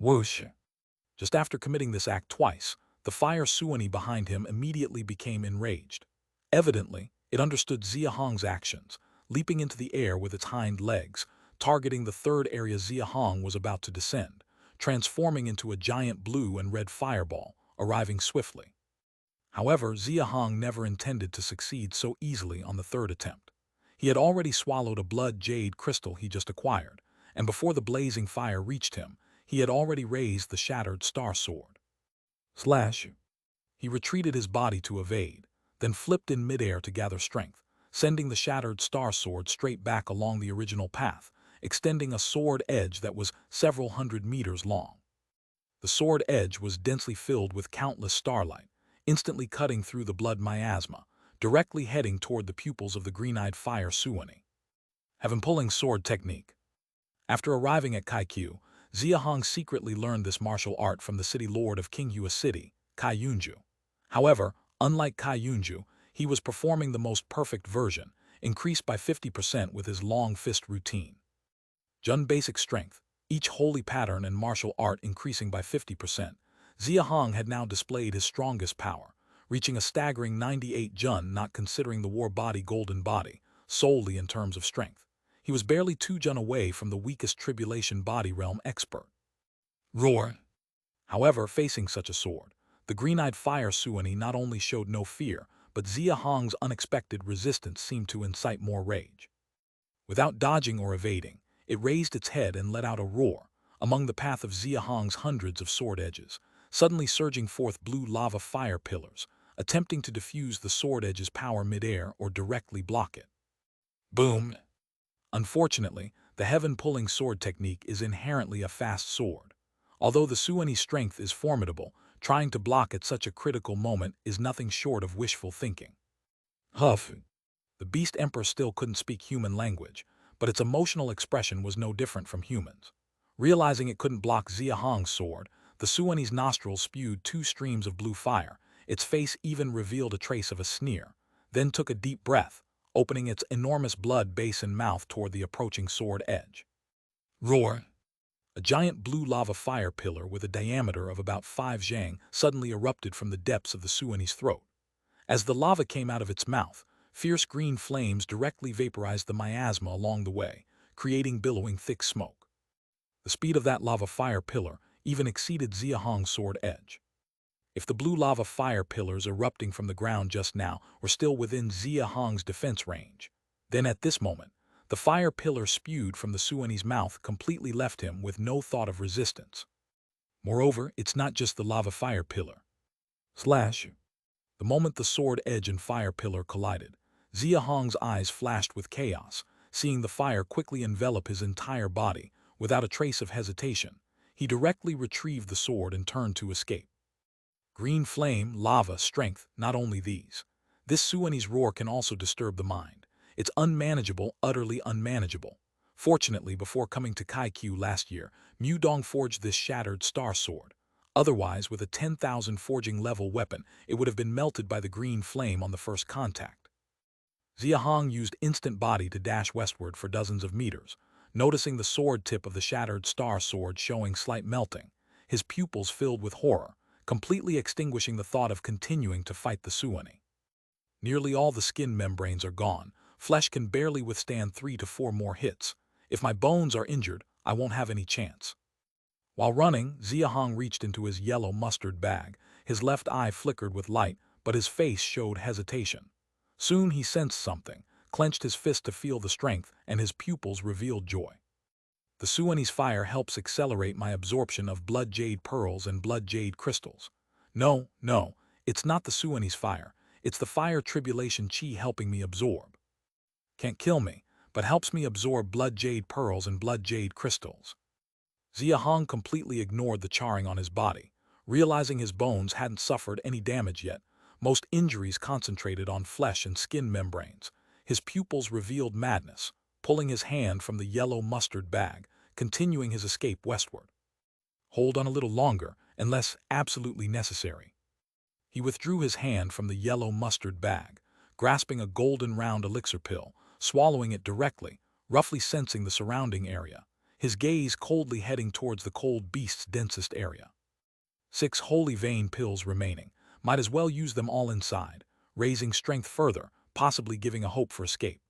Whoosh! Just after committing this act twice, the fire Suani behind him immediately became enraged. Evidently, it understood Xia Hong's actions, leaping into the air with its hind legs, targeting the third area Xia Hong was about to descend, transforming into a giant blue and red fireball, arriving swiftly. However, Xia Hong never intended to succeed so easily on the third attempt. He had already swallowed a blood jade crystal he just acquired, and before the blazing fire reached him, he had already raised the shattered star sword. Slash! He retreated his body to evade, then flipped in midair to gather strength, sending the shattered star sword straight back along the original path, extending a sword edge that was several hundred meters long. The sword edge was densely filled with countless starlight, instantly cutting through the blood miasma, directly heading toward the pupils of the green-eyed fire Suani. Have him pulling sword technique. After arriving at Kaiku, Xia Hong secretly learned this martial art from the city lord of Qinghua City, Kai Yunju. However, unlike Kai Yunju, he was performing the most perfect version, increased by 50% with his long fist routine. Jun basic strength, each holy pattern and martial art increasing by 50%, Xia Hong had now displayed his strongest power, reaching a staggering 98 Jun not considering the war body golden body, solely in terms of strength. He was barely 2 Jun away from the weakest tribulation body realm expert. Roar! However, facing such a sword, the green-eyed fire Suani not only showed no fear, but Xia Hong's unexpected resistance seemed to incite more rage. Without dodging or evading, it raised its head and let out a roar, among the path of Xia Hong's hundreds of sword edges, suddenly surging forth blue lava fire pillars, attempting to diffuse the sword edge's power midair or directly block it. Boom! Unfortunately, the heaven-pulling sword technique is inherently a fast sword. Although the Suani's strength is formidable, trying to block at such a critical moment is nothing short of wishful thinking. Huff! The Beast Emperor still couldn't speak human language, but its emotional expression was no different from humans. Realizing it couldn't block Xia Hong's sword, the Suani's nostrils spewed 2 streams of blue fire, its face even revealed a trace of a sneer, then took a deep breath, opening its enormous blood basin mouth toward the approaching sword edge. Roar! A giant blue lava fire pillar with a diameter of about 5 zhang suddenly erupted from the depths of the Suani's throat. As the lava came out of its mouth, fierce green flames directly vaporized the miasma along the way, creating billowing thick smoke. The speed of that lava fire pillar even exceeded Xia Hong's sword edge. If the blue lava fire pillars erupting from the ground just now were still within Xia Hong's defense range, then at this moment, the fire pillar spewed from the Suani's mouth completely left him with no thought of resistance. Moreover, it's not just the lava fire pillar. Slash! The moment the sword edge and fire pillar collided, Xia Hong's eyes flashed with chaos, seeing the fire quickly envelop his entire body. Without a trace of hesitation, he directly retrieved the sword and turned to escape. Green flame, lava, strength, not only these. This Suani's roar can also disturb the mind. It's unmanageable, utterly unmanageable. Fortunately, before coming to Kaiku last year, Mudong forged this shattered star sword. Otherwise, with a 10,000 forging level weapon, it would have been melted by the green flame on the first contact. Xia Hong used instant body to dash westward for dozens of meters. Noticing the sword tip of the shattered star sword showing slight melting, his pupils filled with horror, completely extinguishing the thought of continuing to fight the Suani. Nearly all the skin membranes are gone. Flesh can barely withstand 3 to 4 more hits. If my bones are injured, I won't have any chance. While running, Xia Hong reached into his yellow mustard bag. His left eye flickered with light, but his face showed hesitation. Soon he sensed something, clenched his fist to feel the strength, and his pupils revealed joy. The Suani's fire helps accelerate my absorption of blood jade pearls and blood jade crystals. No, it's not the Suani's fire. It's the fire tribulation chi helping me absorb. Can't kill me, but helps me absorb blood jade pearls and blood jade crystals. Xia Hong completely ignored the charring on his body, realizing his bones hadn't suffered any damage yet, most injuries concentrated on flesh and skin membranes. His pupils revealed madness, pulling his hand from the yellow mustard bag, continuing his escape westward. Hold on a little longer, unless absolutely necessary. He withdrew his hand from the yellow mustard bag, grasping a golden round elixir pill, swallowing it directly, roughly sensing the surrounding area. his gaze coldly heading towards the cold beast's densest area. 6 holy vein pills remaining. Might as well use them all inside, raising strength further, possibly giving a hope for escape.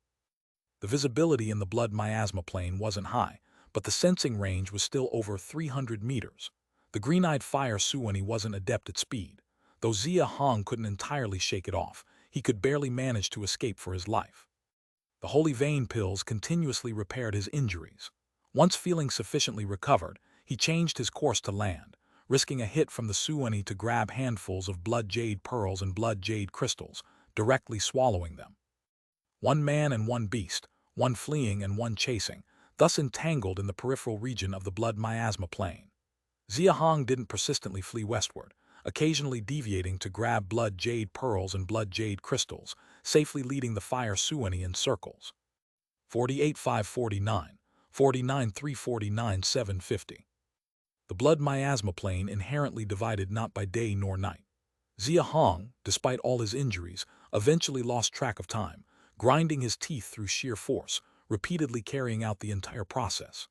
The visibility in the blood miasma plane wasn't high, but the sensing range was still over 300 meters. The green-eyed fire Suwani wasn't adept at speed. Though Xia Hong couldn't entirely shake it off, he could barely manage to escape for his life. The holy vein pills continuously repaired his injuries. Once feeling sufficiently recovered, he changed his course to land, risking a hit from the Suwani to grab handfuls of blood jade pearls and blood jade crystals, directly swallowing them. One man and one beast, one fleeing and one chasing, thus entangled in the peripheral region of the blood miasma plane. Xia Hong didn't persistently flee westward, occasionally deviating to grab blood jade pearls and blood jade crystals, safely leading the fire Suwani in circles. 48-549, 49-349, 750. The blood miasma plane inherently divided not by day nor night. Xia Hong, despite all his injuries, eventually lost track of time, grinding his teeth through sheer force, repeatedly carrying out the entire process.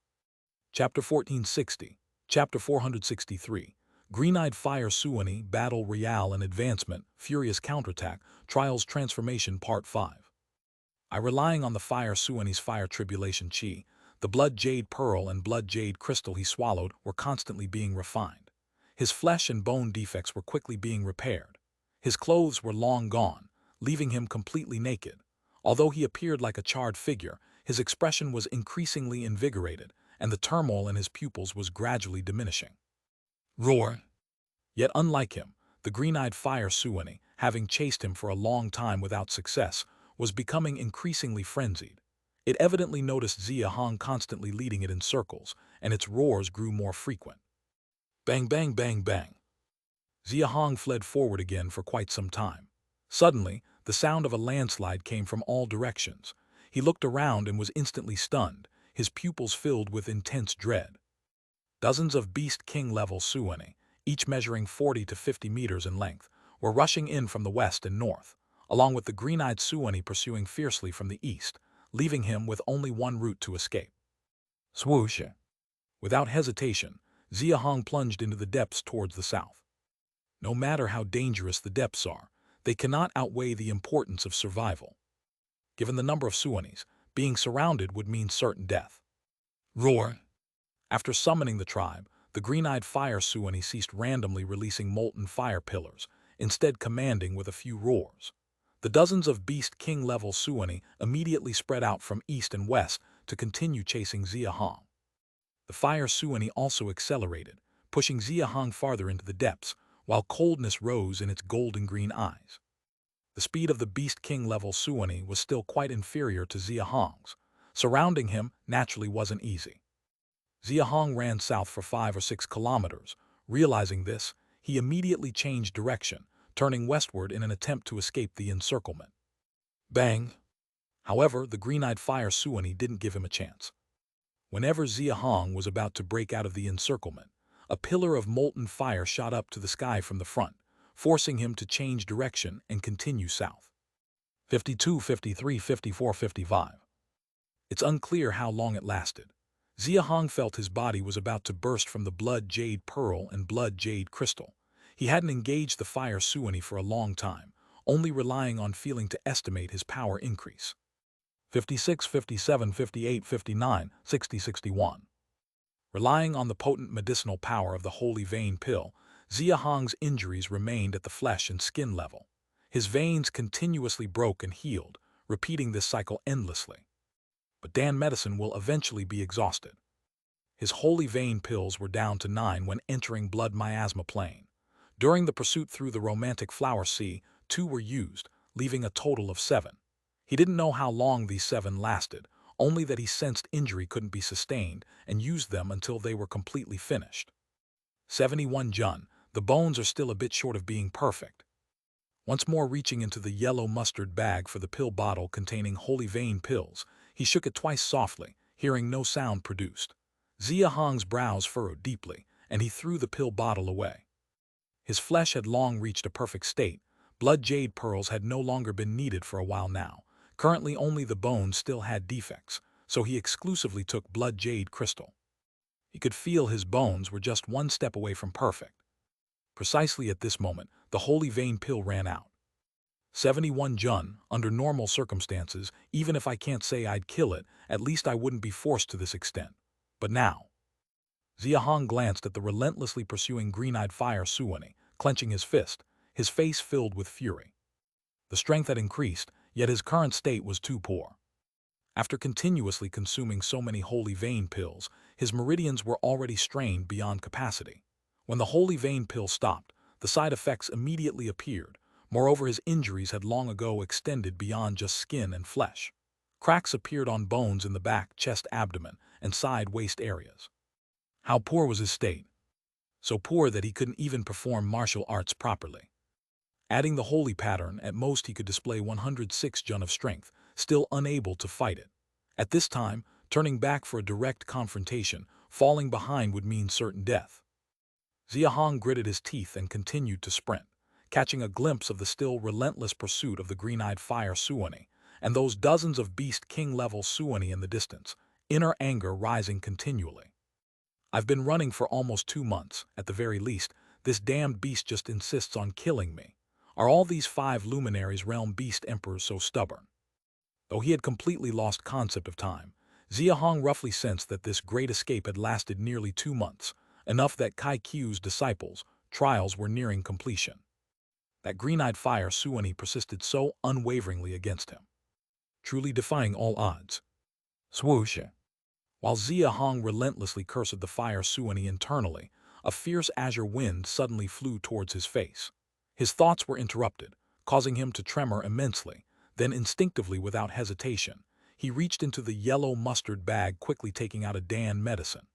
Chapter 1460, Chapter 463, Green-Eyed Fire Suwani, Battle Royale and Advancement, Furious Counterattack, Trials Transformation Part 5. Relying on the fire Suwani's fire tribulation chi, the blood jade pearl and blood jade crystal he swallowed were constantly being refined. His flesh and bone defects were quickly being repaired. His clothes were long gone, leaving him completely naked. Although he appeared like a charred figure, his expression was increasingly invigorated, and the turmoil in his pupils was gradually diminishing. Roar! Yet unlike him, the green-eyed fire Suwani, having chased him for a long time without success, was becoming increasingly frenzied. It evidently noticed Xia Hong constantly leading it in circles, and its roars grew more frequent. Bang, bang, bang, bang. Xia Hong fled forward again for quite some time. Suddenly, the sound of a landslide came from all directions. He looked around and was instantly stunned, his pupils filled with intense dread. Dozens of Beast King-level Suwani, each measuring 40 to 50 meters in length, were rushing in from the west and north, along with the green-eyed Suwani pursuing fiercely from the east, leaving him with only one route to escape. Swoosh! Without hesitation, Xia Hong plunged into the depths towards the south. No matter how dangerous the depths are, they cannot outweigh the importance of survival. Given the number of Suwanis, being surrounded would mean certain death. Roar! After summoning the tribe, the green-eyed fire Suwani ceased randomly releasing molten fire pillars, instead commanding with a few roars. The dozens of Beast King-level Suwani immediately spread out from east and west to continue chasing Xia Hong. The fire Suwani also accelerated, pushing Xia Hong farther into the depths, while coldness rose in its golden-green eyes. The speed of the Beast King-level Suwani was still quite inferior to Xia Hong's. Surrounding him naturally wasn't easy. Xia Hong ran south for 5 or 6 kilometers. Realizing this, he immediately changed direction, turning westward in an attempt to escape the encirclement. Bang! However, the green-eyed fire Suwani didn't give him a chance. Whenever Xia Hong was about to break out of the encirclement, a pillar of molten fire shot up to the sky from the front, forcing him to change direction and continue south. 52, 53, 54, 55. It's unclear how long it lasted. Xia Hong felt his body was about to burst from the blood jade pearl and blood jade crystal. He hadn't engaged the fire Suwani for a long time, only relying on feeling to estimate his power increase. 56, 57, 58, 59, 60, 61. Relying on the potent medicinal power of the holy vein pill, Xia Hong's injuries remained at the flesh and skin level. His veins continuously broke and healed, repeating this cycle endlessly. But Dan medicine will eventually be exhausted. His holy vein pills were down to 9 when entering blood miasma plane. During the pursuit through the romantic flower sea, 2 were used, leaving a total of 7. He didn't know how long these 7 lasted, only that he sensed injury couldn't be sustained and used them until they were completely finished. 71 Jun, the bones are still a bit short of being perfect. Once more reaching into the yellow mustard bag for the pill bottle containing holy vein pills, he shook it twice softly, hearing no sound produced. Xia Hong's brows furrowed deeply, and he threw the pill bottle away. His flesh had long reached a perfect state. Blood jade pearls had no longer been needed for a while now. Currently only the bones still had defects, so he exclusively took blood jade crystal. He could feel his bones were just one step away from perfect. Precisely at this moment, the holy vein pill ran out. 71 Jun, under normal circumstances, even if I can't say I'd kill it, at least I wouldn't be forced to this extent. But now. Xia Hong glanced at the relentlessly pursuing green-eyed fire Suwani, clenching his fist, his face filled with fury. The strength had increased, yet his current state was too poor. After continuously consuming so many holy vein pills, his meridians were already strained beyond capacity. When the holy vein pill stopped, the side effects immediately appeared. Moreover, his injuries had long ago extended beyond just skin and flesh. Cracks appeared on bones in the back, chest, abdomen, and side waist areas. How poor was his state? So poor that he couldn't even perform martial arts properly. Adding the holy pattern, at most he could display 106 Jun of strength, still unable to fight it. At this time, turning back for a direct confrontation, falling behind would mean certain death. Xia Hong gritted his teeth and continued to sprint, catching a glimpse of the still relentless pursuit of the green-eyed fire Suwani, and those dozens of Beast King-level Suwani in the distance, inner anger rising continually. I've been running for almost 2 months, at the very least. This damned beast just insists on killing me. Are all these 5 luminaries realm beast emperors so stubborn? Though he had completely lost concept of time, Xia Hong roughly sensed that this great escape had lasted nearly 2 months, enough that Kai Qiu's disciples' trials were nearing completion. That green-eyed fire Suwani persisted so unwaveringly against him, truly defying all odds. Swoosh! While Xia Hong relentlessly cursed the fire Suwani internally, a fierce azure wind suddenly flew towards his face. His thoughts were interrupted, causing him to tremor immensely. Then instinctively, without hesitation, he reached into the yellow mustard bag, quickly taking out a Dan medicine.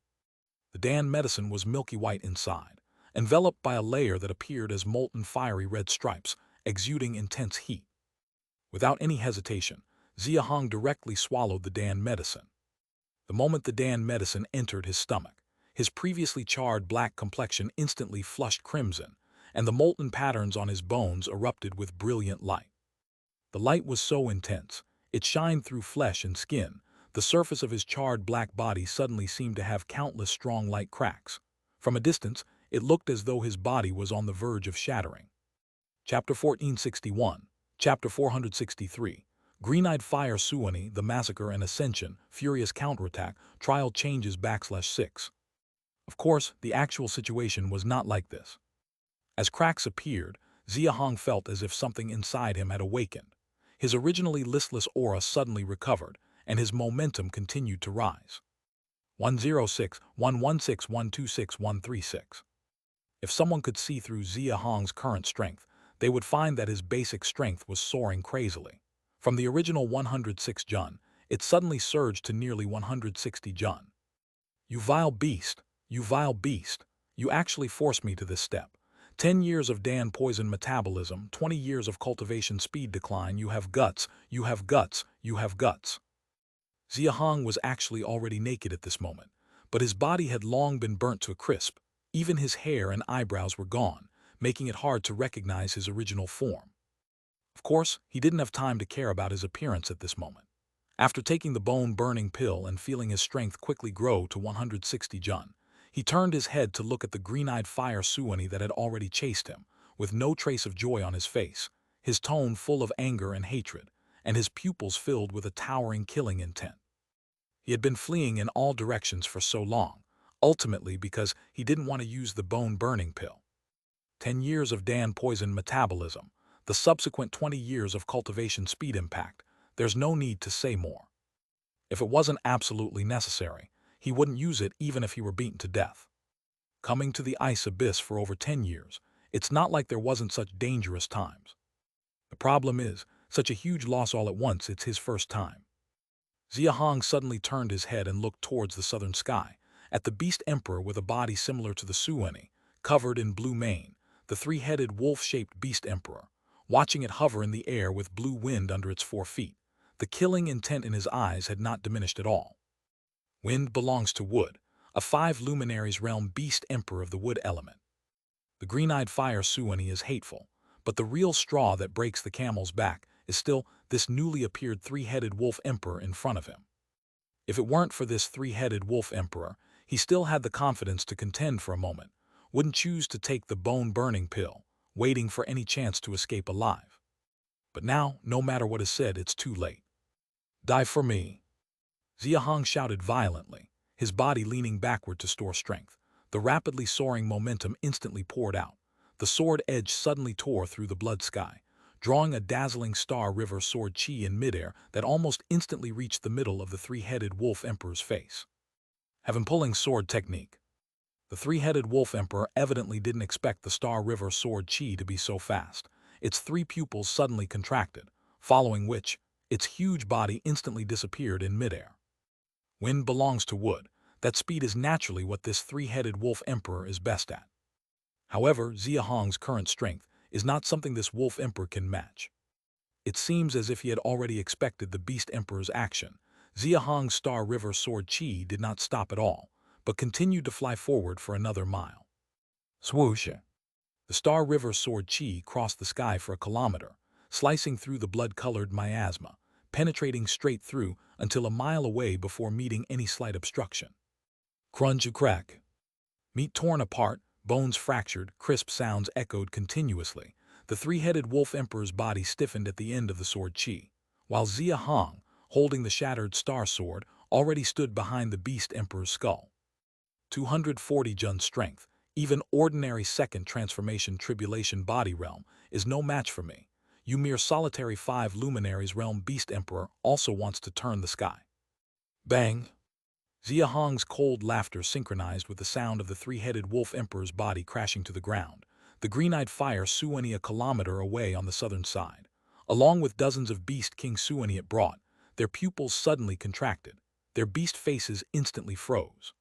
The Dan medicine was milky white inside, enveloped by a layer that appeared as molten fiery red stripes, exuding intense heat. Without any hesitation, Xia Hong directly swallowed the Dan medicine. The moment the Dan medicine entered his stomach, his previously charred black complexion instantly flushed crimson, and the molten patterns on his bones erupted with brilliant light. The light was so intense, it shined through flesh and skin. The surface of his charred black body suddenly seemed to have countless strong light cracks. From a distance, it looked as though his body was on the verge of shattering. Chapter 1461, Chapter 463, Green-Eyed Fire Suwani, The Massacre and Ascension, Furious Counterattack, Trial Changes /6. Of course, the actual situation was not like this. As cracks appeared, Xia Hong felt as if something inside him had awakened. His originally listless aura suddenly recovered, and his momentum continued to rise. 106, 116, 126, 136. If someone could see through Xia Hong's current strength, they would find that his basic strength was soaring crazily. From the original 106 Jun, it suddenly surged to nearly 160 Jun. You vile beast! You vile beast! You actually forced me to this step. 10 years of Dan poison metabolism, 20 years of cultivation speed decline. You have guts, you have guts, you have guts. Xia Hong was actually already naked at this moment, but his body had long been burnt to a crisp. Even his hair and eyebrows were gone, making it hard to recognize his original form. Of course, he didn't have time to care about his appearance at this moment. After taking the bone-burning pill and feeling his strength quickly grow to 160 Jun, he turned his head to look at the green-eyed fire Suwani that had already chased him, with no trace of joy on his face, his tone full of anger and hatred, and his pupils filled with a towering killing intent. He had been fleeing in all directions for so long, ultimately because he didn't want to use the bone-burning pill. 10 years of Dan poison metabolism, the subsequent 20 years of cultivation speed impact, there's no need to say more. If it wasn't absolutely necessary, he wouldn't use it even if he were beaten to death. Coming to the ice abyss for over 10 years, it's not like there wasn't such dangerous times. The problem is, such a huge loss all at once, it's his first time. Xia Hong suddenly turned his head and looked towards the southern sky, at the beast emperor with a body similar to the Suwani, covered in blue mane, the 3-headed wolf-shaped beast emperor, watching it hover in the air with blue wind under its 4 feet. The killing intent in his eyes had not diminished at all. Wind belongs to wood, a 5 luminaries realm beast emperor of the wood element. The green-eyed fire Suwani is hateful, but the real straw that breaks the camel's back is still this newly appeared 3-headed wolf emperor in front of him. If it weren't for this 3-headed wolf emperor, He still had the confidence to contend for a moment, wouldn't choose to take the bone-burning pill, waiting for any chance to escape alive. But now, no matter what is said, it's too late. Die for me. Xia Hong shouted violently, his body leaning backward to store strength. The rapidly soaring momentum instantly poured out. The sword edge suddenly tore through the blood sky, drawing a dazzling star river sword chi in midair that almost instantly reached the middle of the three-headed wolf emperor's face. Have him pulling sword technique. The three-headed wolf emperor evidently didn't expect the star river sword chi to be so fast. Its three pupils suddenly contracted, following which, its huge body instantly disappeared in midair. Wind belongs to wood. That speed is naturally what this three-headed wolf emperor is best at. However, Xia Hong's current strength is not something this wolf emperor can match. It seems as if he had already expected the beast emperor's action. Xia Hong's star river sword chi did not stop at all, but continued to fly forward for another mile. Swoosh! The star river sword chi crossed the sky for a kilometer, slicing through the blood-colored miasma, penetrating straight through until a mile away before meeting any slight obstruction. Crunch, crack. Meat torn apart, bones fractured, crisp sounds echoed continuously. The three-headed wolf emperor's body stiffened at the end of the sword chi, while Xia Hong, holding the shattered star sword, already stood behind the beast emperor's skull. 240 Jun strength, even ordinary second transformation tribulation body realm, is no match for me. You mere solitary 5 luminaries realm beast emperor also wants to turn the sky. Bang! Xia Hong's cold laughter synchronized with the sound of the three-headed wolf emperor's body crashing to the ground. The green-eyed fire Suweni a kilometer away on the southern side. Along with dozens of beast king Suweni it brought, their pupils suddenly contracted. Their beast faces instantly froze.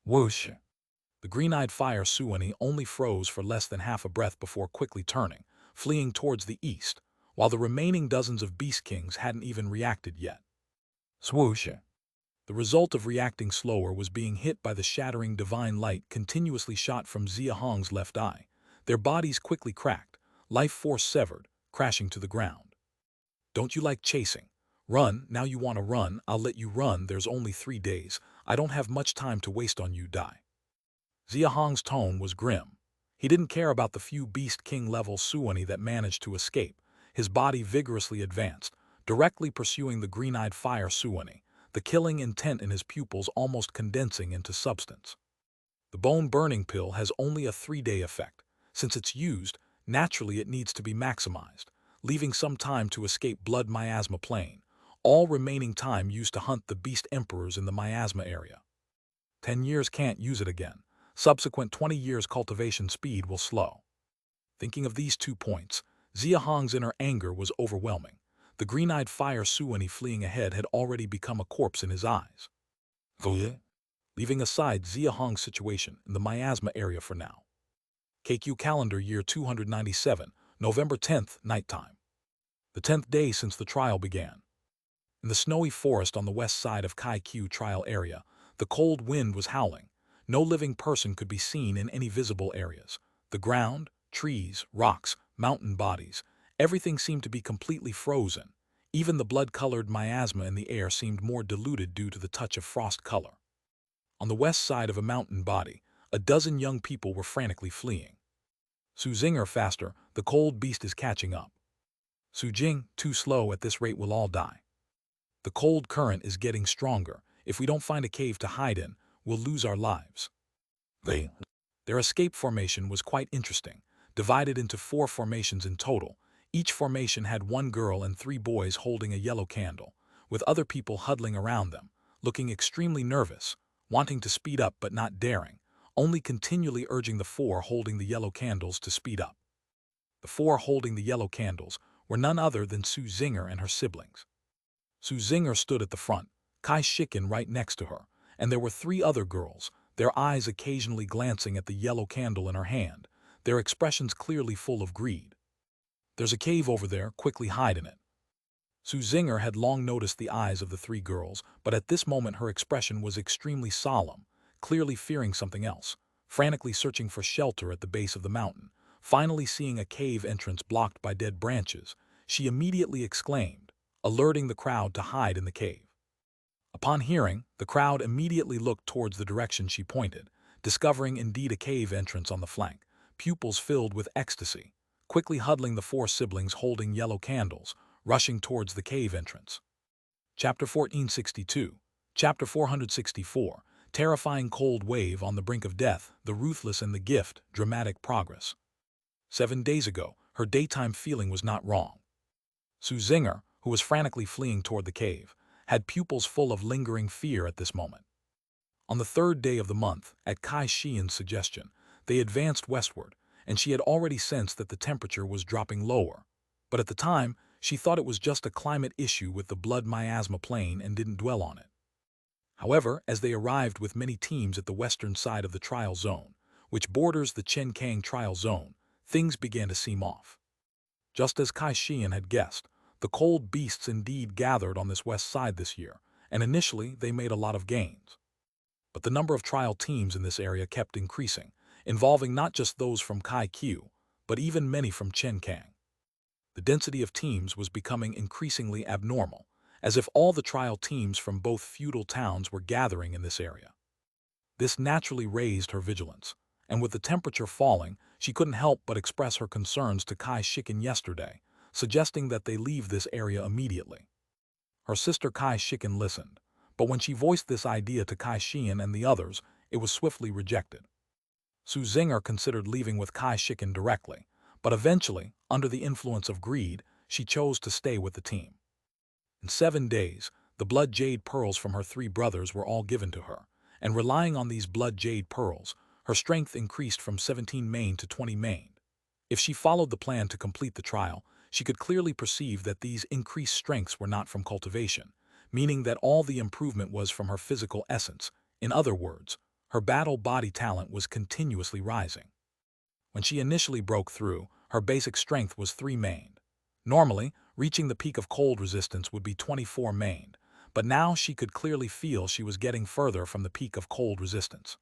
Whoosh! The green-eyed fire Suweni only froze for less than half a breath before quickly turning, fleeing towards the east, while the remaining dozens of beast kings hadn't even reacted yet. Swoosh! The result of reacting slower was being hit by the shattering divine light continuously shot from Xia Hong's left eye. Their bodies quickly cracked, life force severed, crashing to the ground. Don't you like chasing? Run, now you want to run, I'll let you run, there's only 3 days, I don't have much time to waste on you, die. Xia Hong's tone was grim. He didn't care about the few Beast King-level Suweni that managed to escape. His body vigorously advanced, directly pursuing the green-eyed fire Suweni, the killing intent in his pupils almost condensing into substance. The bone-burning pill has only a 3-day effect. Since it's used, naturally it needs to be maximized, leaving some time to escape blood miasma plane, all remaining time used to hunt the beast emperors in the miasma area. 10 years can't use it again. Subsequent 20 years cultivation speed will slow. Thinking of these 2 points, Xia Hong's inner anger was overwhelming. The green-eyed fire Suweni fleeing ahead had already become a corpse in his eyes. Leaving aside Xia Hong's situation in the miasma area for now. KQ calendar year 297, November 10th, nighttime. The 10th day since the trial began. In the snowy forest on the west side of KQ trial area, the cold wind was howling. No living person could be seen in any visible areas. The ground, trees, rocks, mountain bodies, everything seemed to be completely frozen. Even the blood-colored miasma in the air seemed more diluted due to the touch of frost color. On the west side of a mountain body, a dozen young people were frantically fleeing. Su Zinger faster, the cold beast is catching up. Su Jing, too slow, at this rate we'll all die. The cold current is getting stronger. If we don't find a cave to hide in, we'll lose our lives. Their escape formation was quite interesting, divided into 4 formations in total. Each formation had 1 girl and 3 boys holding a yellow candle, with other people huddling around them, looking extremely nervous, wanting to speed up but not daring, only continually urging the 4 holding the yellow candles to speed up. The 4 holding the yellow candles were none other than Su Zinger and her siblings. Su Zinger stood at the front, Kai Shikin right next to her, and there were 3 other girls, their eyes occasionally glancing at the yellow candle in her hand, their expressions clearly full of greed. There's a cave over there, quickly hide in it. Su Zinger had long noticed the eyes of the 3 girls, but at this moment her expression was extremely solemn, clearly fearing something else, frantically searching for shelter at the base of the mountain. Finally seeing a cave entrance blocked by dead branches, she immediately exclaimed, alerting the crowd to hide in the cave. Upon hearing, the crowd immediately looked towards the direction she pointed, discovering indeed a cave entrance on the flank, pupils filled with ecstasy, quickly huddling the four siblings holding yellow candles, rushing towards the cave entrance. Chapter 1462. Chapter 464. Terrifying cold wave on the brink of death, the ruthless and the gift, dramatic progress. 7 days ago, her daytime feeling was not wrong. Su Zinger, who was frantically fleeing toward the cave, had pupils full of lingering fear at this moment. On the 3rd day of the month, at Kai Xian's suggestion, they advanced westward, and she had already sensed that the temperature was dropping lower. But at the time, she thought it was just a climate issue with the blood miasma plane and didn't dwell on it. However, as they arrived with many teams at the western side of the trial zone, which borders the Chenkang trial zone, things began to seem off. Just as Kai Xian had guessed, the cold beasts indeed gathered on this west side this year, and initially they made a lot of gains. But the number of trial teams in this area kept increasing, involving not just those from Kai Q, but even many from Chenkang. The density of teams was becoming increasingly abnormal, as if all the trial teams from both feudal towns were gathering in this area. This naturally raised her vigilance, and with the temperature falling, she couldn't help but express her concerns to Kai Shiken yesterday, suggesting that they leave this area immediately. Her sister Kai Shiken listened, but when she voiced this idea to Kai Xian and the others, it was swiftly rejected. Su Zinger considered leaving with Kai Shiken directly, but eventually, under the influence of greed, she chose to stay with the team. In 7 days, the blood jade pearls from her 3 brothers were all given to her, and relying on these blood jade pearls, her strength increased from 17 main to 20 main. If she followed the plan to complete the trial, she could clearly perceive that these increased strengths were not from cultivation, meaning that all the improvement was from her physical essence. In other words, her battle body talent was continuously rising. When she initially broke through, her basic strength was 3 mained. Normally, reaching the peak of cold resistance would be 24 mained, but now she could clearly feel she was getting further from the peak of cold resistance.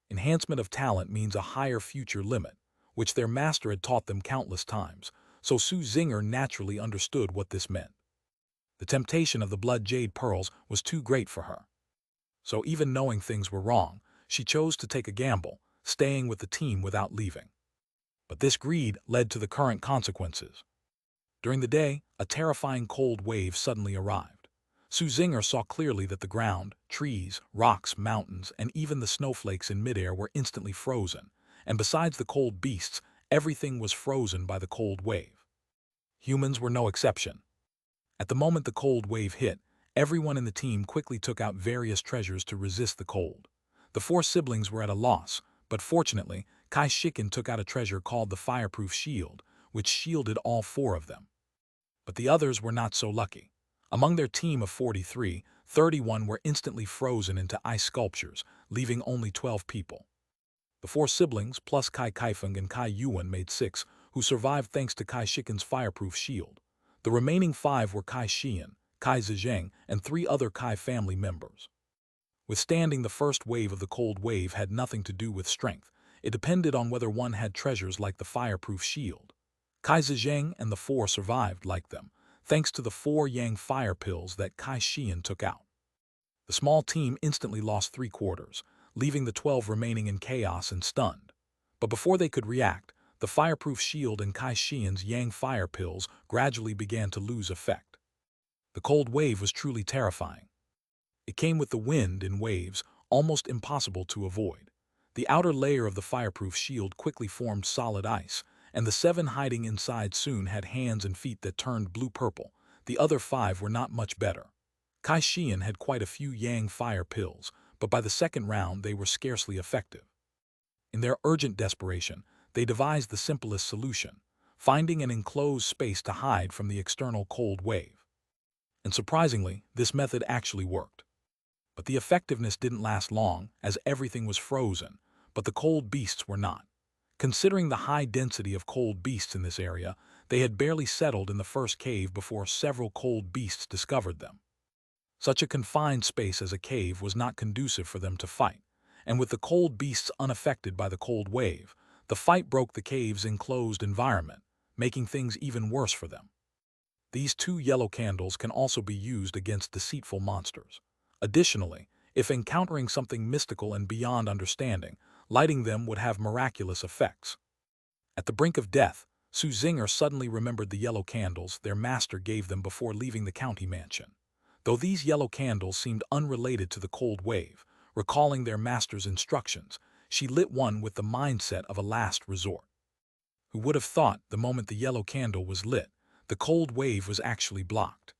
Enhancement of talent means a higher future limit, which their master had taught them countless times, so Su Zinger naturally understood what this meant. The temptation of the blood jade pearls was too great for her. So even knowing things were wrong, she chose to take a gamble, staying with the team without leaving. But this greed led to the current consequences. During the day, a terrifying cold wave suddenly arrived. Su Zinger saw clearly that the ground, trees, rocks, mountains, and even the snowflakes in midair were instantly frozen, and besides the cold beasts, everything was frozen by the cold wave. Humans were no exception. At the moment the cold wave hit, everyone in the team quickly took out various treasures to resist the cold. The 4 siblings were at a loss, but fortunately, Kai Shiken took out a treasure called the fireproof shield, which shielded all 4 of them. But the others were not so lucky. Among their team of 43, 31 were instantly frozen into ice sculptures, leaving only 12 people. The 4 siblings, plus Kai Kaifeng and Kai Yuan, made 6, who survived thanks to Kai Shiken's fireproof shield. The remaining 5 were Kai Xian, Kai Zizheng, and 3 other Kai family members. Withstanding the first wave of the cold wave had nothing to do with strength. It depended on whether one had treasures like the fireproof shield. Kai Zizheng and the 4 survived like them, thanks to the 4 yang fire pills that Kai Xian took out. The small team instantly lost 3/4, leaving the 12 remaining in chaos and stunned. But before they could react, the fireproof shield and Kai Xian's yang fire pills gradually began to lose effect. The cold wave was truly terrifying. It came with the wind in waves, almost impossible to avoid. The outer layer of the fireproof shield quickly formed solid ice, and the 7 hiding inside soon had hands and feet that turned blue-purple. The other 5 were not much better. Kai Xian had quite a few yang fire pills, but by the second round they were scarcely effective. In their urgent desperation, they devised the simplest solution, finding an enclosed space to hide from the external cold wave. And surprisingly, this method actually worked. But the effectiveness didn't last long, as everything was frozen, but the cold beasts were not. Considering the high density of cold beasts in this area, they had barely settled in the first cave before several cold beasts discovered them. Such a confined space as a cave was not conducive for them to fight, and with the cold beasts unaffected by the cold wave, the fight broke the cave's enclosed environment, making things even worse for them. These 2 yellow candles can also be used against deceitful monsters. Additionally, if encountering something mystical and beyond understanding, lighting them would have miraculous effects. At the brink of death, Su Zinger suddenly remembered the yellow candles their master gave them before leaving the county mansion. Though these yellow candles seemed unrelated to the cold wave, recalling their master's instructions, she lit one with the mindset of a last resort. Who would have thought the moment the yellow candle was lit, the cold wave was actually blocked?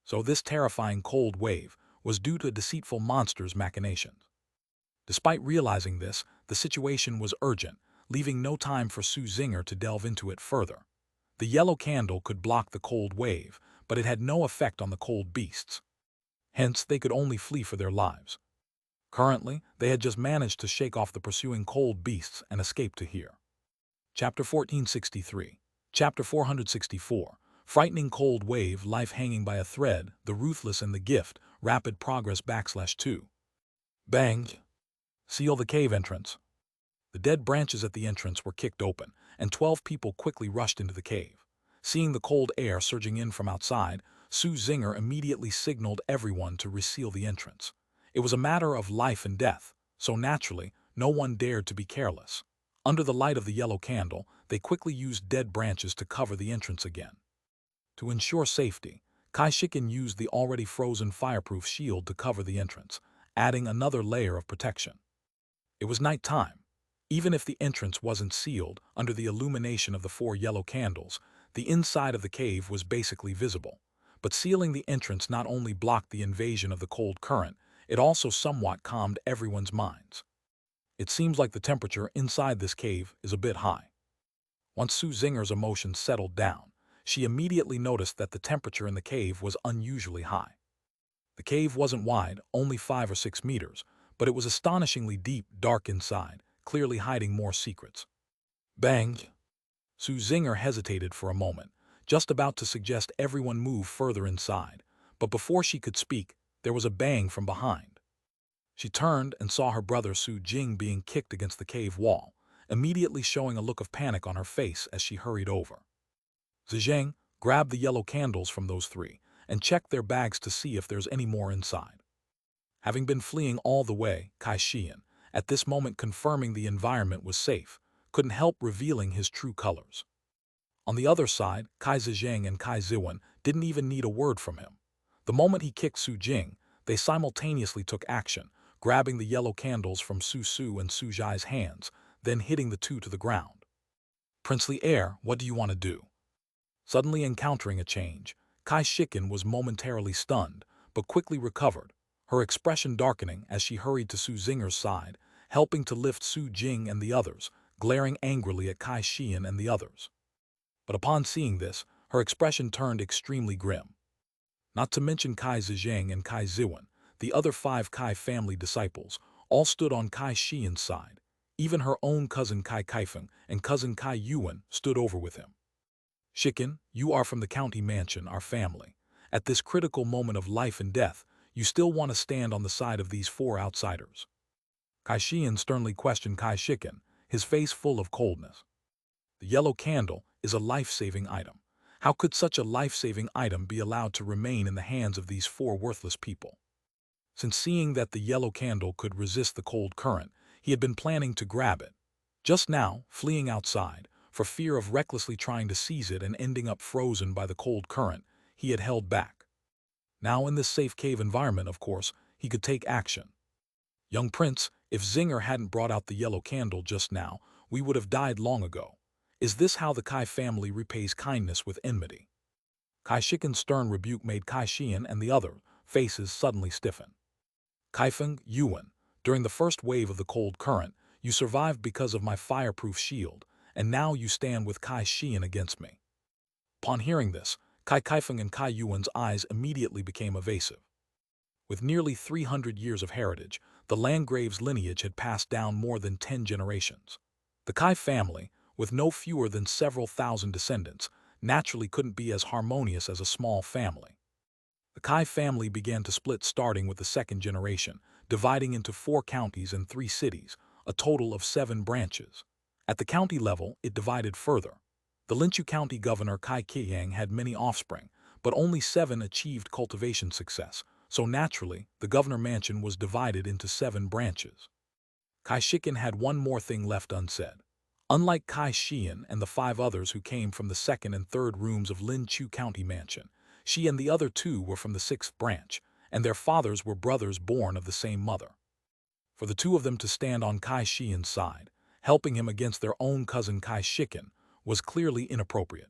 So this terrifying cold wave was due to a deceitful monster's machinations. Despite realizing this, the situation was urgent, leaving no time for Su Zinger to delve into it further. The yellow candle could block the cold wave, but it had no effect on the cold beasts. Hence, they could only flee for their lives. Currently, they had just managed to shake off the pursuing cold beasts and escape to here. Chapter 1463. Chapter 464. Frightening cold wave, life hanging by a thread, the ruthless and the gift, rapid progress /2. Bang! Seal the cave entrance. The dead branches at the entrance were kicked open, and 12 people quickly rushed into the cave. Seeing the cold air surging in from outside, Su Zinger immediately signaled everyone to reseal the entrance. It was a matter of life and death, so naturally, no one dared to be careless. Under the light of the yellow candle, they quickly used dead branches to cover the entrance again. To ensure safety, Kai Shiken used the already frozen fireproof shield to cover the entrance, adding another layer of protection. It was night time. Even if the entrance wasn't sealed, under the illumination of the 4 yellow candles, the inside of the cave was basically visible. But sealing the entrance not only blocked the invasion of the cold current, it also somewhat calmed everyone's minds. It seems like the temperature inside this cave is a bit high. Once Su Zinger's emotions settled down, she immediately noticed that the temperature in the cave was unusually high. The cave wasn't wide, only 5 or 6 meters, but it was astonishingly deep, dark inside, clearly hiding more secrets. Bang! Su Zinger hesitated for a moment, just about to suggest everyone move further inside, but before she could speak, there was a bang from behind. She turned and saw her brother Su Jing being kicked against the cave wall, immediately showing a look of panic on her face as she hurried over. Zheng, grab the yellow candles from those 3, and check their bags to see if there's any more inside. Having been fleeing all the way, Kai Shiyan, at this moment confirming the environment was safe, couldn't help revealing his true colors. On the other side, Kai Zheng and Kai Ziwen didn't even need a word from him. The moment he kicked Su Jing, they simultaneously took action, grabbing the yellow candles from Su Su and Su Zhai's hands, then hitting the 2 to the ground. Princely heir, what do you want to do? Suddenly encountering a change, Kai Shiken was momentarily stunned, but quickly recovered, her expression darkening as she hurried to Su Zinger's side, helping to lift Su Jing and the others, glaring angrily at Kai Shiyan and the others. But upon seeing this, her expression turned extremely grim. Not to mention Kai Zheng and Kai Ziwen, the other 5 Kai family disciples, all stood on Kai Shiyan's side. Even her own cousin Kai Kaifeng and cousin Kai Yuan stood over with him. Shiken, you are from the county mansion, our family. At this critical moment of life and death, you still want to stand on the side of these 4 outsiders. Kai Shiyan sternly questioned Kai Shiken, his face full of coldness. The yellow candle is a life-saving item. How could such a life-saving item be allowed to remain in the hands of these 4 worthless people? Since seeing that the yellow candle could resist the cold current, he had been planning to grab it. Just now, fleeing outside, for fear of recklessly trying to seize it and ending up frozen by the cold current, he had held back. Now in this safe cave environment, of course, he could take action. Young prince, if Zinger hadn't brought out the yellow candle just now, we would have died long ago. Is this how the Kai family repays kindness with enmity? Kai Shiken's stern rebuke made Kai Shiyan and the other faces suddenly stiffen. Kaifeng, Yuan, during the first wave of the cold current, you survived because of my fireproof shield, and now you stand with Kai Shiyan against me. Upon hearing this, Kai Kaifeng and Kai Yuan's eyes immediately became evasive. With nearly 300 years of heritage, the Landgrave's lineage had passed down more than 10 generations. The Kai family, with no fewer than several thousand descendants, naturally couldn't be as harmonious as a small family. The Kai family began to split starting with the 2nd generation, dividing into 4 counties and 3 cities, a total of 7 branches. At the county level, it divided further. The Linchu County Governor Kai Qiyang had many offspring, but only 7 achieved cultivation success, so naturally, the governor mansion was divided into 7 branches. Kai Shiken had one more thing left unsaid. Unlike Kai Shian and the 5 others who came from the 2nd and 3rd rooms of Lin Chu County Mansion, she and the other 2 were from the 6th branch, and their fathers were brothers born of the same mother. For the 2 of them to stand on Kai Shian's side, helping him against their own cousin Kai Shiken, was clearly inappropriate.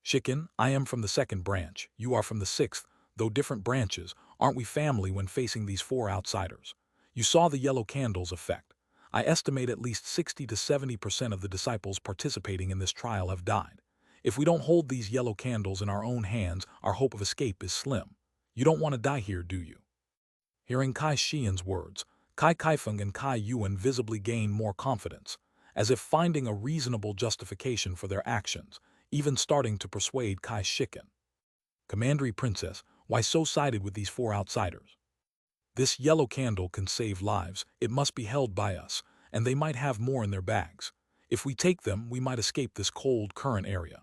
Shiken, I am from the 2nd branch, you are from the 6th, though different branches, aren't we family when facing these 4 outsiders? You saw the yellow candle's effect. I estimate at least 60 to 70% of the disciples participating in this trial have died. If we don't hold these yellow candles in our own hands, our hope of escape is slim. You don't want to die here, do you? Hearing Kai Shian's words, Kai Kaifeng and Kai Yuan visibly gained more confidence, as if finding a reasonable justification for their actions, even starting to persuade Kai Shiken. Commandery Princess, why so sided with these 4 outsiders? This yellow candle can save lives, it must be held by us, and they might have more in their bags. If we take them, we might escape this cold current area.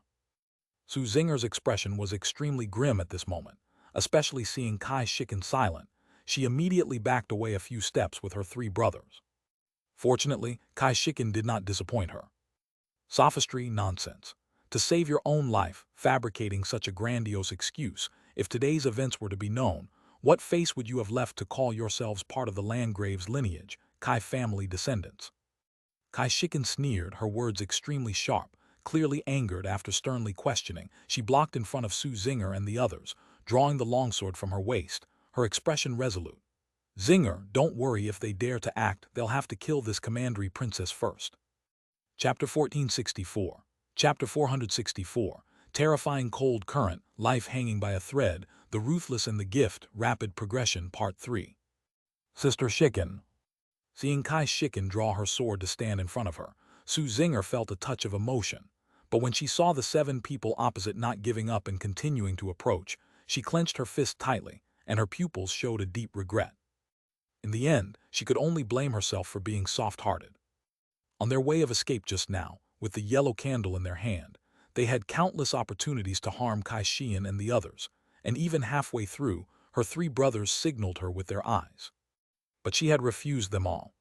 Su Zinger's expression was extremely grim at this moment, especially seeing Kai Shiken silent. She immediately backed away a few steps with her 3 brothers. Fortunately, Kai Shiken did not disappoint her. Sophistry, nonsense. To save your own life, fabricating such a grandiose excuse, if today's events were to be known, what face would you have left to call yourselves part of the Landgrave's lineage, Kai family descendants? Kai Shiken sneered, her words extremely sharp, clearly angered after sternly questioning. She blocked in front of Su Zinger and the others, drawing the longsword from her waist, her expression resolute. Zinger, don't worry, if they dare to act, they'll have to kill this commandery princess first. Chapter 1464. Chapter 464. Terrifying Cold Current, Life Hanging by a Thread, The Ruthless and the Gift, Rapid Progression, Part 3. Sister Shiken. Seeing Kai Shiken draw her sword to stand in front of her, Su Zinger felt a touch of emotion, but when she saw the 7 people opposite not giving up and continuing to approach, she clenched her fist tightly, and her pupils showed a deep regret. In the end, she could only blame herself for being soft-hearted. On their way of escape just now, with the yellow candle in their hand, they had countless opportunities to harm Kai Shian and the others, and even halfway through, her 3 brothers signaled her with their eyes. But she had refused them all.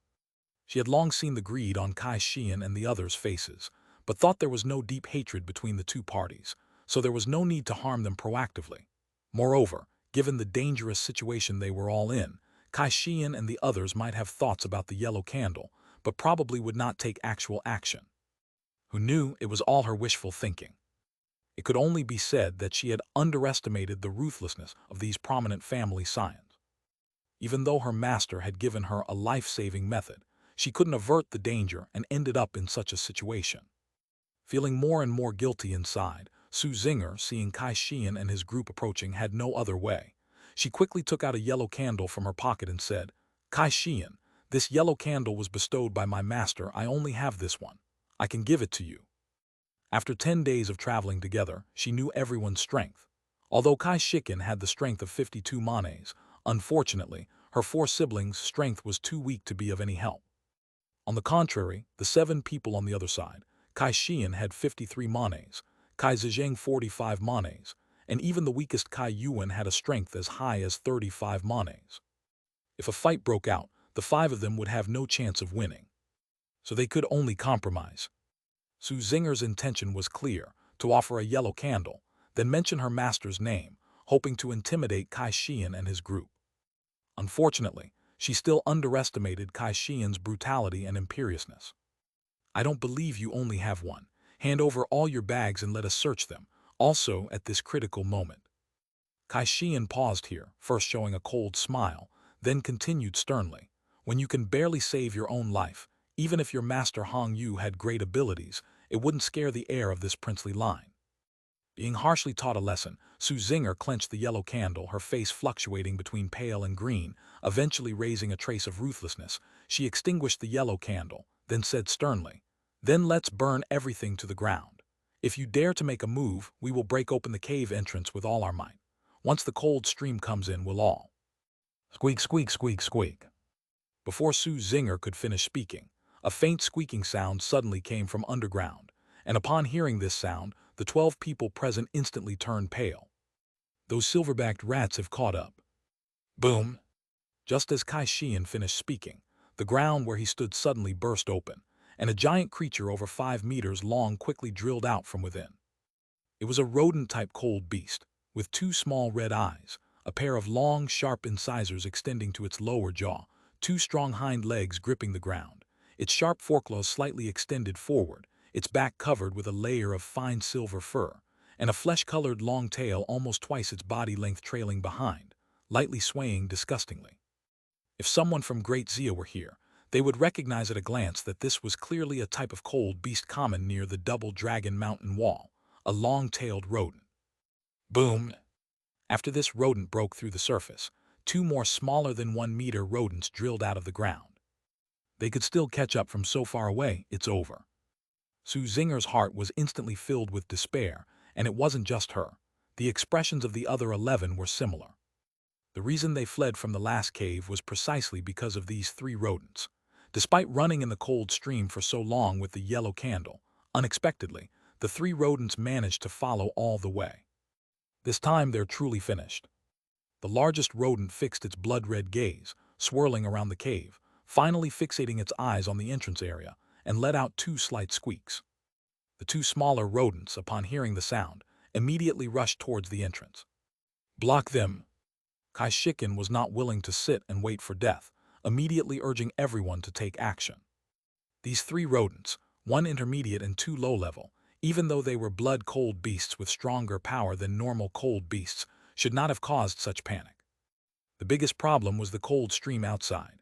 She had long seen the greed on Kai Shian and the others' faces, but thought there was no deep hatred between the 2 parties, so there was no need to harm them proactively. Moreover, given the dangerous situation they were all in, Kai Shian and the others might have thoughts about the yellow candle, but probably would not take actual action. Who knew it was all her wishful thinking? It could only be said that she had underestimated the ruthlessness of these prominent family scions. Even though her master had given her a life-saving method, she couldn't avert the danger and ended up in such a situation. Feeling more and more guilty inside, Su Zinger, seeing Kai Shian and his group approaching, had no other way. She quickly took out a yellow candle from her pocket and said, Kai Shian, this yellow candle was bestowed by my master, I only have this one. I can give it to you. After 10 days of traveling together, she knew everyone's strength. Although Kai Shiken had the strength of 52 manes, unfortunately, her 4 siblings' strength was too weak to be of any help. On the contrary, the 7 people on the other side, Kai Shian had 53 manes, Kai Zhejiang 45 manes, and even the weakest Kai Yuan had a strength as high as 35 manes. If a fight broke out, the 5 of them would have no chance of winning. So they could only compromise. Su Zinger's intention was clear, to offer a yellow candle, then mention her master's name, hoping to intimidate Kai Shian and his group. Unfortunately, she still underestimated Kai Shian's brutality and imperiousness. I don't believe you only have one. Hand over all your bags and let us search them, also at this critical moment. Kai Shian paused here, first showing a cold smile, then continued sternly. When you can barely save your own life, even if your master Hong Yu had great abilities, it wouldn't scare the heir of this princely line. Being harshly taught a lesson, Su Zinger clenched the yellow candle, her face fluctuating between pale and green, eventually raising a trace of ruthlessness. She extinguished the yellow candle, then said sternly, Then let's burn everything to the ground. If you dare to make a move, we will break open the cave entrance with all our might. Once the cold stream comes in, we'll all... Squeak, squeak, squeak, squeak. Before Su Zinger could finish speaking, a faint squeaking sound suddenly came from underground, and upon hearing this sound, the 12 people present instantly turned pale. Those silverbacked rats have caught up. Boom! Just as Kai Xian finished speaking, the ground where he stood suddenly burst open, and a giant creature over 5 meters long quickly drilled out from within. It was a rodent-type cold beast, with 2 small red eyes, a pair of long, sharp incisors extending to its lower jaw, 2 strong hind legs gripping the ground, its sharp foreclaws slightly extended forward, its back covered with a layer of fine silver fur, and a flesh-colored long tail almost twice its body length trailing behind, lightly swaying disgustingly. If someone from Great Xia were here, they would recognize at a glance that this was clearly a type of cold beast common near the Double Dragon Mountain Wall, a long-tailed rodent. Boom! After this rodent broke through the surface, 2 more smaller than 1 meter rodents drilled out of the ground. They could still catch up from so far away, it's over. Su Zinger's heart was instantly filled with despair, and it wasn't just her. The expressions of the other 11 were similar. The reason they fled from the last cave was precisely because of these 3 rodents. Despite running in the cold stream for so long with the yellow candle, unexpectedly, the 3 rodents managed to follow all the way. This time they're truly finished. The largest rodent fixed its blood-red gaze, swirling around the cave, finally fixating its eyes on the entrance area, and let out 2 slight squeaks. The 2 smaller rodents, upon hearing the sound, immediately rushed towards the entrance. Block them! Kai Shiken was not willing to sit and wait for death, immediately urging everyone to take action. These 3 rodents, 1 intermediate and 2 low-level, even though they were blood-cold beasts with stronger power than normal cold beasts, should not have caused such panic. The biggest problem was the cold stream outside.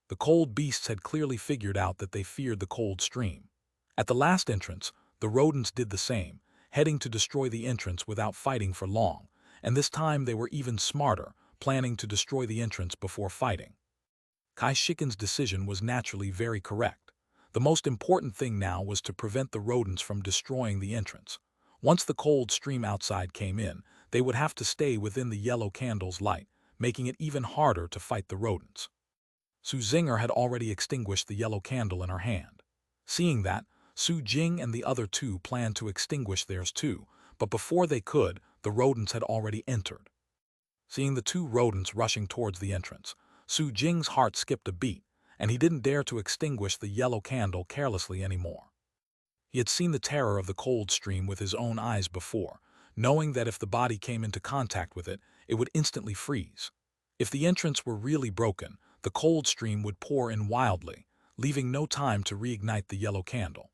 The cold beasts had clearly figured out that they feared the cold stream. At the last entrance, the rodents did the same, heading to destroy the entrance without fighting for long, and this time they were even smarter, planning to destroy the entrance before fighting. Kai Shiken's decision was naturally very correct. The most important thing now was to prevent the rodents from destroying the entrance. Once the cold stream outside came in, they would have to stay within the yellow candle's light, making it even harder to fight the rodents. Su Zinger had already extinguished the yellow candle in her hand. Seeing that, Su Jing and the other 2 planned to extinguish theirs too, but before they could, the rodents had already entered. Seeing the 2 rodents rushing towards the entrance, Su Jing's heart skipped a beat, and he didn't dare to extinguish the yellow candle carelessly anymore. He had seen the terror of the cold stream with his own eyes before, knowing that if the body came into contact with it, it would instantly freeze. If the entrance were really broken, the cold stream would pour in wildly, leaving no time to reignite the yellow candle.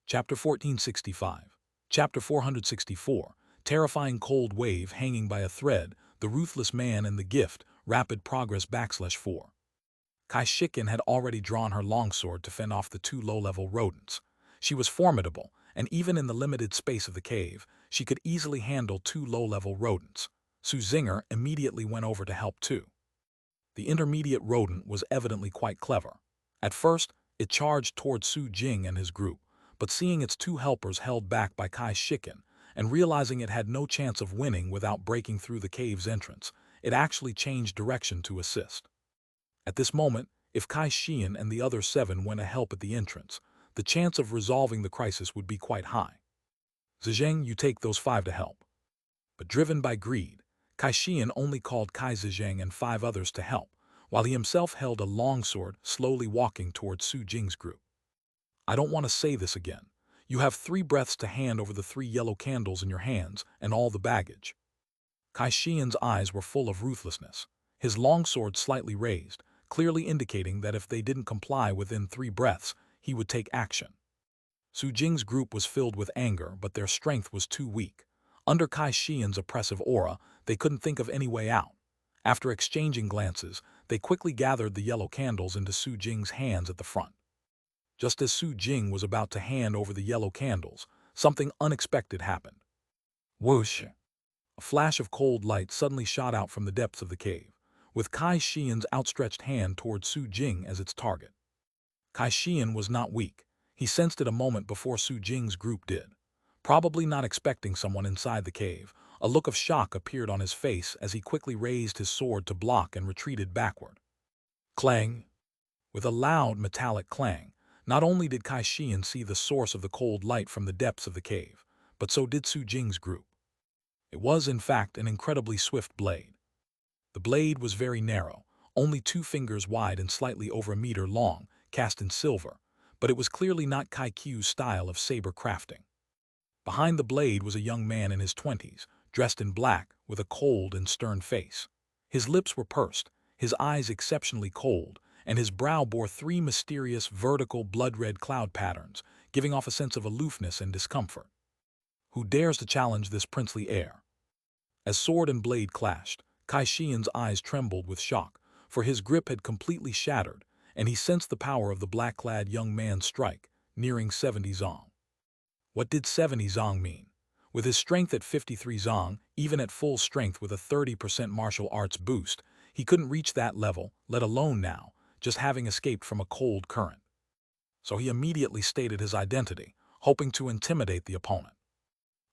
Chapter 1465. Chapter 464. Terrifying cold wave hanging by a thread, the ruthless man and the gift, rapid progress /4. Kai Shiken had already drawn her longsword to fend off the 2 low-level rodents. She was formidable, and even in the limited space of the cave, she could easily handle 2 low-level rodents. Su Zinger immediately went over to help too. The intermediate rodent was evidently quite clever. At first, it charged towards Su Jing and his group, but seeing its 2 helpers held back by Kai Shiken, and realizing it had no chance of winning without breaking through the cave's entrance, it actually changed direction to assist. At this moment, if Kai Xian and the other 7 went to help at the entrance, the chance of resolving the crisis would be quite high. Zhejiang, you take those 5 to help. But driven by greed, Kai Xian only called Kai Zhejiang and 5 others to help, while he himself held a longsword, slowly walking towards Su Jing's group. I don't want to say this again. You have 3 breaths to hand over the 3 yellow candles in your hands and all the baggage. Kai Xian's eyes were full of ruthlessness, his longsword slightly raised, clearly indicating that if they didn't comply within 3 breaths, he would take action. Su Jing's group was filled with anger, but their strength was too weak. Under Kai Xian's oppressive aura, they couldn't think of any way out. After exchanging glances, they quickly gathered the yellow candles into Su Jing's hands at the front. Just as Su Jing was about to hand over the yellow candles, something unexpected happened. Whoosh! A flash of cold light suddenly shot out from the depths of the cave, with Kai Xian's outstretched hand towards Su Jing as its target. Kai Xian was not weak. He sensed it a moment before Su Jing's group did. Probably not expecting someone inside the cave, a look of shock appeared on his face as he quickly raised his sword to block and retreated backward. Clang! With a loud metallic clang, not only did Kai Xian see the source of the cold light from the depths of the cave, but so did Su Jing's group. It was, in fact, an incredibly swift blade. The blade was very narrow, only 2 fingers wide and slightly over a meter long, cast in silver, but it was clearly not Kaikiu's style of saber crafting. Behind the blade was a young man in his 20s, dressed in black, with a cold and stern face. His lips were pursed, his eyes exceptionally cold, and his brow bore 3 mysterious vertical blood-red cloud patterns, giving off a sense of aloofness and discomfort. Who dares to challenge this princely air? As sword and blade clashed, Kai Xian's eyes trembled with shock, for his grip had completely shattered, and he sensed the power of the black-clad young man's strike, nearing 70 zong. What did 70 zong mean? With his strength at 53 zong, even at full strength with a 30% martial arts boost, he couldn't reach that level, let alone now, just having escaped from a cold current. So he immediately stated his identity, hoping to intimidate the opponent.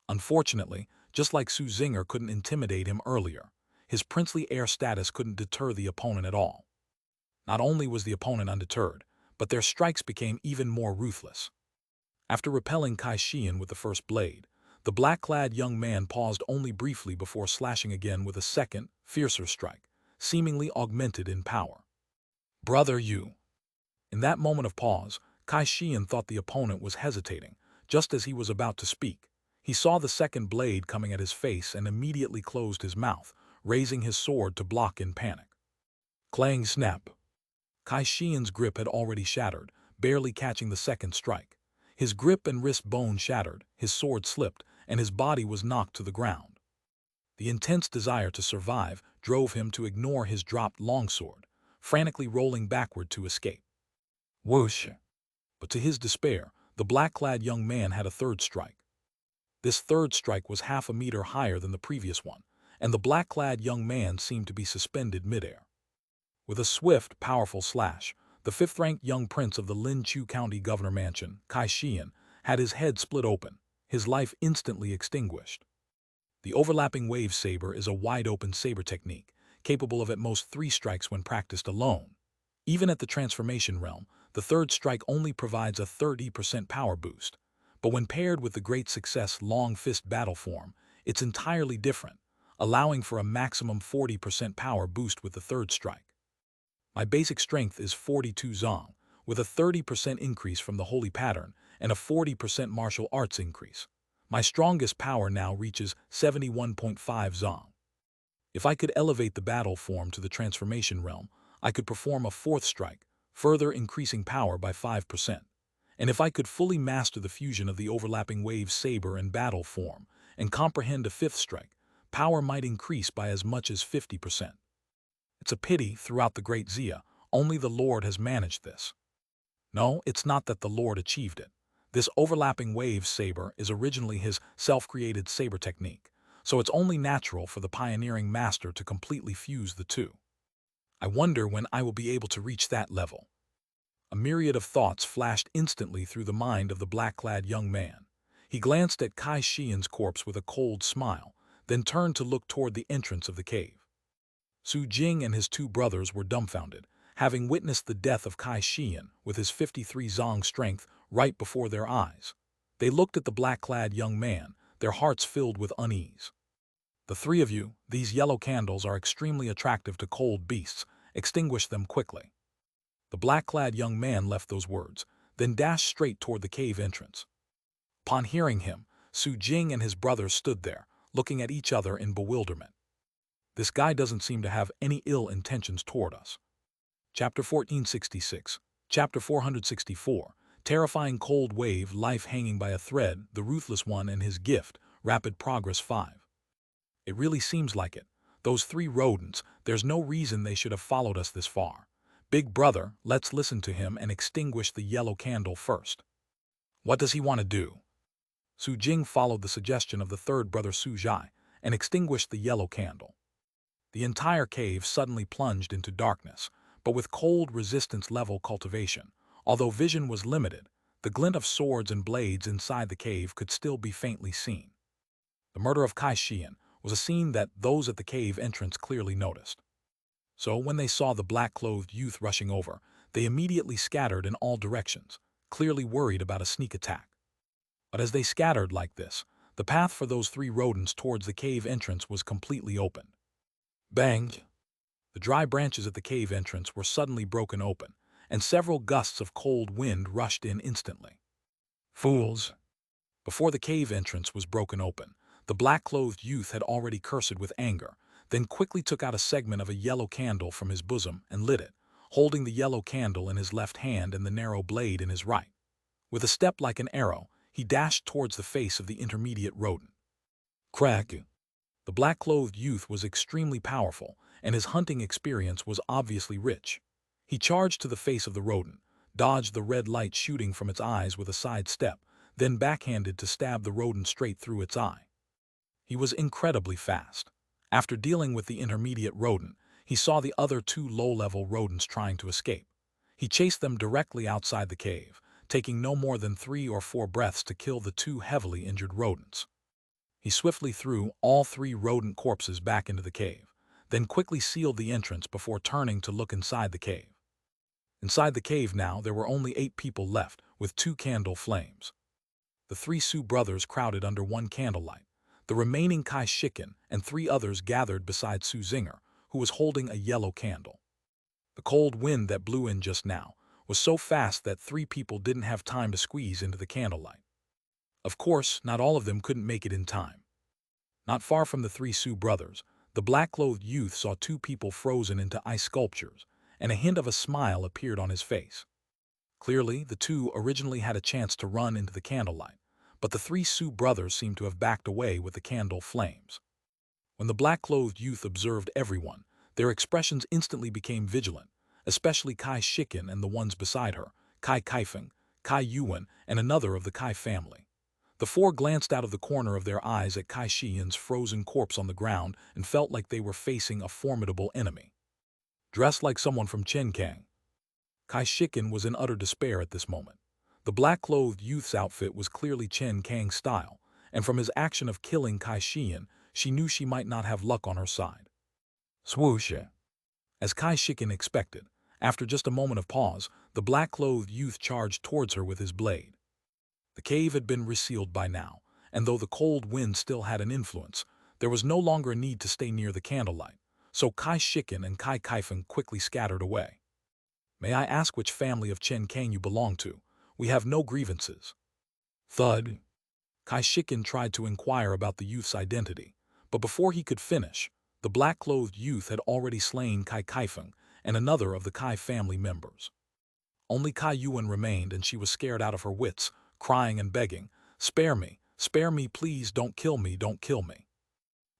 Unfortunately, just like Su Zinger couldn't intimidate him earlier, his princely air status couldn't deter the opponent at all. Not only was the opponent undeterred, but their strikes became even more ruthless. After repelling Kai Xian with the first blade, the black-clad young man paused only briefly before slashing again with a second, fiercer strike, seemingly augmented in power. "Brother, you." In that moment of pause, Kai Xian thought the opponent was hesitating, just as he was about to speak. He saw the second blade coming at his face and immediately closed his mouth, raising his sword to block in panic. Clang snap. Kai Xian's grip had already shattered, barely catching the second strike. His grip and wrist bone shattered, his sword slipped, and his body was knocked to the ground. The intense desire to survive drove him to ignore his dropped longsword, frantically rolling backward to escape. Whoosh! But to his despair, the black-clad young man had a third strike. This third strike was half a meter higher than the previous one, and the black-clad young man seemed to be suspended midair. With a swift, powerful slash, the 5th-ranked young prince of the Linqiu County Governor Mansion, Kai Xian, had his head split open, his life instantly extinguished. The overlapping wave saber is a wide-open saber technique, capable of at most 3 strikes when practiced alone. Even at the transformation realm, the third strike only provides a 30% power boost, but when paired with the great success long fist battle form, it's entirely different, allowing for a maximum 40% power boost with the third strike. My basic strength is 42 zong, with a 30% increase from the holy pattern and a 40% martial arts increase. My strongest power now reaches 71.5 zong. If I could elevate the battle form to the transformation realm, I could perform a 4th strike, further increasing power by 5%. And if I could fully master the fusion of the overlapping wave saber and battle form and comprehend a 5th strike, power might increase by as much as 50%. It's a pity, throughout the great Xia, only the Lord has managed this. No, it's not that the Lord achieved it. This overlapping wave saber is originally his self-created saber technique, so it's only natural for the pioneering master to completely fuse the two. I wonder when I will be able to reach that level. A myriad of thoughts flashed instantly through the mind of the black-clad young man. He glanced at Kai Xian's corpse with a cold smile, then turned to look toward the entrance of the cave. Su Jing and his 2 brothers were dumbfounded, having witnessed the death of Kai Xian with his 53 zong strength right before their eyes. They looked at the black-clad young man, their hearts filled with unease. "The 3 of you, these yellow candles are extremely attractive to cold beasts. Extinguish them quickly." The black-clad young man left those words, then dashed straight toward the cave entrance. Upon hearing him, Su Jing and his brothers stood there, looking at each other in bewilderment. This guy doesn't seem to have any ill intentions toward us. Chapter 1466. Chapter 464. Terrifying cold wave, life hanging by a thread, the ruthless one and his gift, rapid progress 5. It really seems like it. Those 3 rodents, there's no reason they should have followed us this far. Big brother, let's listen to him and extinguish the yellow candle first. What does he want to do? Su Jing followed the suggestion of the 3rd brother Su Zhai and extinguished the yellow candle. The entire cave suddenly plunged into darkness, but with cold resistance level cultivation. Although vision was limited, the glint of swords and blades inside the cave could still be faintly seen. The murder of Kai Xian was a scene that those at the cave entrance clearly noticed. So when they saw the black-clothed youth rushing over, they immediately scattered in all directions, clearly worried about a sneak attack. But as they scattered like this, the path for those 3 rodents towards the cave entrance was completely open. Bang! The dry branches at the cave entrance were suddenly broken open, and several gusts of cold wind rushed in instantly. Fools! Before the cave entrance was broken open, the black-clothed youth had already cursed with anger, then quickly took out a segment of a yellow candle from his bosom and lit it, holding the yellow candle in his left hand and the narrow blade in his right. With a step like an arrow, he dashed towards the face of the intermediate rodent. Crack! The black-clothed youth was extremely powerful, and his hunting experience was obviously rich. He charged to the face of the rodent, dodged the red light shooting from its eyes with a side step, then backhanded to stab the rodent straight through its eye. He was incredibly fast. After dealing with the intermediate rodent, he saw the other two low-level rodents trying to escape. He chased them directly outside the cave, taking no more than 3 or 4 breaths to kill the 2 heavily injured rodents. He swiftly threw all 3 rodent corpses back into the cave, then quickly sealed the entrance before turning to look inside the cave. Inside the cave now there were only 8 people left, with 2 candle flames. The 3 Sioux brothers crowded under one candlelight. The remaining Kai Shiken and 3 others gathered beside Su Zinger, who was holding a yellow candle. The cold wind that blew in just now was so fast that 3 people didn't have time to squeeze into the candlelight. Of course, not all of them couldn't make it in time. Not far from the 3 Sioux brothers, the black-clothed youth saw 2 people frozen into ice sculptures, and a hint of a smile appeared on his face. Clearly, the 2 originally had a chance to run into the candlelight, but the 3 Sioux brothers seemed to have backed away with the candle flames. When the black-clothed youth observed everyone, their expressions instantly became vigilant, especially Kai Shiken and the ones beside her, Kai Kaifeng, Kai Yuan, and another of the Kai family. The 4 glanced out of the corner of their eyes at Kai Shien's frozen corpse on the ground and felt like they were facing a formidable enemy. Dressed like someone from Chenkang, Kai Shiken was in utter despair at this moment. The black-clothed youth's outfit was clearly Chen Kang's style, and from his action of killing Kai Shian, she knew she might not have luck on her side. Swoosh! As Kai Shiken expected, after just a moment of pause, the black-clothed youth charged towards her with his blade. The cave had been resealed by now, and though the cold wind still had an influence, there was no longer a need to stay near the candlelight, so Kai Shiken and Kai Kaifeng quickly scattered away. May I ask which family of Chen Kang you belong to? We have no grievances. Thud. Kai Shiken tried to inquire about the youth's identity, but before he could finish, the black-clothed youth had already slain Kai Kaifeng and another of the Kai family members. Only Kai Yuan remained, and she was scared out of her wits, crying and begging, spare me, please, don't kill me, don't kill me.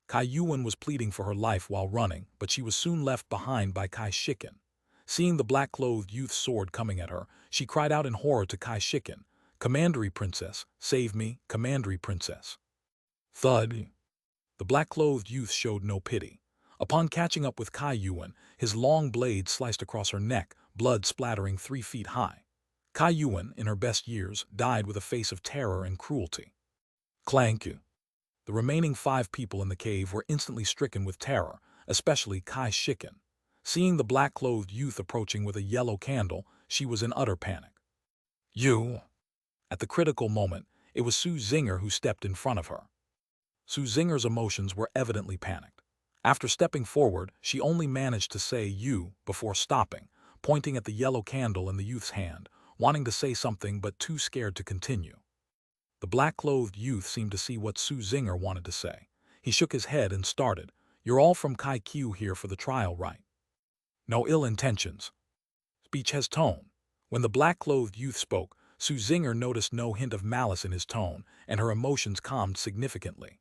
Kai Yuan was pleading for her life while running, but she was soon left behind by Kai Shiken. Seeing the black-clothed youth's sword coming at her, she cried out in horror to Kai Shiken, Commandery Princess, save me, Commandery Princess. Thud. The black-clothed youth showed no pity. Upon catching up with Kai Yuan, his long blade sliced across her neck, blood splattering 3 feet high. Kai Yuan, in her best years, died with a face of terror and cruelty. Clank. The remaining 5 people in the cave were instantly stricken with terror, especially Kai Shiken. Seeing the black-clothed youth approaching with a yellow candle, she was in utter panic. You! At the critical moment, it was Su Zinger who stepped in front of her. Su Zinger's emotions were evidently panicked. After stepping forward, she only managed to say "you" before stopping, pointing at the yellow candle in the youth's hand, wanting to say something but too scared to continue. The black-clothed youth seemed to see what Su Zinger wanted to say. He shook his head and started, "You're all from Kai Q here for the trial, right? No ill intentions." Speech has tone. When the black-clothed youth spoke, Su Zinger noticed no hint of malice in his tone, and her emotions calmed significantly.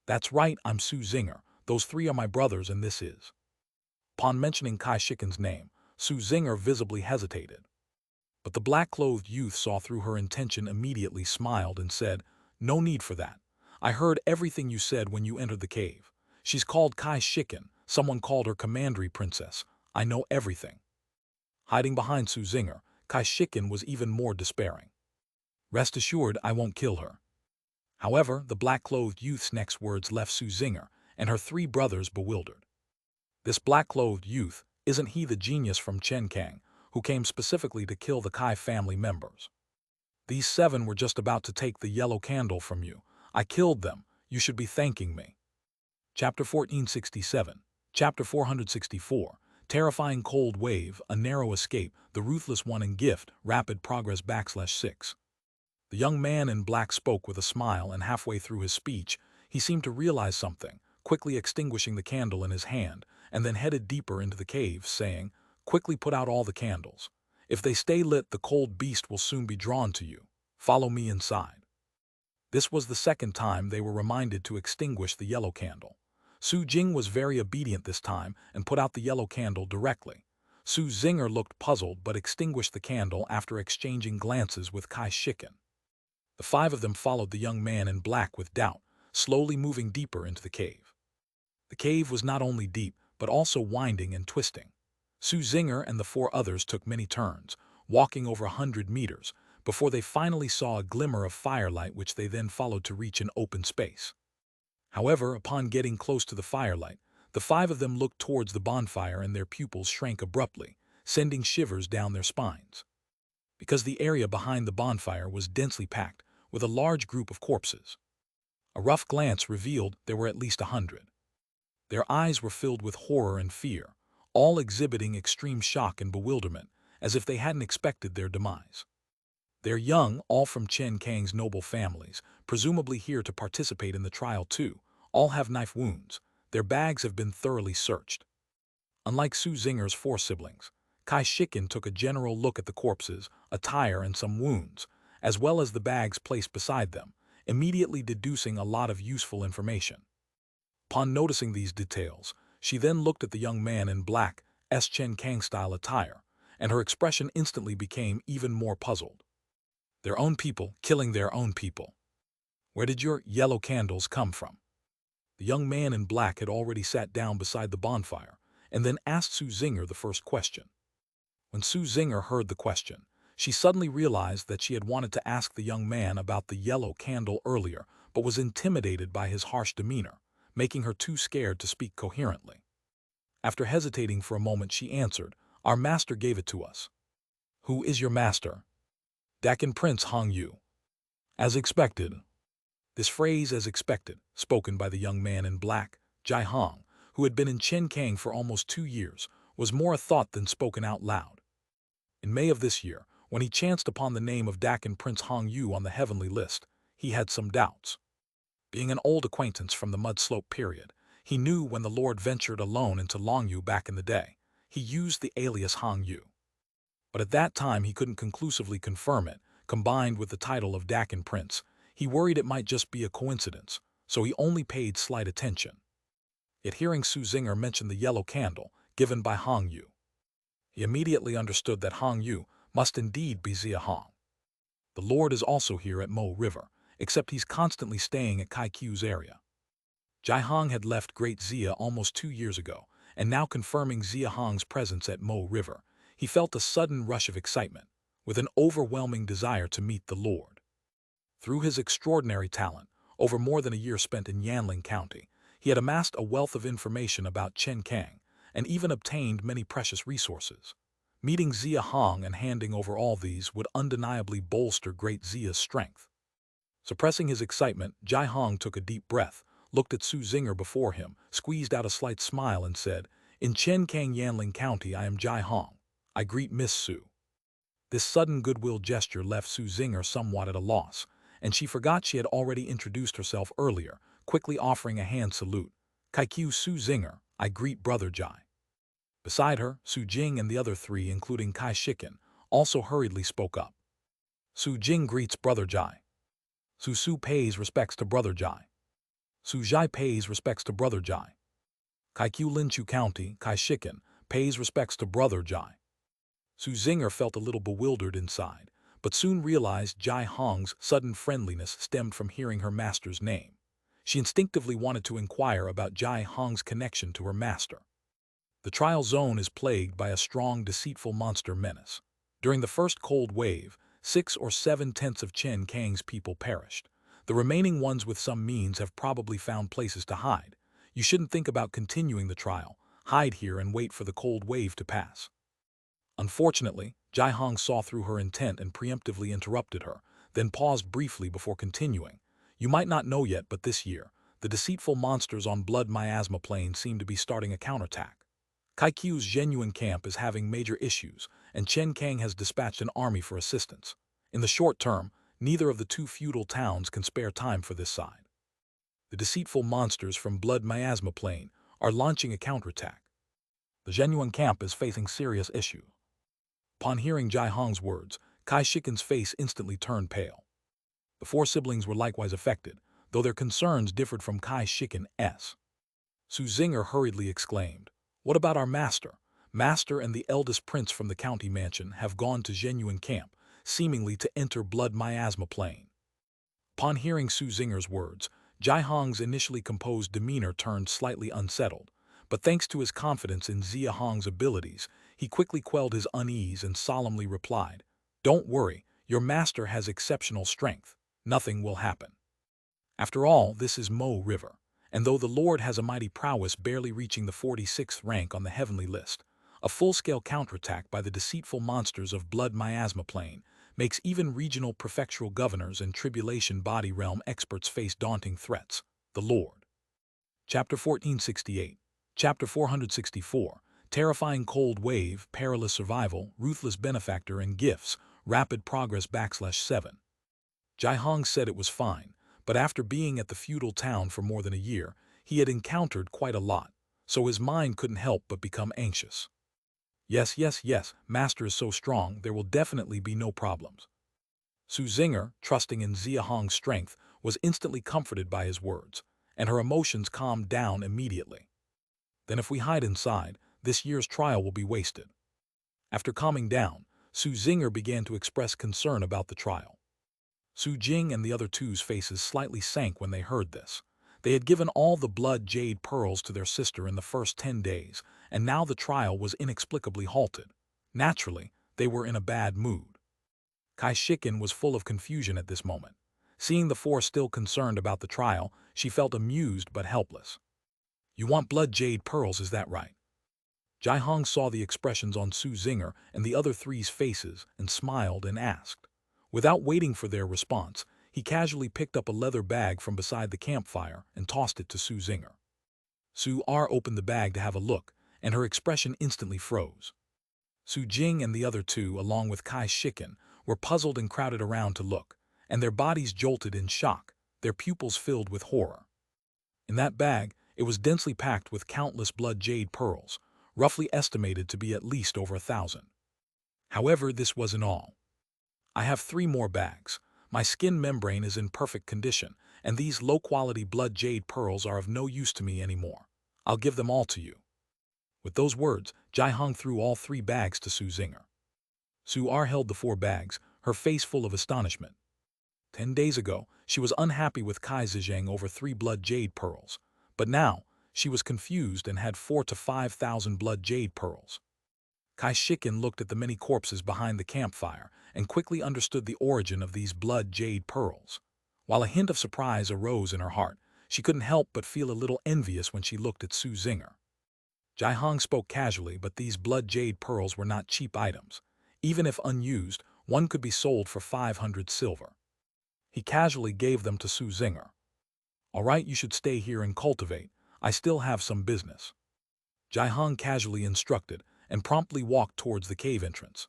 That's right, I'm Su Zinger. Those 3 are my brothers, and this is. Upon mentioning Kai Shiken's name, Su Zinger visibly hesitated. But the black-clothed youth saw through her intention, immediately smiled and said, "No need for that. I heard everything you said when you entered the cave. She's called Kai Shiken. Someone called her Commandery Princess. I know everything." Hiding behind Su Zinger, Kai Shiken was even more despairing. "Rest assured, I won't kill her." However, the black-clothed youth's next words left Su Zinger and her 3 brothers bewildered. This black-clothed youth, isn't he the genius from Chenkang, who came specifically to kill the Kai family members? These 7 were just about to take the yellow candle from you. I killed them. You should be thanking me. Chapter 1467. Chapter 464, Terrifying Cold Wave, A Narrow Escape, The Ruthless One and Gift, Rapid Progress /6. The young man in black spoke with a smile, and halfway through his speech, he seemed to realize something, quickly extinguishing the candle in his hand, and then headed deeper into the cave, saying, "Quickly put out all the candles. If they stay lit, the cold beast will soon be drawn to you. Follow me inside." This was the second time they were reminded to extinguish the yellow candle. Su Jing was very obedient this time and put out the yellow candle directly. Su Zinger looked puzzled but extinguished the candle after exchanging glances with Kai Shiken. The five of them followed the young man in black with doubt, slowly moving deeper into the cave. The cave was not only deep, but also winding and twisting. Su Zinger and the four others took many turns, walking over 100 meters, before they finally saw a glimmer of firelight, which they then followed to reach an open space. However, upon getting close to the firelight, the five of them looked towards the bonfire and their pupils shrank abruptly, sending shivers down their spines. Because the area behind the bonfire was densely packed with a large group of corpses. A rough glance revealed there were at least 100. Their eyes were filled with horror and fear, all exhibiting extreme shock and bewilderment, as if they hadn't expected their demise. They're young, all from Chen Kang's noble families, presumably here to participate in the trial too. All have knife wounds. Their bags have been thoroughly searched. Unlike Su Zinger's four siblings, Kai Shiken took a general look at the corpses, attire, and some wounds, as well as the bags placed beside them, immediately deducing a lot of useful information. Upon noticing these details, she then looked at the young man in black, Chen Kang-style attire, and her expression instantly became even more puzzled. Their own people killing their own people. Where did your yellow candles come from? The young man in black had already sat down beside the bonfire, and then asked Su Zinger the first question. When Su Zinger heard the question, she suddenly realized that she had wanted to ask the young man about the yellow candle earlier, but was intimidated by his harsh demeanor, making her too scared to speak coherently. After hesitating for a moment, she answered, "Our master gave it to us." "Who is your master?" "Dakin Prince Hong Yu." "As expected." This phrase, "as expected," spoken by the young man in black, Xia Hong, who had been in Chen Kang for almost 2 years, was more a thought than spoken out loud. In May of this year, when he chanced upon the name of Dakin Prince Hong Yu on the heavenly list, he had some doubts. Being an old acquaintance from the mud slope period, he knew when the Lord ventured alone into Longyu back in the day, he used the alias Hong Yu. But at that time he couldn't conclusively confirm it. Combined with the title of Dakin Prince, he worried it might just be a coincidence, so he only paid slight attention. Yet hearing Su Zinger mention the yellow candle given by Hong Yu, he immediately understood that Hong Yu must indeed be Xia Hong. The Lord is also here at Mo River, except he's constantly staying at Kai Qiu's area. Xia Hong had left Great Xia almost 2 years ago, and now confirming Xia Hong's presence at Mo River, he felt a sudden rush of excitement, with an overwhelming desire to meet the Lord. Through his extraordinary talent, over more than a year spent in Yanling County, he had amassed a wealth of information about Chen Kang, and even obtained many precious resources. Meeting Xia Hong and handing over all these would undeniably bolster Great Xia's strength. Suppressing his excitement, Xia Hong took a deep breath, looked at Su Zinger before him, squeezed out a slight smile, and said, "In Chen Kang Yanling County, I am Xia Hong. I greet Miss Su." This sudden goodwill gesture left Su Zinger somewhat at a loss, and she forgot she had already introduced herself earlier, quickly offering a hand salute. "Kaiku Su Zinger, I greet Brother Jai." Beside her, Su Jing and the other three, including Kai Shiken, also hurriedly spoke up. "Su Jing greets Brother Jai." "Su Su pays respects to Brother Jai." "Su Jai pays respects to Brother Jai." "Kaiku Linchu County, Kai Shiken, pays respects to Brother Jai." Su Zinger felt a little bewildered inside, but soon realized Xia Hong's sudden friendliness stemmed from hearing her master's name. She instinctively wanted to inquire about Xia Hong's connection to her master. The trial zone is plagued by a strong, deceitful monster menace. During the first cold wave, 6 or 7/10 of Chen Kang's people perished. The remaining ones with some means have probably found places to hide. You shouldn't think about continuing the trial. Hide here and wait for the cold wave to pass. Unfortunately, Xia Hong saw through her intent and preemptively interrupted her, then paused briefly before continuing. "You might not know yet, but this year, the deceitful monsters on Blood Miasma Plain seem to be starting a counterattack. Kaikiu's genuine camp is having major issues, and Chen Kang has dispatched an army for assistance. In the short term, neither of the two feudal towns can spare time for this side. The deceitful monsters from Blood Miasma Plain are launching a counterattack. The genuine camp is facing serious issues. Upon hearing Jia Hong's words, Kai Shiken's face instantly turned pale. The four siblings were likewise affected, though their concerns differed from Kai Shiken's. Su Zinger hurriedly exclaimed, "What about our master? Master and the eldest prince from the county mansion have gone to genuine camp, seemingly to enter Blood Miasma Plain." Upon hearing Su Zinger's words, Jia Hong's initially composed demeanor turned slightly unsettled, but thanks to his confidence in Xia Hong's abilities, he quickly quelled his unease and solemnly replied, "Don't worry, your master has exceptional strength. Nothing will happen. After all, this is Mo River, and though the Lord has a mighty prowess barely reaching the 46th rank on the heavenly list, a full-scale counterattack by the deceitful monsters of Blood Miasma Plain makes even regional prefectural governors and tribulation body realm experts face daunting threats. The Lord." Chapter 1468. Chapter 464. Terrifying Cold Wave, Perilous Survival, Ruthless Benefactor and Gifts, Rapid Progress /7. Jia Hong said it was fine, but after being at the feudal town for more than a year, he had encountered quite a lot, so his mind couldn't help but become anxious. Yes, master is so strong, there will definitely be no problems. Su Zinger, trusting in Xia Hong's strength, was instantly comforted by his words, and her emotions calmed down immediately. Then if we hide inside, this year's trial will be wasted. After calming down, Su Zinger began to express concern about the trial. Su Jing and the other two's faces slightly sank when they heard this. They had given all the blood jade pearls to their sister in the first 10 days, and now the trial was inexplicably halted. Naturally, they were in a bad mood. Kai Shiken was full of confusion at this moment. Seeing the four still concerned about the trial, she felt amused but helpless. "You want blood jade pearls, is that right?" Jia Hong saw the expressions on Su Zinger and the other three's faces and smiled and asked. Without waiting for their response, he casually picked up a leather bag from beside the campfire and tossed it to Su Zinger. Su R opened the bag to have a look, and her expression instantly froze. Su Jing and the other two, along with Kai Shiken, were puzzled and crowded around to look, and their bodies jolted in shock, their pupils filled with horror. In that bag, it was densely packed with countless blood jade pearls, roughly estimated to be at least over 1,000. However, this wasn't all. "I have 3 more bags. My skin membrane is in perfect condition, and these low-quality blood jade pearls are of no use to me anymore. I'll give them all to you." With those words, Jia Hong threw all 3 bags to Su Zinger. Su R held the 4 bags, her face full of astonishment. 10 days ago, she was unhappy with Kai Zhejiang over 3 blood jade pearls, but now, she was confused and had 4,000 to 5,000 blood jade pearls. Kai Shiken looked at the many corpses behind the campfire and quickly understood the origin of these blood jade pearls. While a hint of surprise arose in her heart, she couldn't help but feel a little envious when she looked at Su Zinger. Jia Hong spoke casually, but these blood jade pearls were not cheap items. Even if unused, one could be sold for 500 silver. He casually gave them to Su Zinger. "All right, you should stay here and cultivate. I still have some business." Jia Hong casually instructed and promptly walked towards the cave entrance.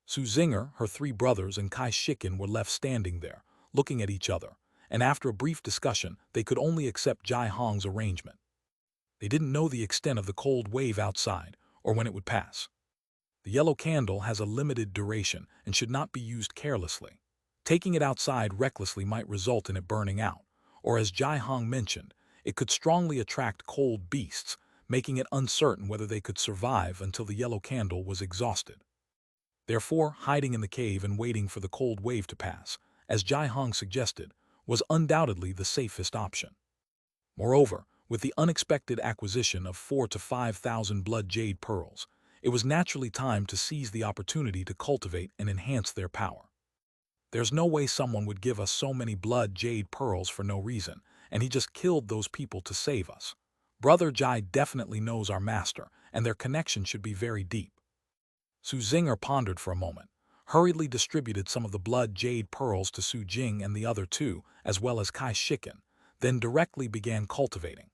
Su Zinger, her 3 brothers, and Kai Shiken were left standing there, looking at each other, and after a brief discussion, they could only accept Jia Hong's arrangement. They didn't know the extent of the cold wave outside, or when it would pass. The yellow candle has a limited duration and should not be used carelessly. Taking it outside recklessly might result in it burning out, or as Jia Hong mentioned, it could strongly attract cold beasts, making it uncertain whether they could survive until the yellow candle was exhausted. Therefore, hiding in the cave and waiting for the cold wave to pass, as Jia Hong suggested, was undoubtedly the safest option. Moreover, with the unexpected acquisition of 4,000 to 5,000 blood jade pearls, it was naturally time to seize the opportunity to cultivate and enhance their power. There's no way someone would give us so many blood jade pearls for no reason, and he just killed those people to save us. Brother Jai definitely knows our master, and their connection should be very deep. Su Zinger pondered for a moment, hurriedly distributed some of the blood jade pearls to Su Jing and the other 2, as well as Kai Shiken, then directly began cultivating.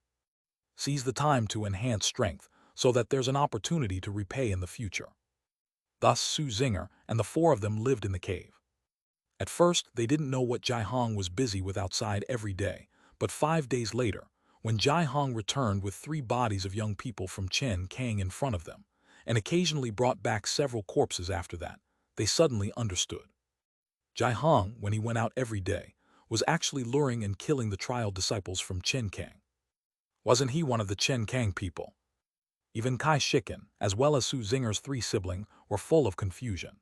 Seize the time to enhance strength so that there's an opportunity to repay in the future. Thus Su Zinger and the four of them lived in the cave. At first, they didn't know what Jia Hong was busy with outside every day, but 5 days later, when Jia Hong returned with 3 bodies of young people from Chen Kang in front of them, and occasionally brought back several corpses after that, they suddenly understood. Jia Hong, when he went out every day, was actually luring and killing the trial disciples from Chen Kang. Wasn't he one of the Chen Kang people? Even Kai Shiken, as well as Su Zinger's 3 siblings, were full of confusion.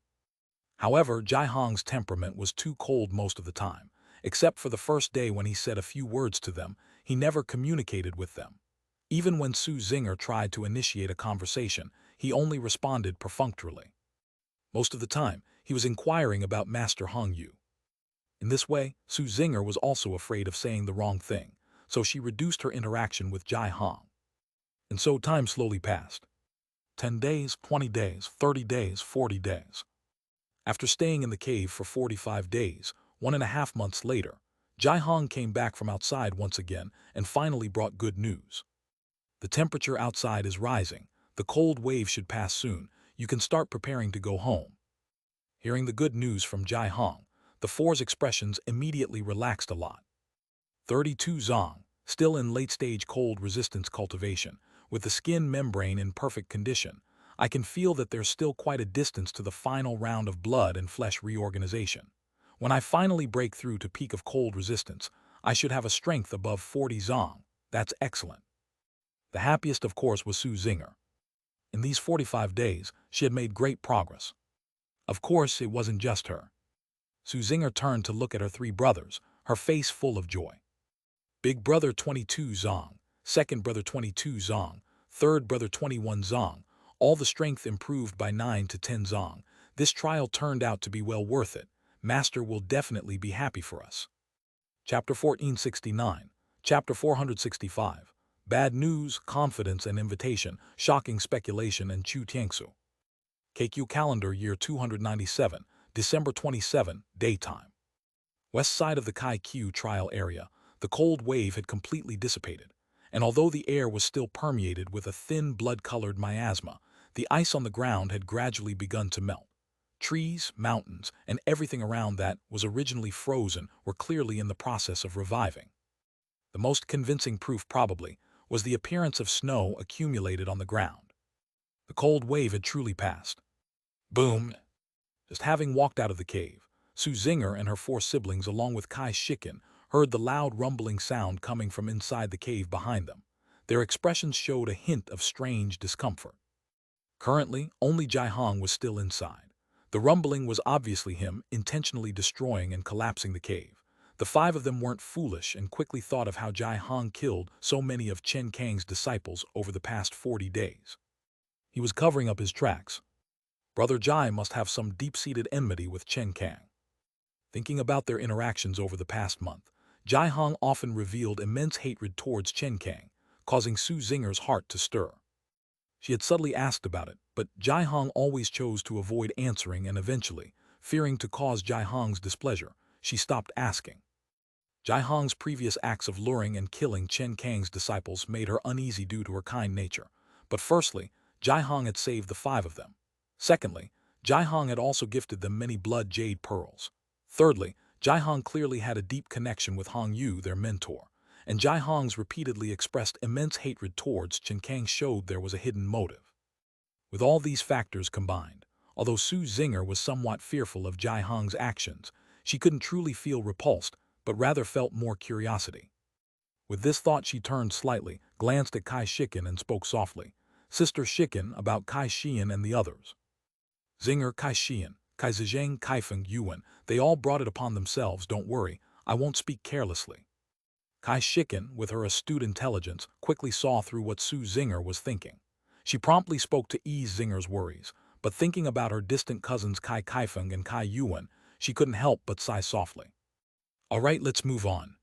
However, Jia Hong's temperament was too cold most of the time. Except for the first day when he said a few words to them, he never communicated with them. Even when Su Zinger tried to initiate a conversation, he only responded perfunctorily. Most of the time, he was inquiring about Master Hong Yu. In this way, Su Zinger was also afraid of saying the wrong thing, so she reduced her interaction with Jia Hong. And so time slowly passed. 10 days, 20 days, 30 days, 40 days. After staying in the cave for 45 days, 1.5 months later, Jia Hong came back from outside once again and finally brought good news. The temperature outside is rising, the cold wave should pass soon, you can start preparing to go home. Hearing the good news from Jia Hong, the four's expressions immediately relaxed a lot. 32 Zong, still in late-stage cold resistance cultivation, with the skin membrane in perfect condition, I can feel that there's still quite a distance to the final round of blood and flesh reorganization. When I finally break through to peak of cold resistance, I should have a strength above 40 Zong. That's excellent. The happiest, of course, was Su Zinger. In these 45 days, she had made great progress. Of course, it wasn't just her. Su Zinger turned to look at her 3 brothers, her face full of joy. Big brother 22 Zong, second brother 22 Zong, third brother 21 Zong, all the strength improved by 9 to 10 Zong. This trial turned out to be well worth it. Master will definitely be happy for us. Chapter 1469, Chapter 465, Bad News, Confidence and Invitation, Shocking Speculation and Chu Tiangsu. KQ Calendar Year 297, December 27, Daytime. West side of the Kai Q trial area, the cold wave had completely dissipated, and although the air was still permeated with a thin blood-colored miasma, the ice on the ground had gradually begun to melt. Trees, mountains, and everything around that was originally frozen were clearly in the process of reviving. The most convincing proof, probably, was the appearance of snow accumulated on the ground. The cold wave had truly passed. Boom! Just having walked out of the cave, Su Zinger and her 4 siblings, along with Kai Shiken, heard the loud rumbling sound coming from inside the cave behind them. Their expressions showed a hint of strange discomfort. Currently, only Jia Hong was still inside. The rumbling was obviously him intentionally destroying and collapsing the cave. The 5 of them weren't foolish and quickly thought of how Jia Hong killed so many of Chen Kang's disciples over the past 40 days. He was covering up his tracks. Brother Jai must have some deep-seated enmity with Chen Kang. Thinking about their interactions over the past month, Jia Hong often revealed immense hatred towards Chen Kang, causing Su Zinger's heart to stir. She had subtly asked about it, but Jia Hong always chose to avoid answering, and eventually, fearing to cause Jia Hong's displeasure, she stopped asking. Jia Hong's previous acts of luring and killing Chen Kang's disciples made her uneasy due to her kind nature. But firstly, Jia Hong had saved the 5 of them. Secondly, Jia Hong had also gifted them many blood jade pearls. Thirdly, Jia Hong clearly had a deep connection with Hong Yu, their mentor, and Jia Hong's repeatedly expressed immense hatred towards Chen Kang showed there was a hidden motive. With all these factors combined, although Su Zinger was somewhat fearful of Jia Hong's actions, she couldn't truly feel repulsed, but rather felt more curiosity. With this thought, she turned slightly, glanced at Kai Shiken and spoke softly, "Sister Shiken, about Kai Xian and the others." Zinger, Kai Xian, Kai Zhejiang, Kaifeng, Yuan, they all brought it upon themselves, don't worry, I won't speak carelessly. Kai Shiken, with her astute intelligence, quickly saw through what Su Zinger was thinking. She promptly spoke to ease Zinger's worries, but thinking about her distant cousins Kai Kaifeng and Kai Yuan, she couldn't help but sigh softly. All right, let's move on.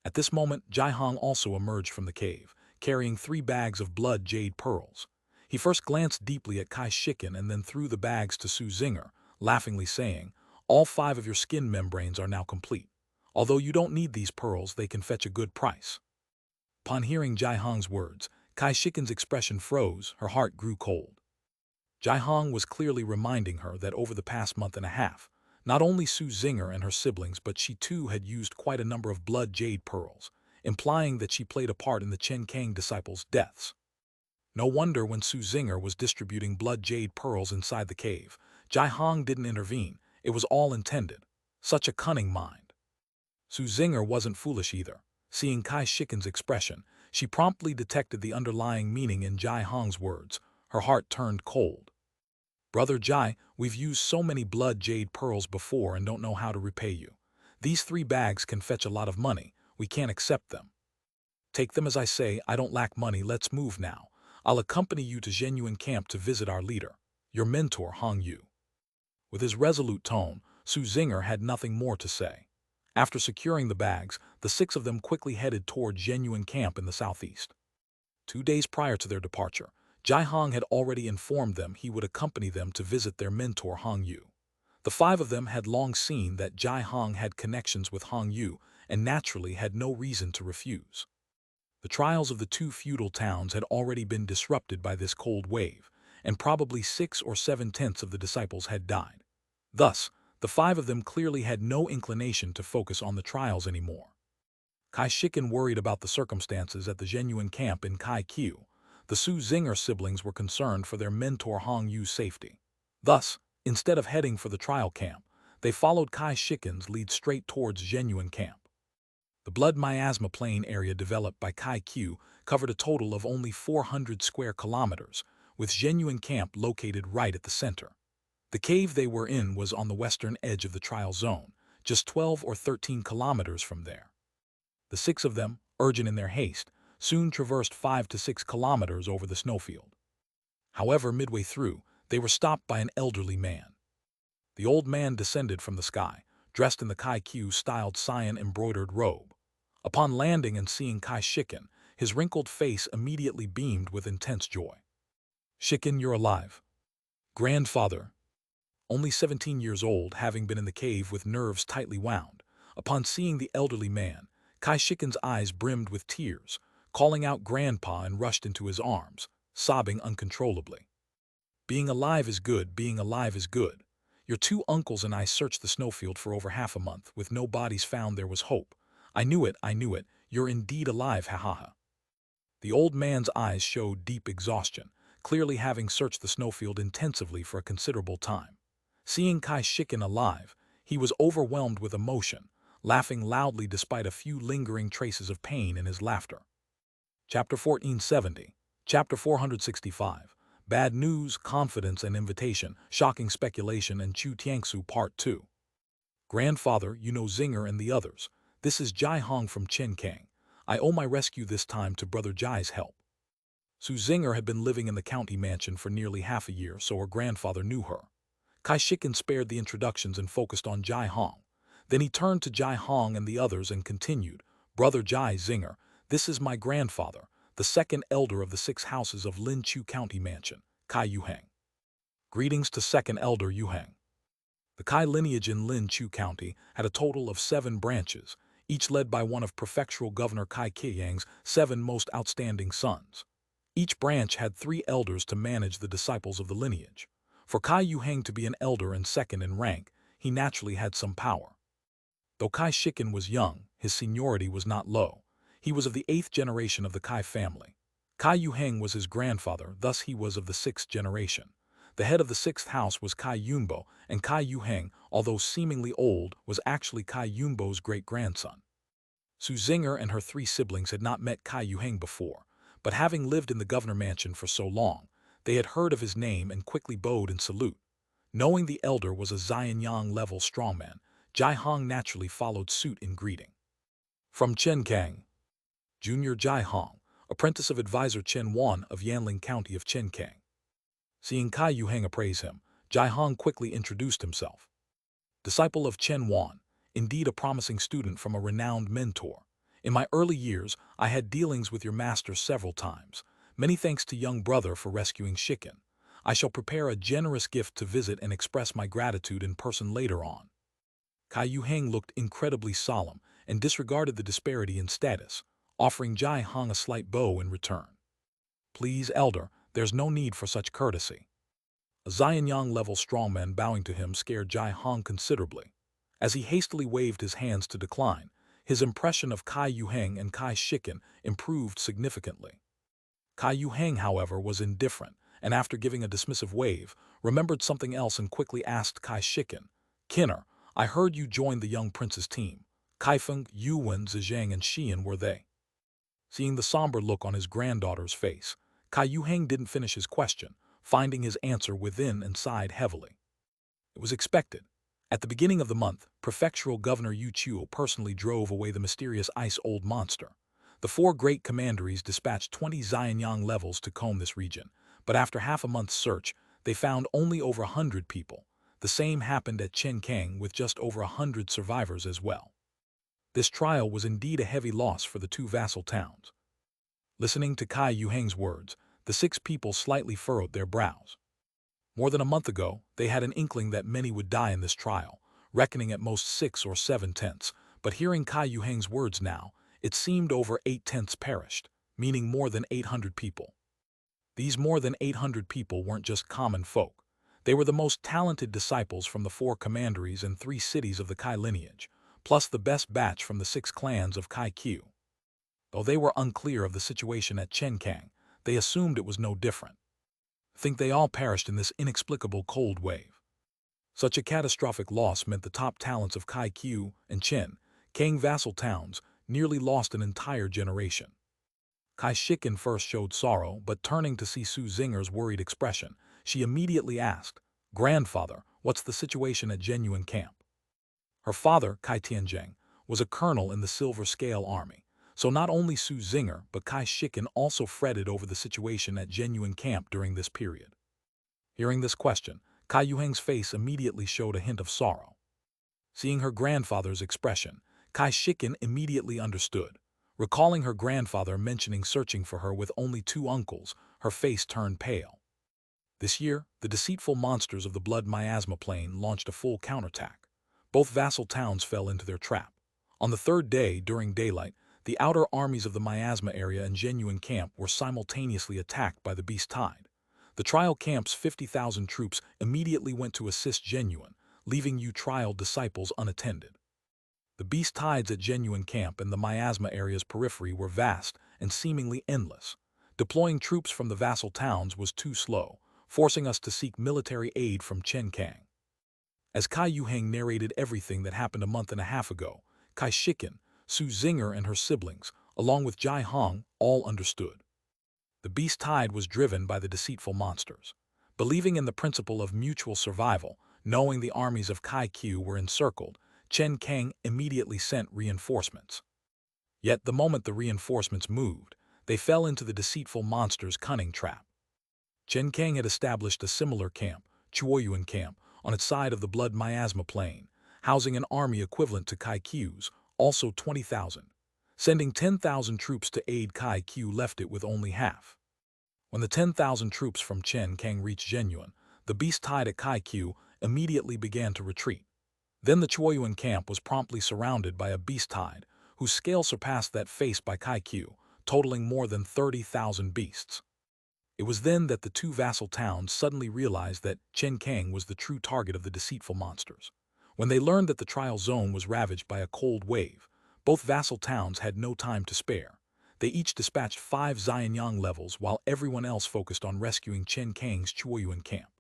At this moment, Jia Hong also emerged from the cave, carrying 3 bags of blood jade pearls. He first glanced deeply at Kai Shiken and then threw the bags to Su Zinger, laughingly saying, "All 5 of your skin membranes are now complete. Although you don't need these pearls, they can fetch a good price." Upon hearing Jia Hong's words, Kai Shiken's expression froze, her heart grew cold. Jia Hong was clearly reminding her that over the past month and a half, not only Su Zinger and her siblings but she too had used quite a number of blood jade pearls, implying that she played a part in the Chen Kang disciples' deaths. No wonder when Su Zinger was distributing blood jade pearls inside the cave, Jia Hong didn't intervene. It was all intended. Such a cunning mind. Su Zinger wasn't foolish either. Seeing Kai Shiken's expression, she promptly detected the underlying meaning in Jia Hong's words. Her heart turned cold. "Brother Jai, we've used so many blood jade pearls before and don't know how to repay you. These 3 bags can fetch a lot of money. We can't accept them." "Take them as I say. I don't lack money. Let's move now. I'll accompany you to Genuine Camp to visit our leader, your mentor Hong Yu." With his resolute tone, Su Zinger had nothing more to say. After securing the bags, the 6 of them quickly headed toward Genuine Camp in the southeast. 2 days prior to their departure, Jia Hong had already informed them he would accompany them to visit their mentor Hong Yu. The 5 of them had long seen that Jia Hong had connections with Hong Yu and naturally had no reason to refuse. The trials of the 2 feudal towns had already been disrupted by this cold wave, and probably 6 or 7/10 of the disciples had died. Thus, the 5 of them clearly had no inclination to focus on the trials anymore. Kai Shiken worried about the circumstances at the Genuine Camp in Kai Q. The Su Zinger siblings were concerned for their mentor Hong Yu's safety. Thus, instead of heading for the trial camp, they followed Kai Shiken's lead straight towards Genuine Camp. The blood miasma plain area developed by Kai Q covered a total of only 400 square kilometers, with Genuine Camp located right at the center. The cave they were in was on the western edge of the trial zone, just 12 or 13 kilometers from there. The 6 of them, urgent in their haste, soon traversed 5 to 6 kilometers over the snowfield. However, midway through, they were stopped by an elderly man. The old man descended from the sky, dressed in the Kai Q-styled cyan-embroidered robe. Upon landing and seeing Kai Shiken, his wrinkled face immediately beamed with intense joy. "Shiken, you're alive." "Grandfather." Only 17 years old, having been in the cave with nerves tightly wound, upon seeing the elderly man, Kai Shiken's eyes brimmed with tears, calling out "Grandpa," and rushed into his arms, sobbing uncontrollably. "Being alive is good, being alive is good. Your 2 uncles and I searched the snowfield for over half a month, with no bodies found. There was hope. I knew it, you're indeed alive, ha ha ha." The old man's eyes showed deep exhaustion, clearly having searched the snowfield intensively for a considerable time. Seeing Kai Shiken alive, he was overwhelmed with emotion, laughing loudly despite a few lingering traces of pain in his laughter. Chapter 1470, Chapter 465, Bad News, Confidence and Invitation, Shocking Speculation and Chu Tiangsu Part 2. "Grandfather, you know Zinger and the others. This is Jia Hong from Chen Kang. I owe my rescue this time to Brother Jai's help." Su Zinger had been living in the county mansion for nearly half a year, so her grandfather knew her. Kai Shiken spared the introductions and focused on Jia Hong. Then he turned to Jia Hong and the others and continued, "Brother Jai Zinger, this is my grandfather, the 2nd elder of the 6 houses of Lin Chu County Mansion, Kai Yuheng." Greetings to 2nd Elder Yuheng. The Kai lineage in Lin Chu County had a total of 7 branches, each led by one of Prefectural Governor Kai Qiyang's 7 most outstanding sons. Each branch had 3 elders to manage the disciples of the lineage. For Kai Yuheng to be an elder and 2nd in rank, he naturally had some power. Though Kai Shiken was young, his seniority was not low. He was of the 8th generation of the Kai family. Kai Yuheng was his grandfather, thus he was of the 6th generation. The head of the 6th house was Kai Yunbo, and Kai Yuheng, although seemingly old, was actually Kai Yunbo's great-grandson. Su Zinger and her 3 siblings had not met Kai Yuheng before, but having lived in the governor mansion for so long, they had heard of his name and quickly bowed in salute. Knowing the elder was a Xianyang-level strongman, Jia Hong naturally followed suit in greeting. From Chen Kang, Junior Jia Hong, apprentice of advisor Chen Wan of Yanling County of Chen Kang. Seeing Kai Yuheng appraise him, Jia Hong quickly introduced himself. Disciple of Chen Wan, indeed a promising student from a renowned mentor. In my early years, I had dealings with your master several times. Many thanks to young brother for rescuing Shiken. I shall prepare a generous gift to visit and express my gratitude in person later on. Kai Hang looked incredibly solemn and disregarded the disparity in status, offering Jia Hong a slight bow in return. "Please, Elder, there's no need for such courtesy." A Xianyang-level strongman bowing to him scared Jia Hong considerably. As he hastily waved his hands to decline, his impression of Kai Yuheng and Kai Shiken improved significantly. Kai Yuheng, however, was indifferent, and after giving a dismissive wave, remembered something else and quickly asked Kai Shiken, "Kinner, I heard you joined the young prince's team. Kaifeng, Yuwen, Zhejiang, and Xian were they?" Seeing the somber look on his granddaughter's face, Kai Yuheng didn't finish his question, finding his answer within and sighed heavily. It was expected. At the beginning of the month, Prefectural Governor Yu Chuo personally drove away the mysterious ice-old monster. The four great commanderies dispatched 20 Xianyang levels to comb this region, but after half a month's search, they found only over 100 people. The same happened at Chenkang with just over 100 survivors as well. This trial was indeed a heavy loss for the two vassal towns. Listening to Kai Yuheng's words, the 6 people slightly furrowed their brows. More than a month ago, they had an inkling that many would die in this trial, reckoning at most 6 or 7 tenths, but hearing Kai Yuheng's words now, it seemed over 8 tenths perished, meaning more than 800 people. These more than 800 people weren't just common folk. They were the most talented disciples from the 4 commanderies and 3 cities of the Kai lineage, plus the best batch from the 6 clans of Kai Q. Though they were unclear of the situation at Chenkang, they assumed it was no different. I think they all perished in this inexplicable cold wave. Such a catastrophic loss meant the top talents of Kai Q and Chen, Kang vassal towns, nearly lost an entire generation. Kai Shiken first showed sorrow, but turning to see Su Zinger's worried expression, she immediately asked, "Grandfather, what's the situation at Genuine Camp?" Her father, Kai Tianzheng, was a colonel in the Silver Scale Army, so not only Su Zinger but Kai Shiken also fretted over the situation at Genuine Camp during this period. Hearing this question, Kai Yuheng's face immediately showed a hint of sorrow. Seeing her grandfather's expression, Kai Shiken immediately understood. Recalling her grandfather mentioning searching for her with only 2 uncles, her face turned pale. This year, the deceitful monsters of the Blood Miasma Plain launched a full counterattack. Both vassal towns fell into their trap. On the 3rd day, during daylight, the outer armies of the Miasma area and Genuine Camp were simultaneously attacked by the Beast Tide. The trial camp's 50,000 troops immediately went to assist Genuine, leaving trial disciples unattended. The Beast Tides at Genuine Camp and the Miasma area's periphery were vast and seemingly endless. Deploying troops from the vassal towns was too slow, forcing us to seek military aid from Chenkang. As Kai Yuheng narrated everything that happened a month and a half ago, Kai Shiken, Su Zinger and her siblings, along with Jia Hong, all understood. The Beast Tide was driven by the deceitful monsters. Believing in the principle of mutual survival, knowing the armies of Kai Q were encircled, Chen Kang immediately sent reinforcements. Yet the moment the reinforcements moved, they fell into the deceitful monsters' cunning trap. Chen Kang had established a similar camp, Chuoyuan Camp, on its side of the Blood Miasma Plain, housing an army equivalent to Kai Q's, also 20,000. Sending 10,000 troops to aid Kai Q left it with only half. When the 10,000 troops from Chen Kang reached Genuine, the Beast Tide at Kai Q immediately began to retreat. Then the Chuoyuan camp was promptly surrounded by a Beast Tide, whose scale surpassed that faced by Kai Q, totaling more than 30,000 beasts. It was then that the 2 vassal towns suddenly realized that Chen Kang was the true target of the deceitful monsters. When they learned that the trial zone was ravaged by a cold wave, both vassal towns had no time to spare. They each dispatched 5 Xianyang levels while everyone else focused on rescuing Chen Kang's Chuoyuan camp.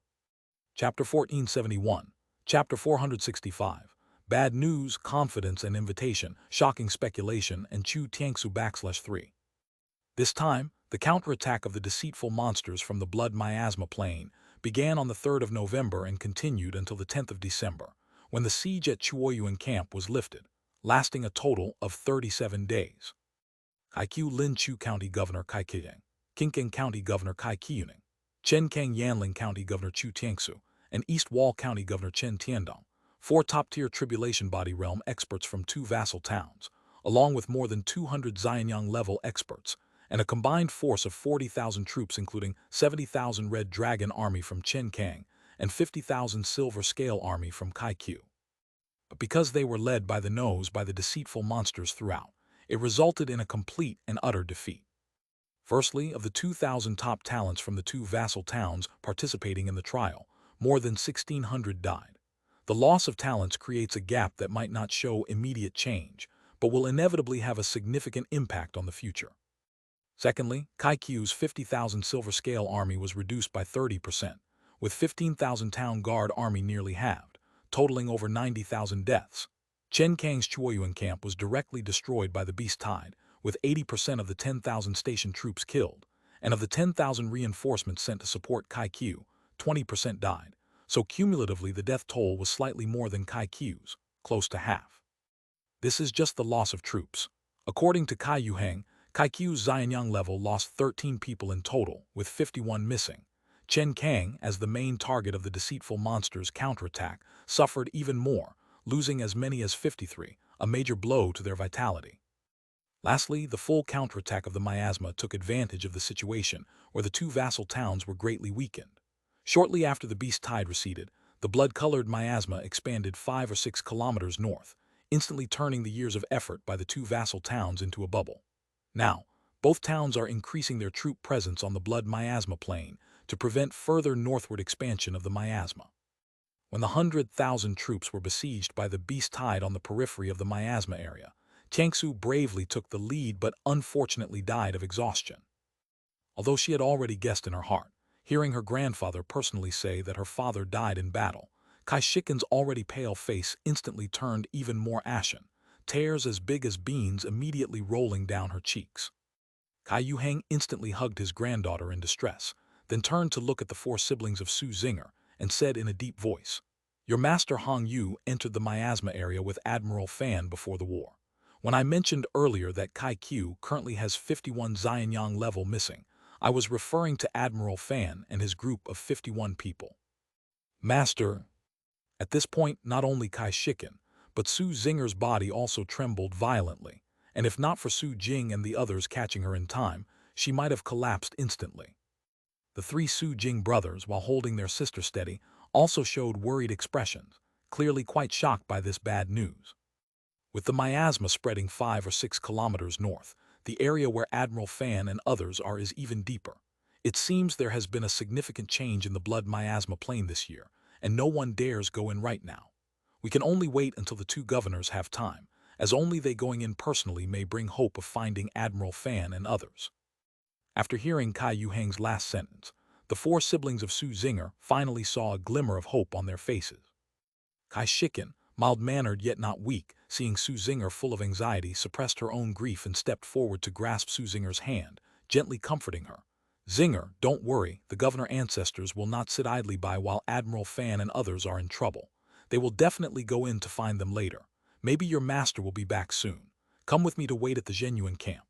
Chapter 1471, Chapter 465, Bad News, Confidence and Invitation, Shocking Speculation, and Chu Tiangsu /3. This time, the counterattack of the deceitful monsters from the Blood Miasma Plain began on the 3rd of November and continued until the 10th of December, when the siege at Chuoyuan Camp was lifted, lasting a total of 37 days. Kaiku Lin Chu County Governor Kai Kiyang, Kinkang County Governor Kai Kiyuning, Chenkang Yanling County Governor Chu Tiangsu, and East Wall County Governor Chen Tiandong, 4 top-tier tribulation body realm experts from 2 vassal towns, along with more than 200 Xianyang-level experts, and a combined force of 40,000 troops including 70,000 Red Dragon Army from Chenkang and 50,000 Silver Scale Army from Kai Q. But because they were led by the nose by the deceitful monsters throughout, it resulted in a complete and utter defeat. Firstly, of the 2,000 top talents from the two vassal towns participating in the trial, more than 1,600 died. The loss of talents creates a gap that might not show immediate change, but will inevitably have a significant impact on the future. Secondly, Kaikiu's 50,000 silver scale army was reduced by 30%, with 15,000 town guard army nearly halved, totaling over 90,000 deaths. Chen Kang's Chuoyuan camp was directly destroyed by the beast tide, with 80% of the 10,000 station troops killed, and of the 10,000 reinforcements sent to support Kaikiu, 20% died, so cumulatively the death toll was slightly more than Kaikiu's, close to half. This is just the loss of troops. According to Kai Yuheng, Kaikiu's Xianyang level lost 13 people in total, with 51 missing. Chen Kang, as the main target of the deceitful monster's counterattack, suffered even more, losing as many as 53, a major blow to their vitality. Lastly, the full counterattack of the miasma took advantage of the situation where the two vassal towns were greatly weakened. Shortly after the beast tide receded, the blood-colored miasma expanded 5 or 6 kilometers north, instantly turning the years of effort by the two vassal towns into a bubble. Now, both towns are increasing their troop presence on the blood miasma plain to prevent further northward expansion of the miasma. When the 100,000 troops were besieged by the beast tide on the periphery of the miasma area, Tiangsu bravely took the lead but unfortunately died of exhaustion. Although she had already guessed in her heart, hearing her grandfather personally say that her father died in battle, Kai Shiken's already pale face instantly turned even more ashen, tears as big as beans immediately rolling down her cheeks. Kai Yuheng instantly hugged his granddaughter in distress, then turned to look at the 4 siblings of Su Zinger and said in a deep voice, "Your master Hong Yu entered the miasma area with Admiral Fan before the war. When I mentioned earlier that Kai Q currently has 51 Xianyang level missing, I was referring to Admiral Fan and his group of 51 people." Master. At this point, not only Kai Shiken, but Su Zinger's body also trembled violently, and if not for Su Jing and the others catching her in time, she might have collapsed instantly. The 3 Su Jing brothers, while holding their sister steady, also showed worried expressions, clearly quite shocked by this bad news. With the miasma spreading 5 or 6 kilometers north, the area where Admiral Fan and others are is even deeper. It seems there has been a significant change in the blood miasma plain this year, and no one dares go in right now. We can only wait until the 2 governors have time, as only they going in personally may bring hope of finding Admiral Fan and others. After hearing Kai Yuheng's last sentence, the 4 siblings of Su Zinger finally saw a glimmer of hope on their faces. Kai Shiken, mild-mannered yet not weak, seeing Su Zinger full of anxiety, suppressed her own grief and stepped forward to grasp Su Zinger's hand, gently comforting her. "Zinger, don't worry, the governor ancestors will not sit idly by while Admiral Fan and others are in trouble. They will definitely go in to find them later. Maybe your master will be back soon. Come with me to wait at the genuine camp."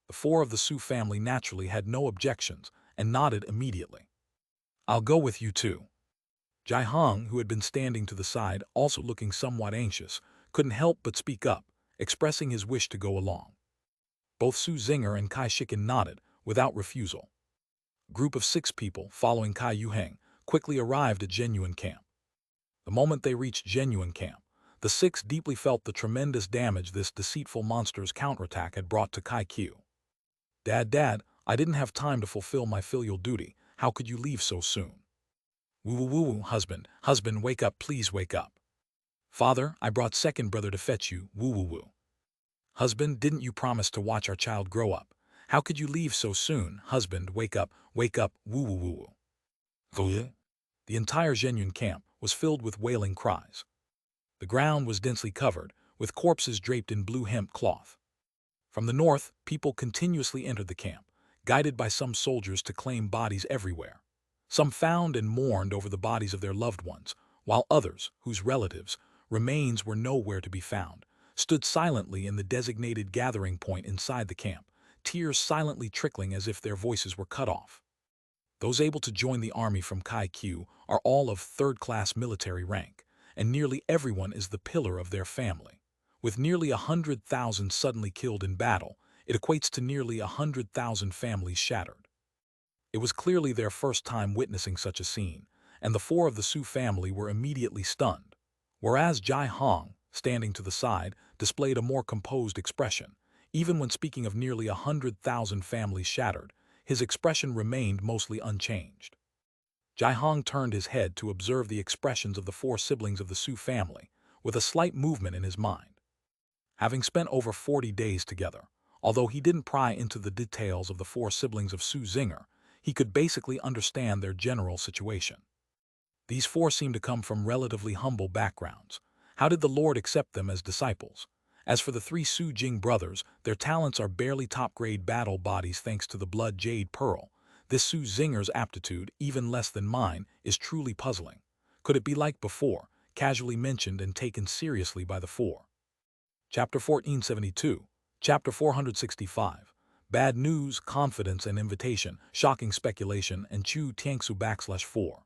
The 4 of the Su family naturally had no objections and nodded immediately. "I'll go with you too." Jia Hong, who had been standing to the side, also looking somewhat anxious, couldn't help but speak up, expressing his wish to go along. Both Su Zinger and Kai Shiken nodded, without refusal. A group of 6 people, following Kai Yuheng, quickly arrived at genuine camp. The moment they reached genuine camp, the 6 deeply felt the tremendous damage this deceitful monster's counterattack had brought to Kai Q. Dad, I didn't have time to fulfill my filial duty. How could you leave so soon?" Woo, husband, wake up, please wake up." "Father, I brought second brother to fetch you, woo. "Husband, didn't you promise to watch our child grow up? How could you leave so soon? Husband, wake up, woo. The entire genuine camp was filled with wailing cries. The ground was densely covered, with corpses draped in blue hemp cloth. From the north, people continuously entered the camp, guided by some soldiers to claim bodies everywhere. Some found and mourned over the bodies of their loved ones, while others, whose relatives' remains were nowhere to be found, stood silently in the designated gathering point inside the camp, tears silently trickling as if their voices were cut off. Those able to join the army from Kai Q are all of third-class military rank, and nearly everyone is the pillar of their family. With nearly 100,000 suddenly killed in battle, it equates to nearly 100,000 families shattered. It was clearly their first time witnessing such a scene, and the 4 of the Su family were immediately stunned. whereas Xia Hong, standing to the side, displayed a more composed expression. Even when speaking of nearly 100,000 families shattered, his expression remained mostly unchanged. Xia Hong turned his head to observe the expressions of the four siblings of the Su family, with a slight movement in his mind. Having spent over 40 days together, although he didn't pry into the details of the four siblings of Su Zinger, he could basically understand their general situation. These four seemed to come from relatively humble backgrounds. How did the Lord accept them as disciples? As for the three Su Jing brothers, their talents are barely top-grade battle bodies thanks to the blood Jade Pearl. This Su Zinger's aptitude, even less than mine, is truly puzzling. Could it be like before, casually mentioned and taken seriously by the four? Chapter 1472, Chapter 465, Bad News, Confidence and Invitation, Shocking Speculation, and Chu Tiangsu /4.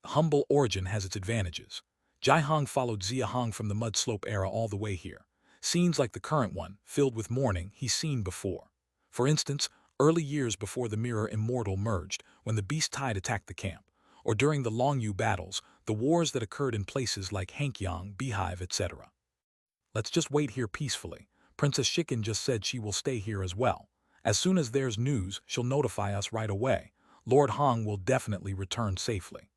Humble origin has its advantages. Xia Hong followed Xia Hong from the mud slope era all the way here. Scenes like the current one, filled with mourning, he's seen before. For instance, early years before the Mirror Immortal merged, when the Beast Tide attacked the camp, or during the Longyu battles, the wars that occurred in places like Hankyang, Beehive, etc. Let's just wait here peacefully. Princess Shikin just said she will stay here as well. As soon as there's news, she'll notify us right away. Lord Hong will definitely return safely.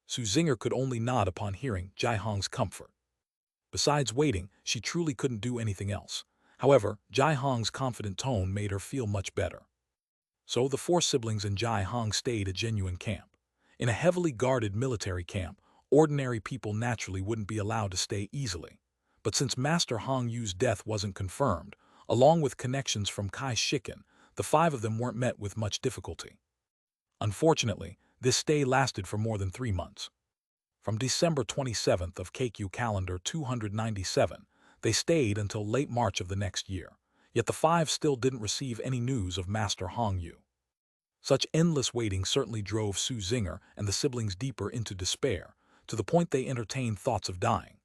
Su Zinger could only nod upon hearing Xia Hong's comfort. Besides waiting, she truly couldn't do anything else. However, Xia Hong's confident tone made her feel much better. So the four siblings and Xia Hong stayed at Genuine Camp. In a heavily guarded military camp, ordinary people naturally wouldn't be allowed to stay easily. But since Master Hong Yu's death wasn't confirmed, along with connections from Kai Shikin, the five of them weren't met with much difficulty. Unfortunately, this stay lasted for more than 3 months. From December 27th of KQ calendar 297, they stayed until late March of the next year, yet the five still didn't receive any news of Master Hong Yu. Such endless waiting certainly drove Su Zinger and the siblings deeper into despair, to the point they entertained thoughts of dying.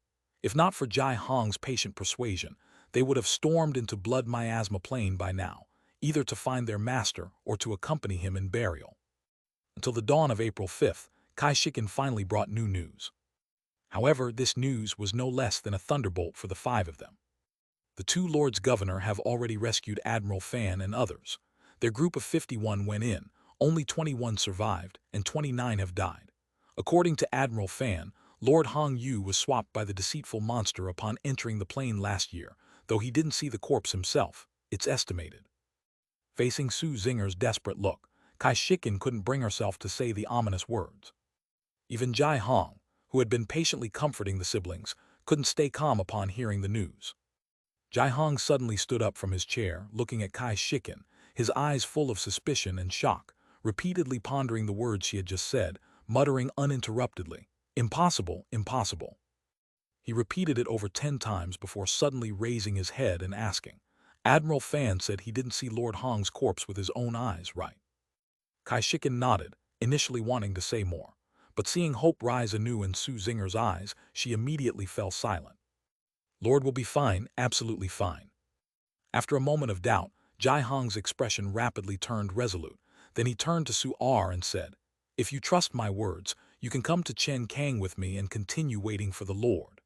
If not for Xia Hong's patient persuasion, they would have stormed into Blood Miasma Plain by now, either to find their master or to accompany him in burial. Until the dawn of April 5th, Kai Shikin finally brought new news. However, this news was no less than a thunderbolt for the five of them. The two Lords Governor have already rescued Admiral Fan and others. Their group of 51 went in, only 21 survived, and 29 have died. According to Admiral Fan, Lord Hong Yu was swapped by the deceitful monster upon entering the plane last year, though he didn't see the corpse himself, it's estimated. Facing Su Zinger's desperate look, Kai Shikin couldn't bring herself to say the ominous words. Even Xia Hong, who had been patiently comforting the siblings, couldn't stay calm upon hearing the news. Xia Hong suddenly stood up from his chair, looking at Kai Shikin, his eyes full of suspicion and shock, repeatedly pondering the words she had just said, muttering uninterruptedly, "Impossible, impossible." He repeated it over 10 times before suddenly raising his head and asking. Admiral Fan said he didn't see Lord Hong's corpse with his own eyes, right? Kai Shikin nodded, initially wanting to say more, but seeing hope rise anew in Su Zinger's eyes, she immediately fell silent. Lord will be fine, absolutely fine. After a moment of doubt, Xia Hong's expression rapidly turned resolute. Then he turned to Su R and said, "If you trust my words, you can come to Chen Kang with me and continue waiting for the Lord."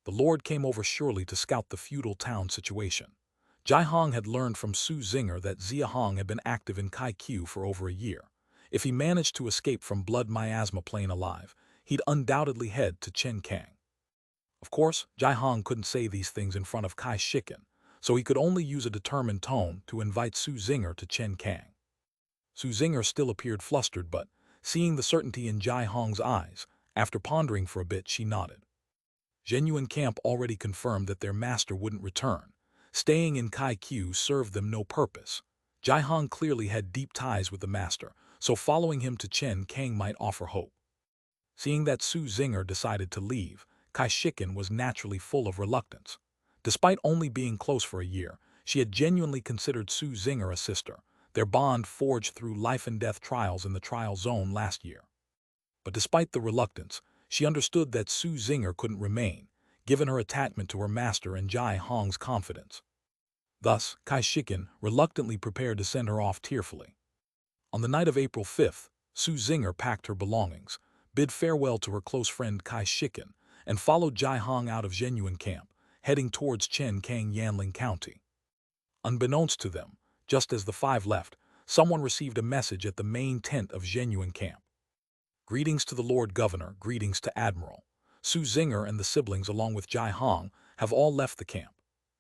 The Lord came over surely to scout the feudal town situation. Xia Hong had learned from Su Zinger that Xia Hong had been active in Kai Q for over a year. If he managed to escape from Blood Miasma Plain alive, he'd undoubtedly head to Chen Kang. Of course, Xia Hong couldn't say these things in front of Kai Shikin, so he could only use a determined tone to invite Su Zinger to Chen Kang. Su Zinger still appeared flustered, but, seeing the certainty in Xia Hong's eyes, after pondering for a bit, she nodded. Genuine Camp already confirmed that their master wouldn't return. Staying in Kai Q served them no purpose. Xia Hong clearly had deep ties with the master, so following him to Chen Kang might offer hope. Seeing that Su Zinger decided to leave, Kai Shikin was naturally full of reluctance. Despite only being close for a year, she had genuinely considered Su Zinger a sister, their bond forged through life-and-death trials in the trial zone last year. But despite the reluctance, she understood that Su Zinger couldn't remain, given her attachment to her master and Xia Hong's confidence. Thus, Kai Shikin reluctantly prepared to send her off tearfully. On the night of April 5th, Su Zinger packed her belongings, bid farewell to her close friend Kai Shikin, and followed Jia Hong out of Zhenyuan camp, heading towards Chen Kang Yanling County. Unbeknownst to them, just as the five left, someone received a message at the main tent of Zhenyuan camp. Greetings to the Lord Governor, greetings to Admiral. Su Zinger and the siblings along with Jia Hong have all left the camp.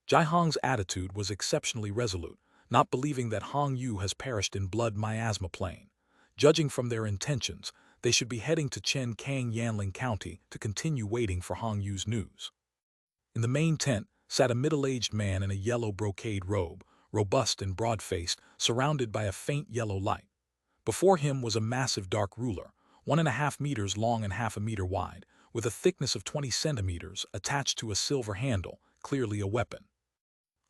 Jia Hong's attitude was exceptionally resolute, not believing that Hong Yu has perished in blood miasma plain. Judging from their intentions, they should be heading to Chen Kang Yanling County to continue waiting for Hong Yu's news. In the main tent sat a middle-aged man in a yellow brocade robe, robust and broad-faced, surrounded by a faint yellow light. Before him was a massive dark ruler, 1.5 meters long and half a meter wide, with a thickness of 20 centimeters attached to a silver handle, clearly a weapon.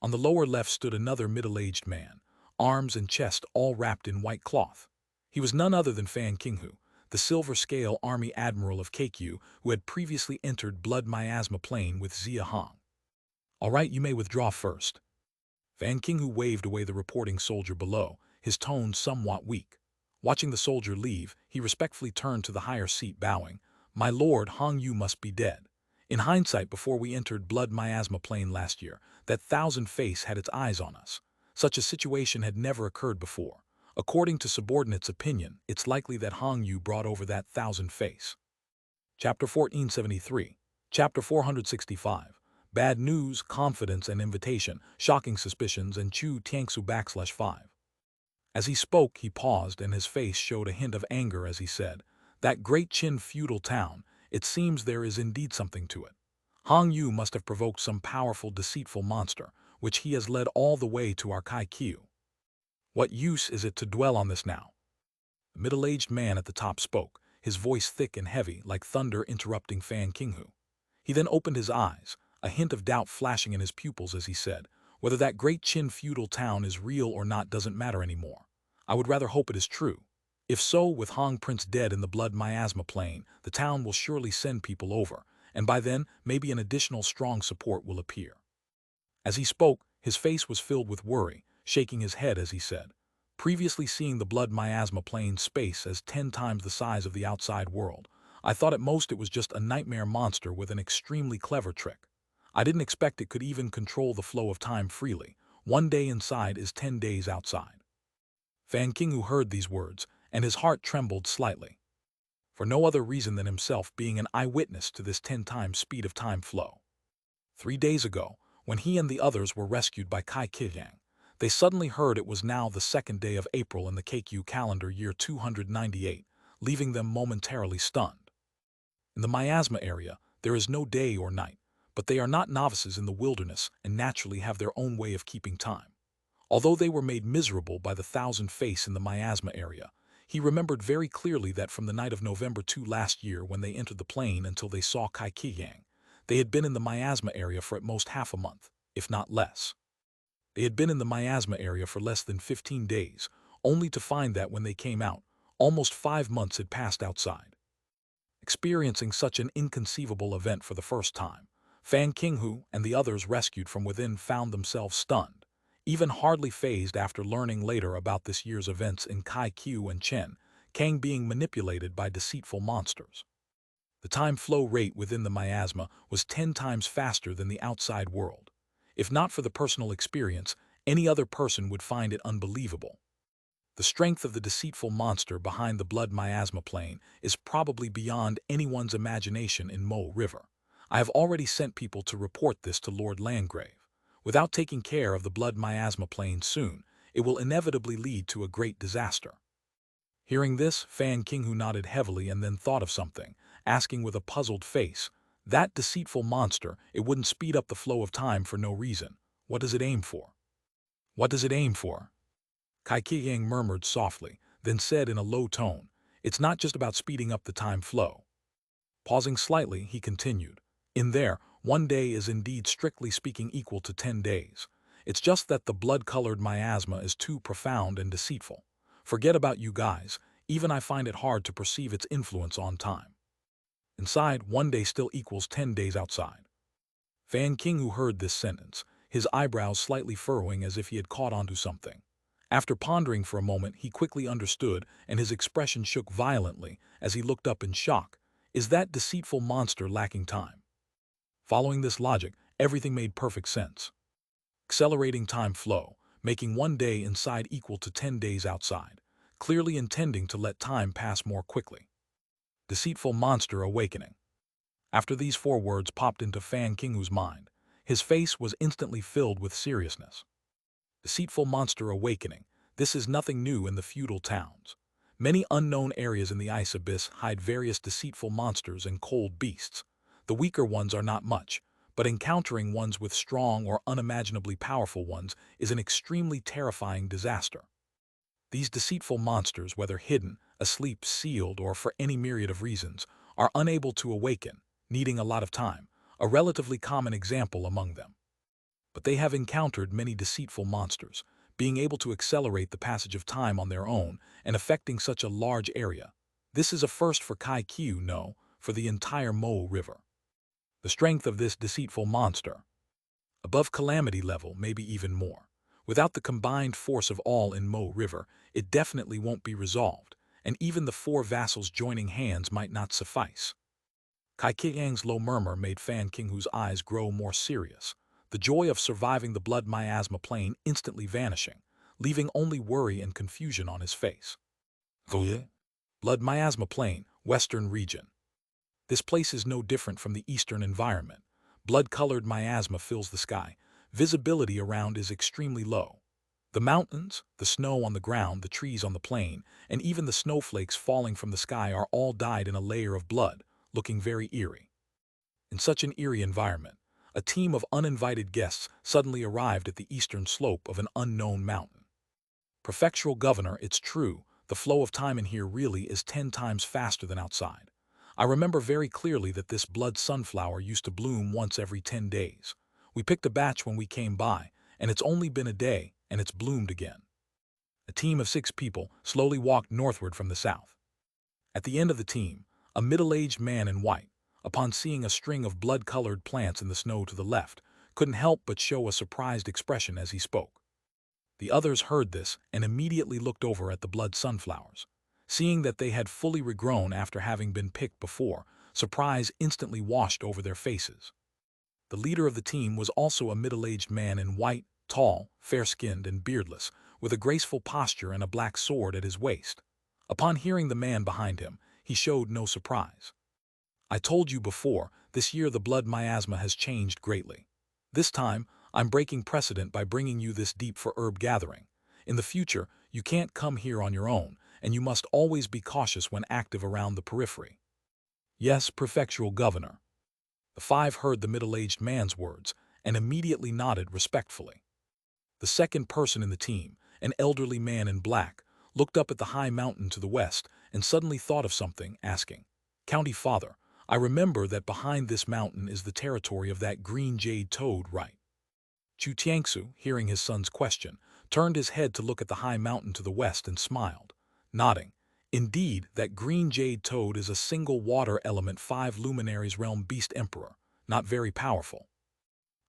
On the lower left stood another middle-aged man, arms and chest all wrapped in white cloth. He was none other than Fan Qinghu, the silver-scale army admiral of Kaikyu who had previously entered blood miasma plain with Xia Hong. "All right, you may withdraw first." Fan Qinghu waved away the reporting soldier below, his tone somewhat weak. Watching the soldier leave, he respectfully turned to the higher seat, bowing. "My lord, Hong Yu must be dead. In hindsight, before we entered blood miasma plain last year, that thousand face had its eyes on us. Such a situation had never occurred before. According to subordinates' opinion, it's likely that Hong Yu brought over that thousand face." Chapter 1473. Chapter 465. Bad news, confidence and invitation, shocking suspicions, and Chu Tiangsu /5. As he spoke, he paused, and his face showed a hint of anger as he said, "That great Qin feudal town, it seems there is indeed something to it. Hong Yu must have provoked some powerful, deceitful monster, which he has led all the way to our Kaikyu. What use is it to dwell on this now?" The middle-aged man at the top spoke, his voice thick and heavy, like thunder interrupting Fan Qinghu. He then opened his eyes, a hint of doubt flashing in his pupils as he said, "Whether that great Qin feudal town is real or not doesn't matter anymore. I would rather hope it is true. If so, with Hong Prince dead in the blood miasma plain, the town will surely send people over, and by then maybe an additional strong support will appear." As he spoke, his face was filled with worry, shaking his head as he said, "Previously seeing the blood miasma plain space as 10 times the size of the outside world, I thought at most it was just a nightmare monster with an extremely clever trick. I didn't expect it could even control the flow of time freely. 1 day inside is 10 days outside." Fan Qinghu heard these words, and his heart trembled slightly. For no other reason than himself being an eyewitness to this 10 times speed of time flow. 3 days ago, when he and the others were rescued by Kai Qiyang, they suddenly heard it was now the 2nd day of April in the Kaikyu calendar year 298, leaving them momentarily stunned. In the miasma area, there is no day or night, but they are not novices in the wilderness and naturally have their own way of keeping time. Although they were made miserable by the thousand face in the miasma area, he remembered very clearly that from the night of November 2 last year when they entered the plain until they saw Kai Qiyang, they had been in the miasma area for at most half a month, if not less. They had been in the miasma area for less than 15 days, only to find that when they came out, almost 5 months had passed outside. Experiencing such an inconceivable event for the first time, Fan Qinghu and the others rescued from within found themselves stunned, even hardly fazed after learning later about this year's events in Kaikyu and Chen Kang being manipulated by deceitful monsters. The time flow rate within the miasma was 10 times faster than the outside world. If not for the personal experience, any other person would find it unbelievable. The strength of the deceitful monster behind the blood miasma plain is probably beyond anyone's imagination in Mo River. I have already sent people to report this to Lord Landgrave. Without taking care of the blood miasma plain soon, it will inevitably lead to a great disaster." Hearing this, Fan Qinghu nodded heavily and then thought of something, asking with a puzzled face, "That deceitful monster, it wouldn't speed up the flow of time for no reason. What does it aim for?" "What does it aim for?" Kai Qiyang murmured softly, then said in a low tone, "It's not just about speeding up the time flow." Pausing slightly, he continued, "In there, 1 day is indeed strictly speaking equal to 10 days. It's just that the blood-colored miasma is too profound and deceitful. Forget about you guys, even I find it hard to perceive its influence on time. Inside, 1 day still equals 10 days outside." Fan Qinghu heard this sentence, his eyebrows slightly furrowing as if he had caught onto something. After pondering for a moment, he quickly understood, and his expression shook violently as he looked up in shock. "Is that deceitful monster lacking time?" Following this logic, everything made perfect sense. Accelerating time flow, making 1 day inside equal to 10 days outside, clearly intending to let time pass more quickly. Deceitful monster awakening. After these 4 words popped into Fan Qinghu's mind, his face was instantly filled with seriousness. Deceitful monster awakening. This is nothing new in the feudal towns. Many unknown areas in the ice abyss hide various deceitful monsters and cold beasts. The weaker ones are not much, but encountering ones with strong or unimaginably powerful ones is an extremely terrifying disaster. These deceitful monsters, whether hidden, asleep, sealed, or for any myriad of reasons, are unable to awaken, needing a lot of time, a relatively common example among them. But they have encountered many deceitful monsters, being able to accelerate the passage of time on their own and affecting such a large area. This is a first for Kai Qiu, no, for the entire Mo River. The strength of this deceitful monster, above calamity level, maybe even more. Without the combined force of all in Mo River, it definitely won't be resolved, and even the 4 vassals joining hands might not suffice. Kai Qiang's low murmur made Fan Qinghu's eyes grow more serious, the joy of surviving the blood miasma plane instantly vanishing, leaving only worry and confusion on his face. Blood miasma plane, western region. This place is no different from the eastern environment. Blood-colored miasma fills the sky. Visibility around is extremely low. The mountains, the snow on the ground, the trees on the plain, and even the snowflakes falling from the sky are all dyed in a layer of blood, looking very eerie. In such an eerie environment, a team of uninvited guests suddenly arrived at the eastern slope of an unknown mountain. Prefectural governor, it's true, the flow of time in here really is 10 times faster than outside. I remember very clearly that this blood sunflower used to bloom once every 10 days. We picked a batch when we came by, and it's only been a day, and it's bloomed again. A team of 6 people slowly walked northward from the south. At the end of the team, a middle-aged man in white, upon seeing a string of blood-colored plants in the snow to the left, couldn't help but show a surprised expression as he spoke. The others heard this and immediately looked over at the blood sunflowers. Seeing that they had fully regrown after having been picked before, surprise instantly washed over their faces. The leader of the team was also a middle-aged man in white, tall, fair-skinned, and beardless, with a graceful posture and a black sword at his waist. Upon hearing the man behind him, he showed no surprise. I told you before, this year the blood miasma has changed greatly. This time, I'm breaking precedent by bringing you this deep for herb gathering. In the future, you can't come here on your own, and you must always be cautious when active around the periphery. Yes, prefectural governor. The 5 heard the middle-aged man's words and immediately nodded respectfully. The second person in the team, an elderly man in black, looked up at the high mountain to the west and suddenly thought of something, asking, "County Father, I remember that behind this mountain is the territory of that green jade toad, right?" Chu Tiangsu, hearing his son's question, turned his head to look at the high mountain to the west and smiled, nodding. Indeed, that green jade toad is a single water element 5 luminaries realm beast emperor, not very powerful.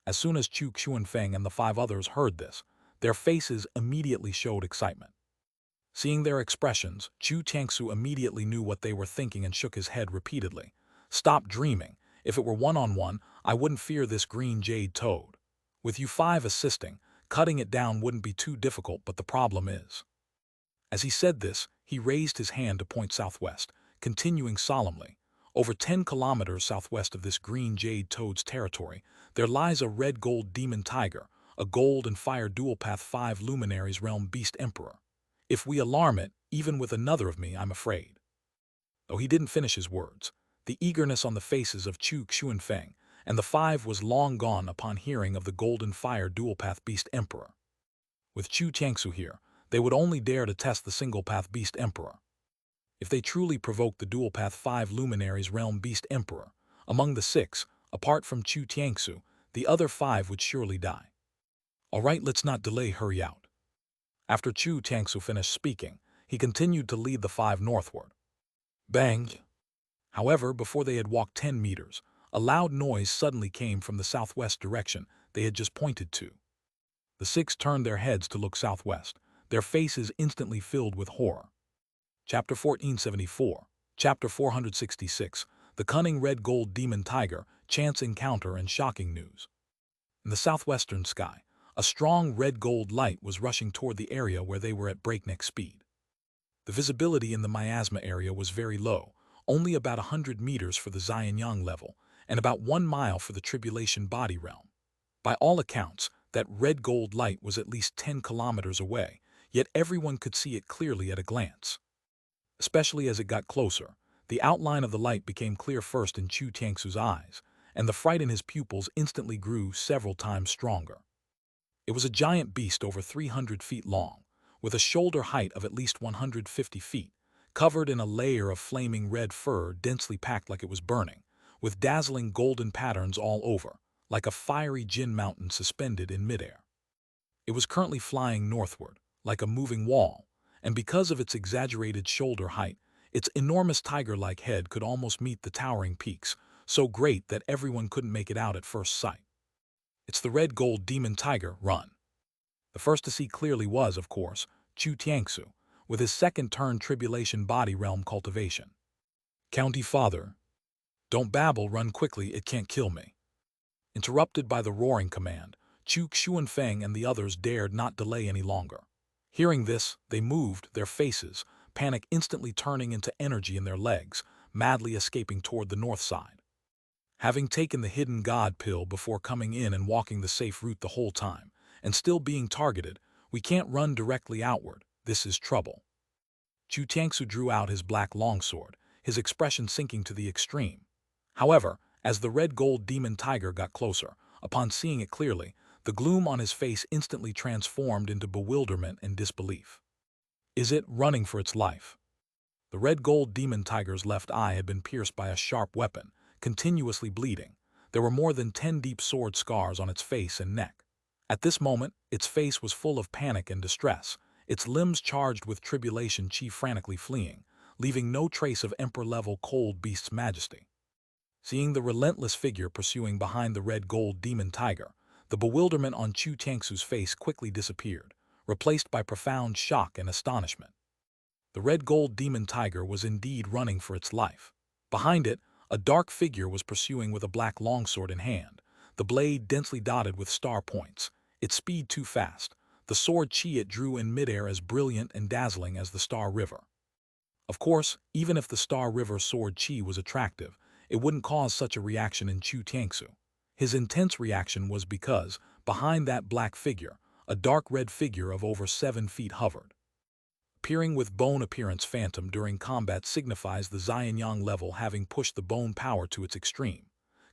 As soon as Chu Xuanfeng and the 5 others heard this, their faces immediately showed excitement. Seeing their expressions, Chu Tiangsu immediately knew what they were thinking and shook his head repeatedly. Stop dreaming. If it were one-on-one, I wouldn't fear this green jade toad. With you 5 assisting, cutting it down wouldn't be too difficult, but the problem is. As he said this, he raised his hand to point southwest, continuing solemnly. Over 10 kilometers southwest of this green jade toad's territory, there lies a red-gold demon tiger, a gold and fire dual-path 5 luminaries realm beast emperor. If we alarm it, even with another of me, I'm afraid. Though he didn't finish his words, the eagerness on the faces of Chu Xuanfeng and the 5 was long gone upon hearing of the golden fire dual-path beast emperor. With Chu Tiangsu here, they would only dare to test the single-path beast emperor. If they truly provoked the dual-path 5 luminaries realm beast emperor, among the 6, apart from Chu Tiangsu, the other 5 would surely die. All right, let's not delay, hurry out. After Chu Tiangsu finished speaking, he continued to lead the 5 northward. Bang! However, before they had walked 10 meters, a loud noise suddenly came from the southwest direction they had just pointed to. The 6 turned their heads to look southwest, their faces instantly filled with horror. Chapter 1474, Chapter 466, the cunning red-gold demon tiger, chance encounter and shocking news. In the southwestern sky, a strong red-gold light was rushing toward the area where they were at breakneck speed. The visibility in the miasma area was very low, only about 100 meters for the Xianyang level, and about 1 mile for the tribulation body realm. By all accounts, that red-gold light was at least 10 kilometers away, yet everyone could see it clearly at a glance. Especially as it got closer, the outline of the light became clear first in Chu Tiangsu's eyes, and the fright in his pupils instantly grew several times stronger. It was a giant beast over 300 feet long, with a shoulder height of at least 150 feet, covered in a layer of flaming red fur densely packed like it was burning, with dazzling golden patterns all over, like a fiery Jin mountain suspended in midair. It was currently flying northward, like a moving wall, and because of its exaggerated shoulder height, its enormous tiger-like head could almost meet the towering peaks, so great that everyone couldn't make it out at first sight. It's the red-gold demon tiger, run. The first to see clearly was, of course, Chu Tiangsu, with his second-turn tribulation body realm cultivation. County Father, don't babble, run quickly, it can't kill me. Interrupted by the roaring command, Chu Xuanfeng and the others dared not delay any longer. Hearing this, they moved, their faces, panic instantly turning into energy in their legs, madly escaping toward the north side. Having taken the hidden god pill before coming in and walking the safe route the whole time, and still being targeted, we can't run directly outward, this is trouble. Chu Tiangsu drew out his black longsword, his expression sinking to the extreme. However, as the red-gold demon tiger got closer, upon seeing it clearly, the gloom on his face instantly transformed into bewilderment and disbelief. Is it running for its life? The red-gold demon tiger's left eye had been pierced by a sharp weapon, continuously bleeding. There were more than 10 deep sword scars on its face and neck. At this moment, its face was full of panic and distress, its limbs charged with tribulation chi frantically fleeing, leaving no trace of emperor-level cold beast's majesty. Seeing the relentless figure pursuing behind the red-gold demon tiger, the bewilderment on Chu Tiangsu's face quickly disappeared, replaced by profound shock and astonishment. The red-gold demon tiger was indeed running for its life. Behind it, a dark figure was pursuing with a black longsword in hand, the blade densely dotted with star points, its speed too fast, the sword chi it drew in midair as brilliant and dazzling as the Star River. Of course, even if the Star River sword chi was attractive, it wouldn't cause such a reaction in Chu Tiangsu. His intense reaction was because, behind that black figure, a dark red figure of over 7 feet hovered. Appearing with bone appearance phantom during combat signifies the Xianyang level having pushed the bone power to its extreme.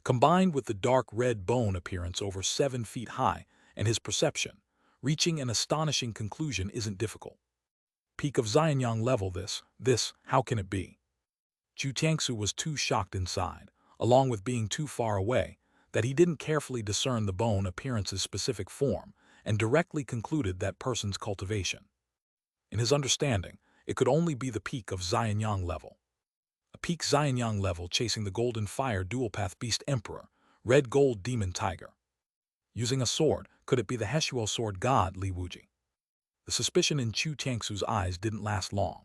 Combined with the dark red bone appearance over 7 feet high and his perception, reaching an astonishing conclusion isn't difficult. Peak of Xianyang level this, how can it be? Chu Tiangsu was too shocked inside, along with being too far away, that he didn't carefully discern the bone appearance's specific form and directly concluded that person's cultivation. In his understanding, it could only be the peak of Xianyang level. A peak Xianyang level chasing the golden fire dual-path beast emperor, red-gold demon tiger. Using a sword, could it be the Heshuo sword god Li Wuji? The suspicion in Chu Tiangsu's eyes didn't last long.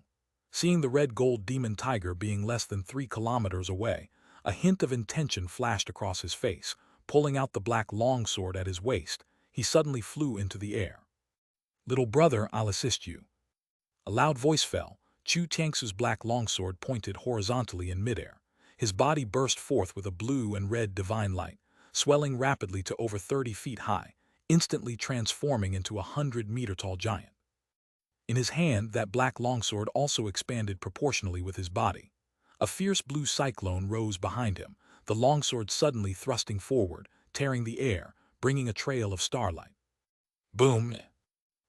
Seeing the red-gold demon tiger being less than 3 kilometers away, a hint of intention flashed across his face. Pulling out the black longsword at his waist, he suddenly flew into the air. Little brother, I'll assist you. A loud voice fell. Chu Tiangsu's black longsword pointed horizontally in midair. His body burst forth with a blue and red divine light, swelling rapidly to over 30 feet high, instantly transforming into a 100-meter-tall giant. In his hand, that black longsword also expanded proportionally with his body. A fierce blue cyclone rose behind him, the longsword suddenly thrusting forward, tearing the air, bringing a trail of starlight. Boom!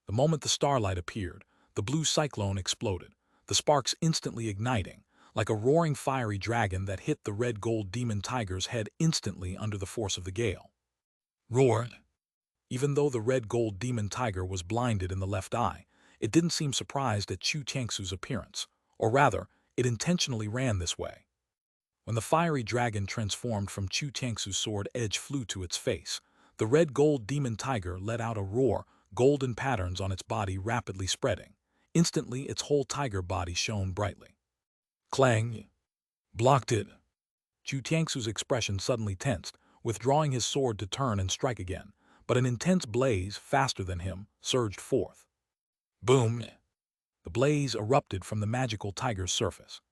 The moment the starlight appeared, the blue cyclone exploded, the sparks instantly igniting, like a roaring fiery dragon that hit the red-gold demon tiger's head instantly under the force of the gale. Roar! Even though the red-gold demon tiger was blinded in the left eye, it didn't seem surprised at Chu Tiangsu's appearance, or rather, it intentionally ran this way. When the fiery dragon transformed from Chu Tiangsu's sword edge flew to its face, the red-gold demon tiger let out a roar, golden patterns on its body rapidly spreading. Instantly, its whole tiger body shone brightly. Clang! Blocked it! Chu Tiangsu's expression suddenly tensed, withdrawing his sword to turn and strike again, but an intense blaze, faster than him, surged forth. Boom! The blaze erupted from the magical tiger's surface.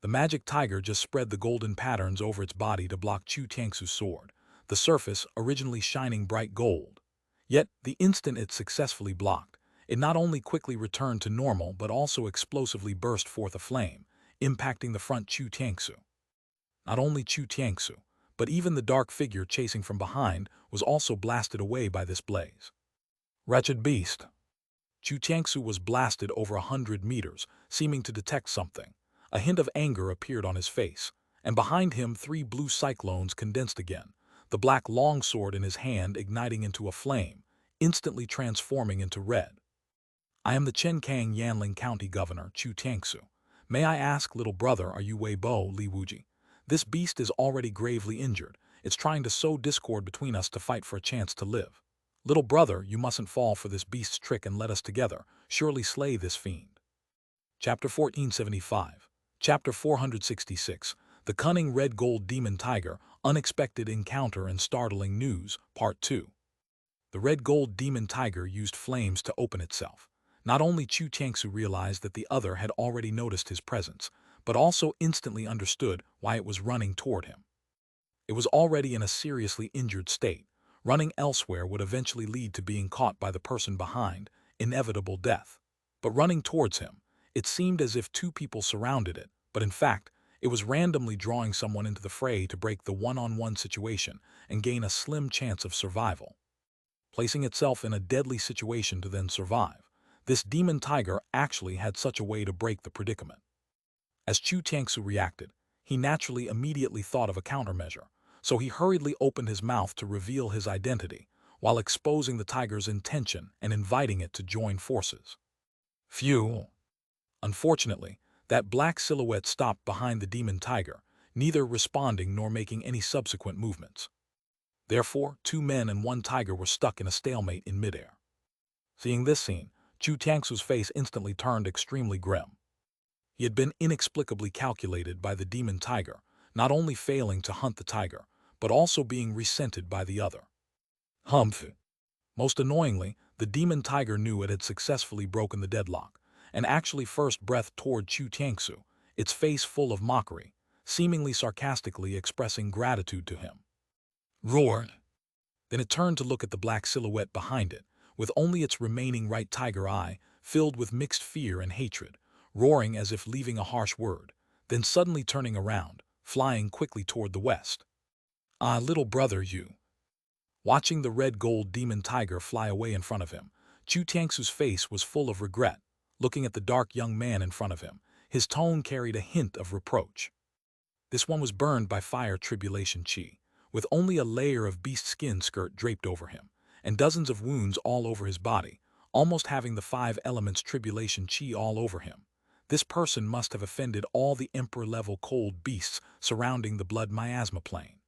The magic tiger just spread the golden patterns over its body to block Chu Tiangsu's sword, the surface originally shining bright gold. Yet, the instant it successfully blocked, it not only quickly returned to normal but also explosively burst forth a flame, impacting the front Chu Tiangsu. Not only Chu Tiangsu, but even the dark figure chasing from behind was also blasted away by this blaze. Wretched beast! Chu Tiangsu was blasted over 100 meters, seeming to detect something. A hint of anger appeared on his face, and behind him 3 blue cyclones condensed again, the black longsword in his hand igniting into a flame, instantly transforming into red. I am the Chenkang Yanling County Governor, Chu Tiangsu. May I ask, little brother, are you Weibo Li Wuji? This beast is already gravely injured. It's trying to sow discord between us to fight for a chance to live. Little brother, you mustn't fall for this beast's trick and let us together surely slay this fiend. Chapter 1475. Chapter 466. The Cunning Red Gold Demon Tiger, Unexpected Encounter and Startling News, Part 2. The Red Gold Demon Tiger used flames to open itself. Not only Chu Tiangsu realized that the other had already noticed his presence, but also instantly understood why it was running toward him. It was already in a seriously injured state. Running elsewhere would eventually lead to being caught by the person behind, inevitable death. But running towards him, it seemed as if 2 people surrounded it, but in fact, it was randomly drawing someone into the fray to break the one-on-one situation and gain a slim chance of survival. Placing itself in a deadly situation to then survive, this demon tiger actually had such a way to break the predicament. As Chu Tiangsu reacted, he naturally immediately thought of a countermeasure, so he hurriedly opened his mouth to reveal his identity, while exposing the tiger's intention and inviting it to join forces. Phew! Unfortunately, that black silhouette stopped behind the demon tiger, neither responding nor making any subsequent movements. Therefore, 2 men and 1 tiger were stuck in a stalemate in midair. Seeing this scene, Chu Tiangsu's face instantly turned extremely grim. He had been inexplicably calculated by the demon tiger, not only failing to hunt the tiger, but also being resented by the other. Humph! Most annoyingly, the demon tiger knew it had successfully broken the deadlock, and actually first breathed toward Chu Tiangsu, its face full of mockery, seemingly sarcastically expressing gratitude to him. Roar! Then it turned to look at the black silhouette behind it, with only its remaining right tiger eye filled with mixed fear and hatred, roaring as if leaving a harsh word, then suddenly turning around, flying quickly toward the west. Ah, little brother, you! Watching the red gold demon tiger fly away in front of him, Chu Tiangsu's face was full of regret. Looking at the dark young man in front of him, his tone carried a hint of reproach. This one was burned by fire tribulation chi, with only a layer of beast skin skirt draped over him, and dozens of wounds all over his body, almost having the 5 elements tribulation chi all over him. This person must have offended all the emperor-level cold beasts surrounding the blood miasma plane.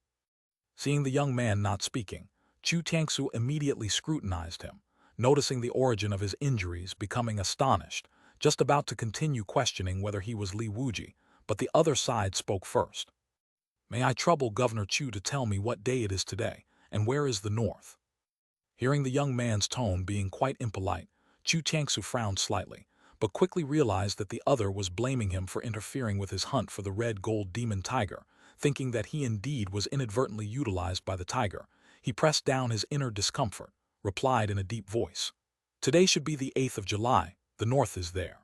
Seeing the young man not speaking, Chu Tiangsu immediately scrutinized him, noticing the origin of his injuries, becoming astonished, just about to continue questioning whether he was Li Wuji, but the other side spoke first. May I trouble Governor Chu to tell me what day it is today, and where is the north? Hearing the young man's tone being quite impolite, Chu Tiangsu frowned slightly, but quickly realized that the other was blaming him for interfering with his hunt for the red gold demon tiger. Thinking that he indeed was inadvertently utilized by the tiger, he pressed down his inner discomfort, replied in a deep voice. Today should be the 8th of July, the north is there.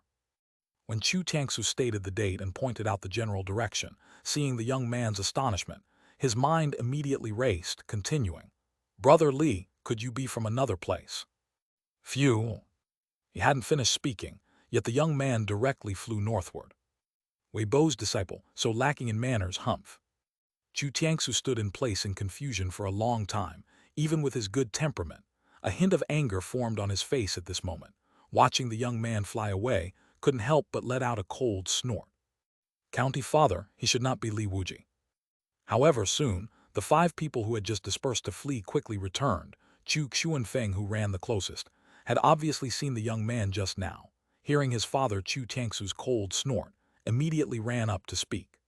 When Chu Tiangsu stated the date and pointed out the general direction, seeing the young man's astonishment, his mind immediately raced, continuing, Brother Li, could you be from another place? Phew! He hadn't finished speaking, yet the young man directly flew northward. Weibo's disciple, so lacking in manners, humph. Chu Tiangsu stood in place in confusion for a long time, even with his good temperament. A hint of anger formed on his face at this moment. Watching the young man fly away, couldn't help but let out a cold snort. County father, he should not be Li Wuji. However, soon, the 5 people who had just dispersed to flee quickly returned. Chu Xuanfeng, who ran the closest, had obviously seen the young man just now. Hearing his father Chu Tiangsu's cold snort, immediately ran up to speak.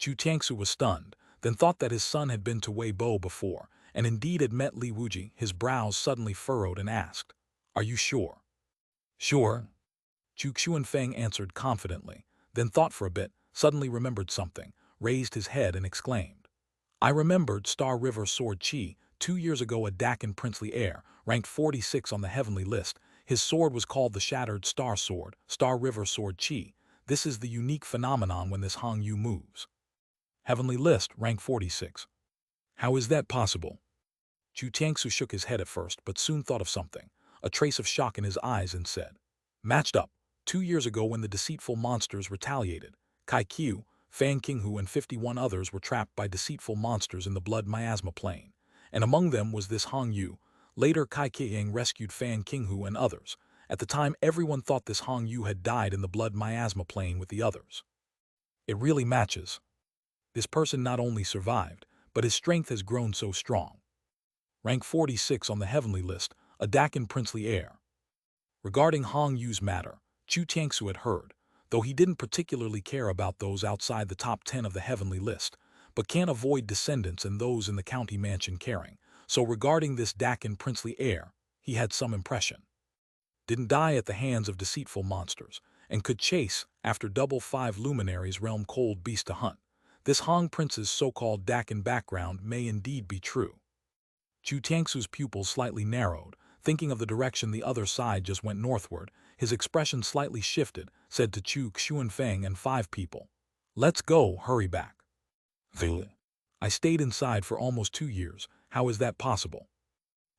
Chu Tiangsu was stunned, then thought that his son had been to Weibo before, and indeed had met Li Wuji. His brows suddenly furrowed and asked, "Are you sure?" "Sure," Chu Xuanfeng answered confidently, then thought for a bit, suddenly remembered something, raised his head and exclaimed, "I remembered Star River Sword Chi, 2 years ago a Dakin princely heir, ranked 46 on the heavenly list. His sword was called the Shattered Star Sword, Star River Sword Chi. This is the unique phenomenon when this Hong Yu moves. Heavenly list, rank 46. How is that possible?" Chu Tiangsu shook his head at first, but soon thought of something, a trace of shock in his eyes, and said, "Matched up. 2 years ago when the deceitful monsters retaliated, Kai Qiu, Fan Qinghu and 51 others were trapped by deceitful monsters in the blood miasma plane, and among them was this Hong Yu. Later Kai Qiang rescued Fan Qinghu and others. At the time everyone thought this Hong Yu had died in the blood miasma plane with the others. It really matches. This person not only survived, but his strength has grown so strong. Rank 46 on the heavenly list, a Dakin princely heir." Regarding Hong Yu's matter, Chu Tiangsu had heard, though he didn't particularly care about those outside the top 10 of the heavenly list, but can't avoid descendants and those in the county mansion caring, so regarding this Dakin princely heir, he had some impression. Didn't die at the hands of deceitful monsters, and could chase after double 5 luminaries realm cold beast to hunt. This Hong prince's so-called Dakin background may indeed be true. Chu Tiangsu's pupils slightly narrowed, thinking of the direction the other side just went northward. His expression slightly shifted, said to Chu Xuanfeng and 5 people, "Let's go, hurry back." "I stayed inside for almost 2 years, how is that possible?"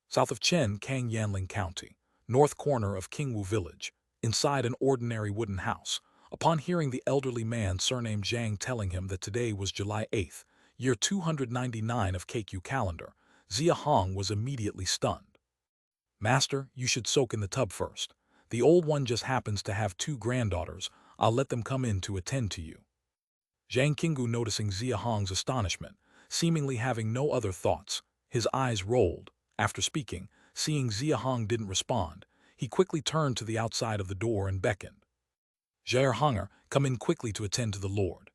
South of Chen, Kang Yanling County, north corner of Qingwu Village, inside an ordinary wooden house. Upon hearing the elderly man surnamed Zhang telling him that today was July 8th, year 299 of KQ calendar, Xia Hong was immediately stunned. "Master, you should soak in the tub first. The old one just happens to have 2 granddaughters. I'll let them come in to attend to you." Zhang Qinggu, noticing Xia Hong's astonishment, seemingly having no other thoughts, his eyes rolled. After speaking, seeing Xia Hong didn't respond, he quickly turned to the outside of the door and beckoned. "Xia Honger, come in quickly to attend to the Lord."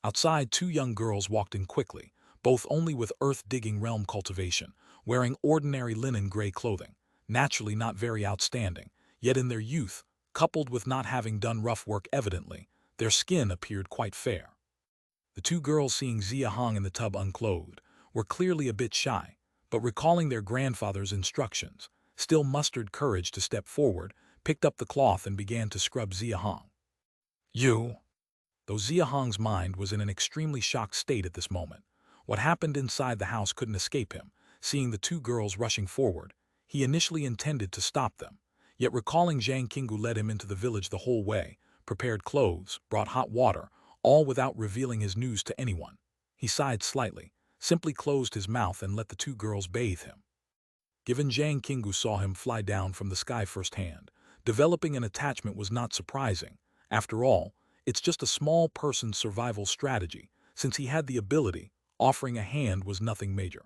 Outside 2 young girls walked in quickly, both only with earth-digging realm cultivation, wearing ordinary linen gray clothing, naturally not very outstanding, yet in their youth, coupled with not having done rough work evidently, their skin appeared quite fair. The 2 girls, seeing Xia Hong in the tub unclothed, were clearly a bit shy, but recalling their grandfather's instructions, still mustered courage to step forward, picked up the cloth and began to scrub Xia Hong. "You?" Though Xia Hong's mind was in an extremely shocked state at this moment, what happened inside the house couldn't escape him. Seeing the 2 girls rushing forward, he initially intended to stop them, yet recalling Zhang Qinggu led him into the village the whole way, prepared clothes, brought hot water, all without revealing his news to anyone. He sighed slightly, simply closed his mouth and let the 2 girls bathe him. Given Zhang Qinggu saw him fly down from the sky firsthand, developing an attachment was not surprising. After all, it's just a small person's survival strategy. Since he had the ability, offering a hand was nothing major.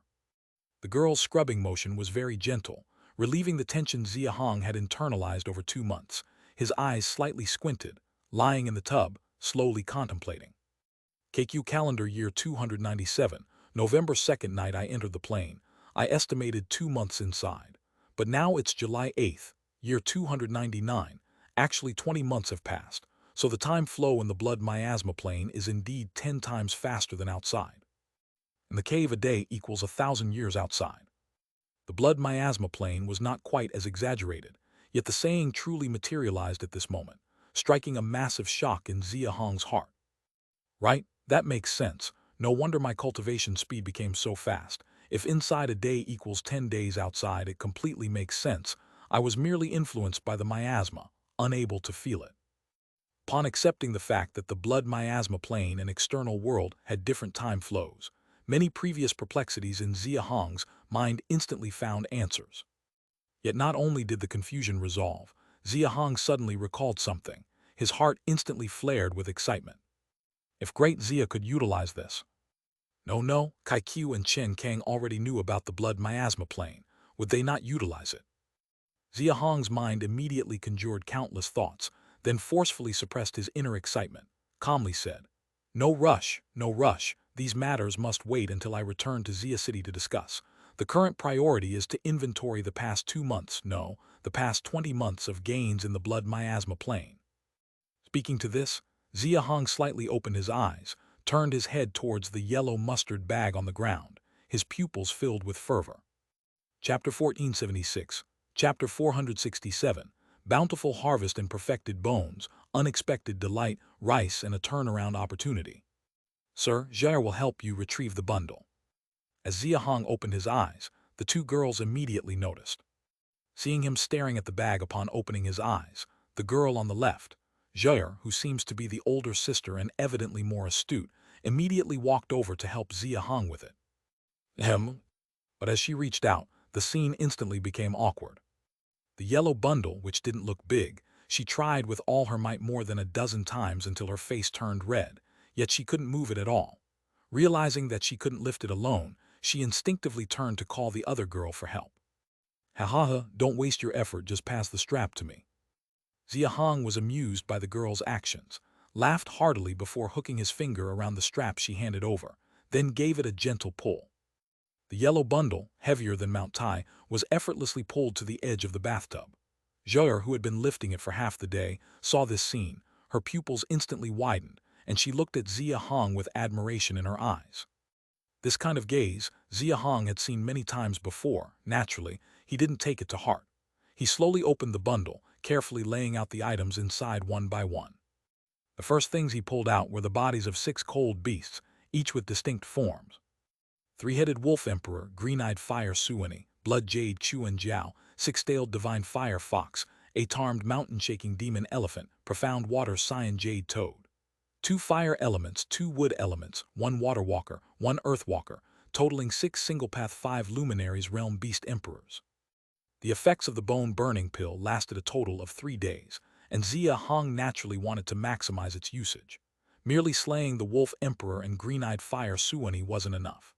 The girl's scrubbing motion was very gentle, relieving the tension Xia Hong had internalized over 2 months. His eyes slightly squinted, lying in the tub, slowly contemplating. KQ calendar year 297, November 2nd night I entered the plane. I estimated 2 months inside. But now it's July 8th, year 299. Actually 20 months have passed, so the time flow in the blood miasma plane is indeed 10 times faster than outside. In the cave a day equals 1,000 years outside. The blood miasma plane was not quite as exaggerated, yet the saying truly materialized at this moment, striking a massive shock in Xia Hong's heart. Right, that makes sense. No wonder my cultivation speed became so fast. If inside a day equals 10 days outside, it completely makes sense. I was merely influenced by the miasma, unable to feel it. Upon accepting the fact that the blood miasma plane and external world had different time flows, many previous perplexities in Xia Hong's mind instantly found answers. Yet not only did the confusion resolve, Xia Hong suddenly recalled something. His heart instantly flared with excitement. If Great Xia could utilize this. No, Kai Qiu and Chen Kang already knew about the blood miasma plane. Would they not utilize it? Xia Hong's mind immediately conjured countless thoughts, then forcefully suppressed his inner excitement, calmly said, No rush, no rush. These matters must wait until I return to Xia City to discuss. The current priority is to inventory the past 2 months, no, the past 20 months of gains in the blood miasma plane. Speaking to this, Xia Hong slightly opened his eyes, turned his head towards the yellow mustard bag on the ground, his pupils filled with fervor. Chapter 1476, Chapter 467, Bountiful Harvest and Perfected Bones, Unexpected Delight, Rice and a Turnaround Opportunity. Sir, Jade will help you retrieve the bundle. As Xia Hong opened his eyes, the two girls immediately noticed. Seeing him staring at the bag upon opening his eyes, the girl on the left, Jade, who seems to be the older sister and evidently more astute, immediately walked over to help Xia Hong with it. But as she reached out, the scene instantly became awkward. The yellow bundle, which didn't look big, she tried with all her might more than a dozen times until her face turned red, yet she couldn't move it at all. Realizing that she couldn't lift it alone, she instinctively turned to call the other girl for help. Ha, don't waste your effort, just pass the strap to me. Xia Hong was amused by the girl's actions, laughed heartily before hooking his finger around the strap she handed over, then gave it a gentle pull. The yellow bundle, heavier than Mount Tai, was effortlessly pulled to the edge of the bathtub. Jade, who had been lifting it for half the day, saw this scene. Her pupils instantly widened, and she looked at Xia Hong with admiration in her eyes. This kind of gaze Xia Hong had seen many times before. Naturally, he didn't take it to heart. He slowly opened the bundle, carefully laying out the items inside one by one. The first things he pulled out were the bodies of 6 cold beasts, each with distinct forms. Three-headed wolf emperor, green-eyed fire Suani, blood jade Chuan Jiao, six-tailed divine fire fox, eight-armed mountain-shaking demon elephant, profound water cyan jade toad. 2 fire elements, 2 wood elements, 1 water walker, 1 earth walker, totaling 6 single-path 5 luminaries realm beast emperors. The effects of the bone-burning pill lasted a total of 3 days, and Xia Hong naturally wanted to maximize its usage. Merely slaying the wolf emperor and green-eyed fire Suani wasn't enough.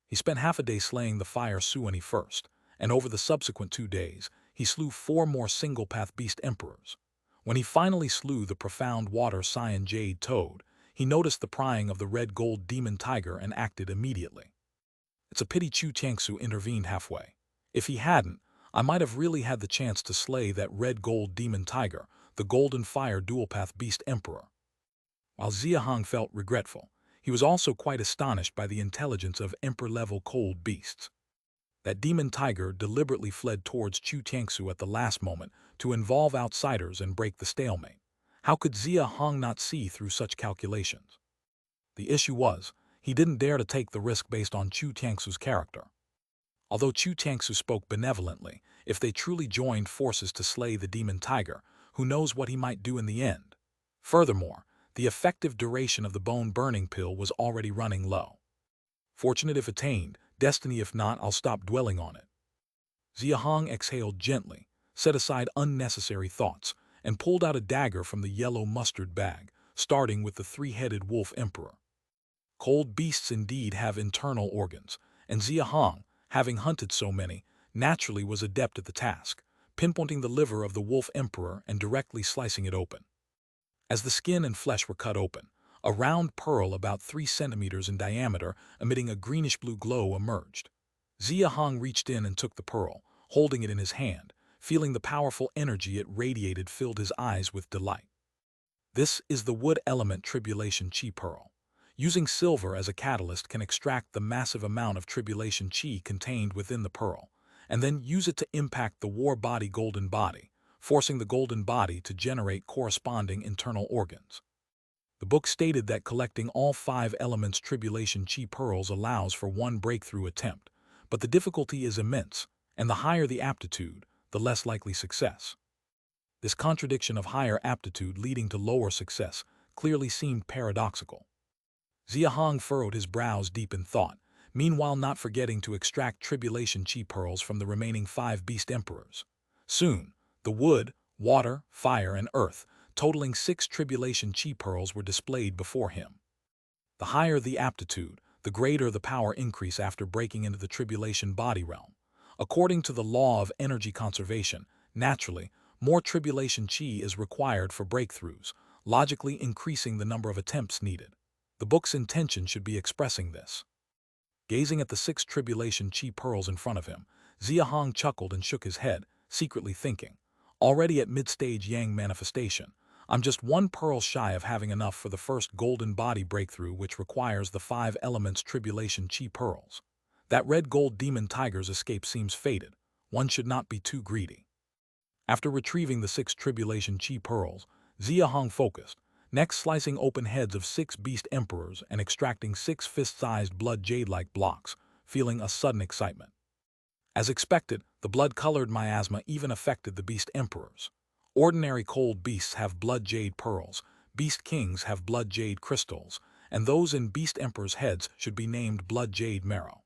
He spent half a day slaying the fire Suani first, and over the subsequent 2 days, he slew 4 more single-path beast emperors. When he finally slew the profound water cyan jade toad, he noticed the prying of the red-gold demon tiger and acted immediately. It's a pity Chu Tiangsu intervened halfway. If he hadn't, I might have really had the chance to slay that red-gold demon tiger, the golden fire dual-path beast emperor. While Xia Hong felt regretful, he was also quite astonished by the intelligence of emperor-level cold beasts. That demon tiger deliberately fled towards Chu Tiangsu at the last moment to involve outsiders and break the stalemate. How could Xia Hong not see through such calculations? The issue was, he didn't dare to take the risk based on Chu Tiangsu's character. Although Chu Tiangsu spoke benevolently, if they truly joined forces to slay the demon tiger, who knows what he might do in the end? Furthermore, the effective duration of the bone-burning pill was already running low. Fortunate if attained, destiny if not, I'll stop dwelling on it. Xia Hong exhaled gently, set aside unnecessary thoughts, and pulled out a dagger from the yellow mustard bag, starting with the 3-headed wolf emperor. Cold beasts indeed have internal organs, and Xia Hong, having hunted so many, naturally was adept at the task, pinpointing the liver of the wolf emperor and directly slicing it open. As the skin and flesh were cut open, a round pearl about 3 centimeters in diameter, emitting a greenish-blue glow, emerged. Xia Hong reached in and took the pearl, holding it in his hand, feeling the powerful energy it radiated filled his eyes with delight. This is the wood element tribulation chi pearl. Using silver as a catalyst can extract the massive amount of tribulation chi contained within the pearl, and then use it to impact the war body golden body, forcing the golden body to generate corresponding internal organs. The book stated that collecting all 5 elements tribulation chi pearls allows for 1 breakthrough attempt, but the difficulty is immense, and the higher the aptitude, the less likely success. This contradiction of higher aptitude leading to lower success clearly seemed paradoxical. Xia Hong furrowed his brows deep in thought, meanwhile not forgetting to extract tribulation chi pearls from the remaining 5 beast emperors. Soon, the wood, water, fire, and earth, totaling 6 tribulation chi pearls, were displayed before him. The higher the aptitude, the greater the power increase after breaking into the tribulation body realm. According to the law of energy conservation, naturally, more tribulation chi is required for breakthroughs, logically increasing the number of attempts needed. The book's intention should be expressing this. Gazing at the 6 tribulation chi pearls in front of him, Xia Hong chuckled and shook his head, secretly thinking, already at mid-stage yang manifestation, I'm just 1 pearl shy of having enough for the first golden body breakthrough, which requires the 5 elements tribulation chi pearls. That red gold demon tiger's escape seems fated. One should not be too greedy. After retrieving the 6 tribulation chi pearls, Xia Hong focused, next slicing open heads of 6 beast emperors and extracting 6 fist-sized blood jade-like blocks, feeling a sudden excitement. As expected, the blood-colored miasma even affected the beast emperors. Ordinary cold beasts have blood jade pearls, beast kings have blood jade crystals, and those in beast emperors' heads should be named blood jade marrow.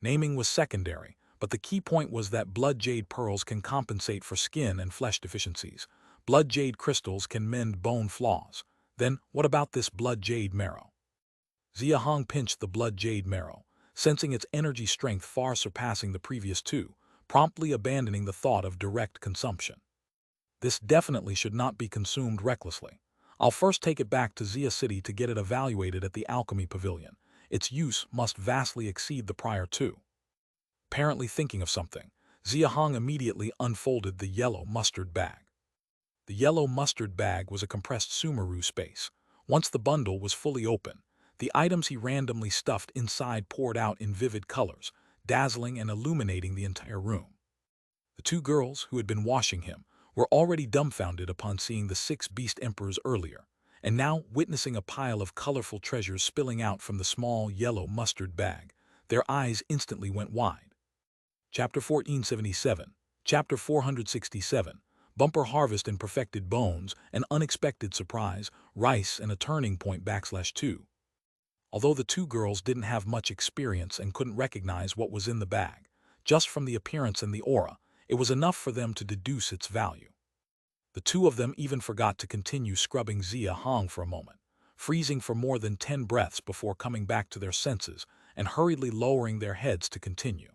Naming was secondary, but the key point was that blood jade pearls can compensate for skin and flesh deficiencies. Blood jade crystals can mend bone flaws. Then, what about this blood jade marrow? Xia Hong pinched the blood jade marrow, sensing its energy strength far surpassing the previous 2, promptly abandoning the thought of direct consumption. This definitely should not be consumed recklessly. I'll first take it back to Xia City to get it evaluated at the Alchemy Pavilion. Its use must vastly exceed the prior 2. Apparently thinking of something, Xia Hong immediately unfolded the yellow mustard bag. The yellow mustard bag was a compressed Sumeru space. Once the bundle was fully open, the items he randomly stuffed inside poured out in vivid colors, dazzling and illuminating the entire room. The 2 girls who had been washing him were already dumbfounded upon seeing the 6 beast emperors earlier, and now witnessing a pile of colorful treasures spilling out from the small yellow mustard bag, their eyes instantly went wide. Chapter 1477, Chapter 467, Bumper Harvest and Perfected Bones, An Unexpected Surprise, Rice and a Turning Point /2. Although the 2 girls didn't have much experience and couldn't recognize what was in the bag, just from the appearance and the aura, it was enough for them to deduce its value. The 2 of them even forgot to continue scrubbing Xia Hong for a moment, freezing for more than 10 breaths before coming back to their senses and hurriedly lowering their heads to continue.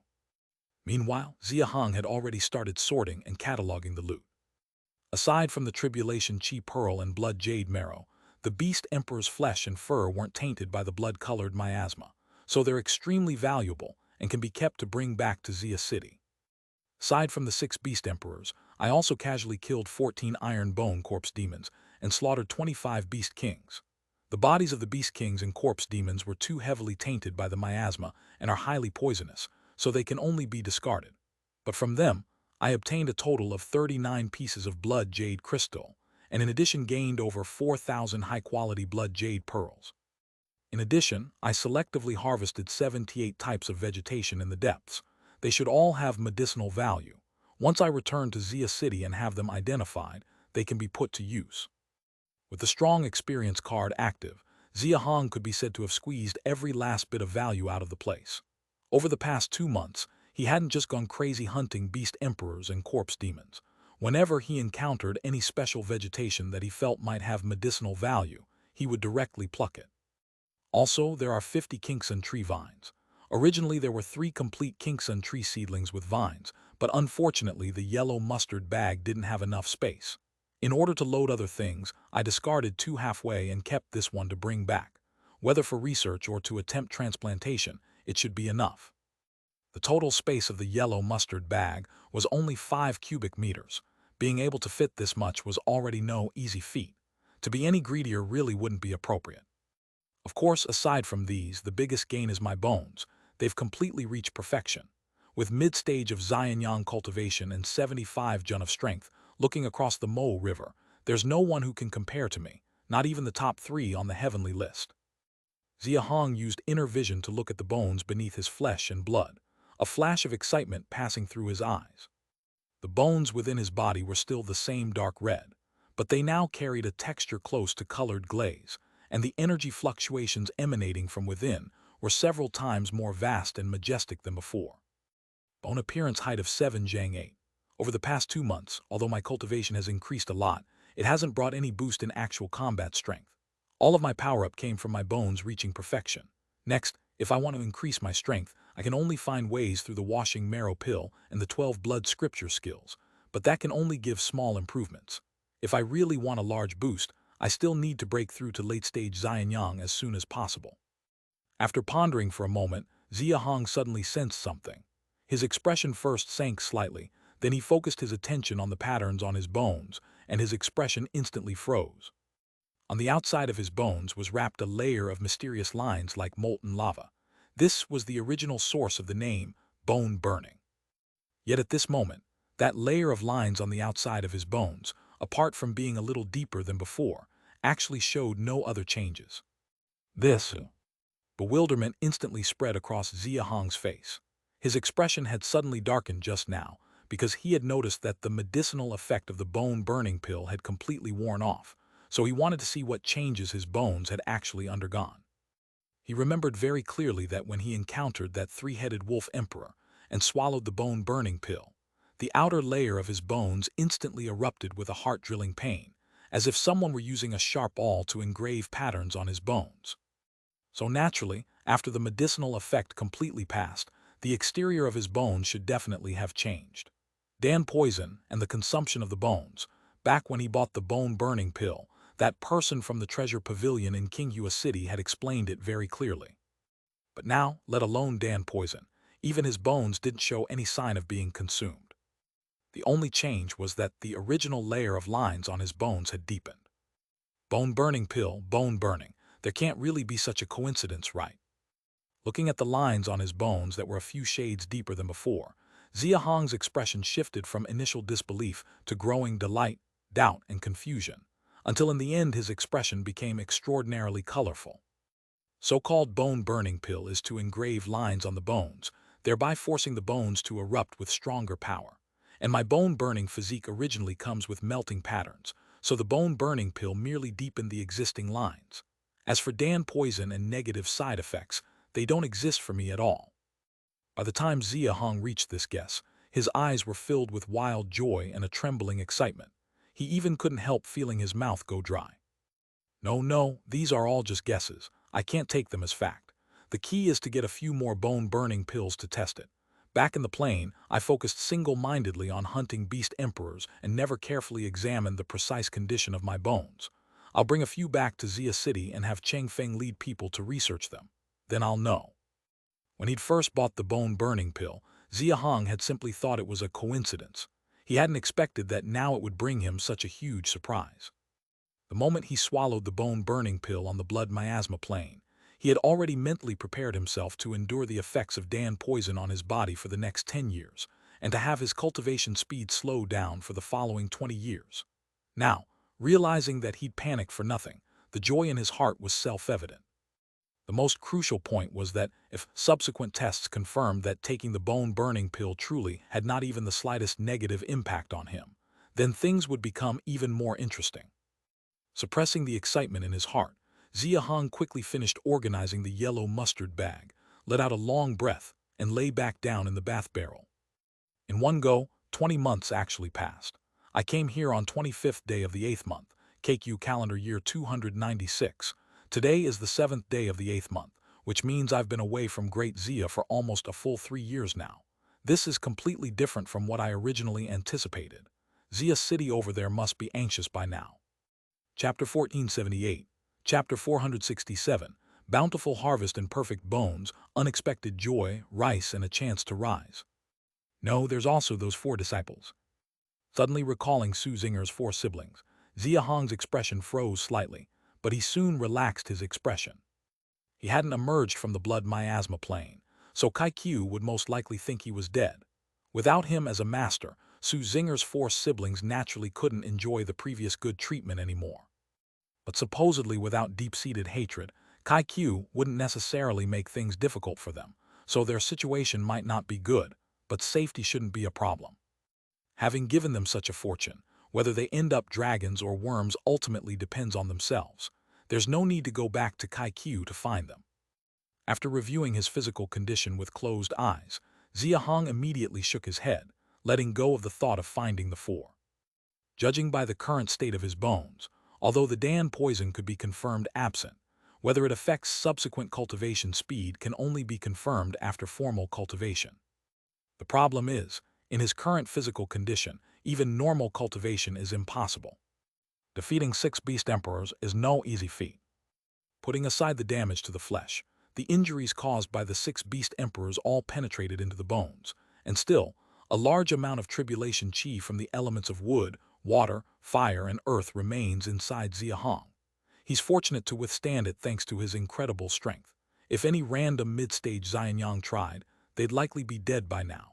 Meanwhile, Xia Hong had already started sorting and cataloging the loot. Aside from the tribulation chi pearl and blood jade marrow, the beast emperor's flesh and fur weren't tainted by the blood-colored miasma, so they're extremely valuable and can be kept to bring back to Xia City. Aside from the 6 beast emperors, I also casually killed 14 iron bone corpse demons and slaughtered 25 beast kings. The bodies of the beast kings and corpse demons were too heavily tainted by the miasma and are highly poisonous, so they can only be discarded. But from them, I obtained a total of 39 pieces of blood jade crystal, and in addition gained over 4,000 high-quality blood jade pearls. In addition, I selectively harvested 78 types of vegetation in the depths. They should all have medicinal value. Once I return to Xia City and have them identified, they can be put to use. With the strong experience card active, Xia Hong could be said to have squeezed every last bit of value out of the place. Over the past 2 months, he hadn't just gone crazy hunting beast emperors and corpse demons. Whenever he encountered any special vegetation that he felt might have medicinal value, he would directly pluck it. Also, there are 50 Kinksun tree vines. Originally, there were 3 complete Kinksun tree seedlings with vines, but unfortunately the yellow mustard bag didn't have enough space. In order to load other things, I discarded 2 halfway and kept this one to bring back. Whether for research or to attempt transplantation, it should be enough. The total space of the yellow mustard bag was only 5 cubic meters. Being able to fit this much was already no easy feat. To be any greedier really wouldn't be appropriate. Of course, aside from these, the biggest gain is my bones. They've completely reached perfection. With mid-stage of Xianyang cultivation and 75 jun of strength, looking across the Mo River, there's no one who can compare to me, not even the top 3 on the heavenly list. Xia Hong used inner vision to look at the bones beneath his flesh and blood, a flash of excitement passing through his eyes. The bones within his body were still the same dark red, but they now carried a texture close to colored glaze, and the energy fluctuations emanating from within were several times more vast and majestic than before. Bone appearance height of 7 Zhang 8. Over the past 2 months, although my cultivation has increased a lot, it hasn't brought any boost in actual combat strength. All of my power-up came from my bones reaching perfection. Next, if I want to increase my strength, I can only find ways through the washing marrow pill and the 12 blood scripture skills, but that can only give small improvements. If I really want a large boost, I still need to break through to late-stage Xianyang as soon as possible. After pondering for a moment, Xia Hong suddenly sensed something. His expression first sank slightly, then he focused his attention on the patterns on his bones, and his expression instantly froze. On the outside of his bones was wrapped a layer of mysterious lines like molten lava. This was the original source of the name, bone burning. Yet at this moment, that layer of lines on the outside of his bones, apart from being a little deeper than before, actually showed no other changes. This bewilderment instantly spread across Xia Hong's face. His expression had suddenly darkened just now, because he had noticed that the medicinal effect of the bone-burning pill had completely worn off, so he wanted to see what changes his bones had actually undergone. He remembered very clearly that when he encountered that three-headed wolf emperor and swallowed the bone-burning pill, the outer layer of his bones instantly erupted with a heart-drilling pain, as if someone were using a sharp awl to engrave patterns on his bones. So naturally, after the medicinal effect completely passed, the exterior of his bones should definitely have changed. Dan poison and the consumption of the bones, back when he bought the bone-burning pill, that person from the treasure pavilion in Qinghua City had explained it very clearly. But now, let alone Dan poison, even his bones didn't show any sign of being consumed. The only change was that the original layer of lines on his bones had deepened. Bone-burning pill, bone burning. There can't really be such a coincidence, right? Looking at the lines on his bones that were a few shades deeper than before, Xia Hong's expression shifted from initial disbelief to growing delight, doubt, and confusion, until in the end his expression became extraordinarily colorful. So-called bone-burning pill is to engrave lines on the bones, thereby forcing the bones to erupt with stronger power. And my bone-burning physique originally comes with melting patterns, so the bone-burning pill merely deepened the existing lines. As for Dan poison and negative side effects, they don't exist for me at all. By the time Xia Hong reached this guess, his eyes were filled with wild joy and a trembling excitement. He even couldn't help feeling his mouth go dry. No, these are all just guesses. I can't take them as fact. The key is to get a few more bone-burning pills to test it. Back in the plane, I focused single-mindedly on hunting beast emperors and never carefully examined the precise condition of my bones. I'll bring a few back to Xia City and have Cheng Feng lead people to research them. Then I'll know. When he'd first bought the bone-burning pill, Xia Hong had simply thought it was a coincidence. He hadn't expected that now it would bring him such a huge surprise. The moment he swallowed the bone-burning pill on the blood miasma plane, he had already mentally prepared himself to endure the effects of Dan poison on his body for the next 10 years, and to have his cultivation speed slow down for the following 20 years. Now, realizing that he'd panicked for nothing, the joy in his heart was self-evident. The most crucial point was that if subsequent tests confirmed that taking the bone-burning pill truly had not even the slightest negative impact on him, then things would become even more interesting. Suppressing the excitement in his heart, Xia Hong quickly finished organizing the yellow mustard bag, let out a long breath, and lay back down in the bath barrel. In one go, 20 months actually passed. I came here on 25th day of the 8th month, KQ calendar year 296. Today is the 7th day of the 8th month, which means I've been away from Great Xia for almost a full 3 years now. This is completely different from what I originally anticipated. Xia City over there must be anxious by now. Chapter 1478, Chapter 467, Bountiful Harvest and Perfect Bones, Unexpected Joy, Rice and a Chance to Rise. No, there's also those 4 disciples. Suddenly recalling Su Xinger's 4 siblings, Xia Hong's expression froze slightly, but he soon relaxed his expression. He hadn't emerged from the blood miasma plane, so Kaiku would most likely think he was dead. Without him as a master, Su Xinger's 4 siblings naturally couldn't enjoy the previous good treatment anymore. But supposedly without deep-seated hatred, Kaiku wouldn't necessarily make things difficult for them, so their situation might not be good, but safety shouldn't be a problem. Having given them such a fortune, whether they end up dragons or worms ultimately depends on themselves. There's no need to go back to Kaiku to find them. After reviewing his physical condition with closed eyes, Xia Hong immediately shook his head, letting go of the thought of finding the 4. Judging by the current state of his bones, although the Dan poison could be confirmed absent, whether it affects subsequent cultivation speed can only be confirmed after formal cultivation. The problem is, in his current physical condition, even normal cultivation is impossible. Defeating 6 beast emperors is no easy feat. Putting aside the damage to the flesh, the injuries caused by the 6 beast emperors all penetrated into the bones, and still, a large amount of tribulation chi from the elements of wood, water, fire, and earth remains inside Xia Hong. He's fortunate to withstand it thanks to his incredible strength. If any random mid-stage Xianyang tried, they'd likely be dead by now.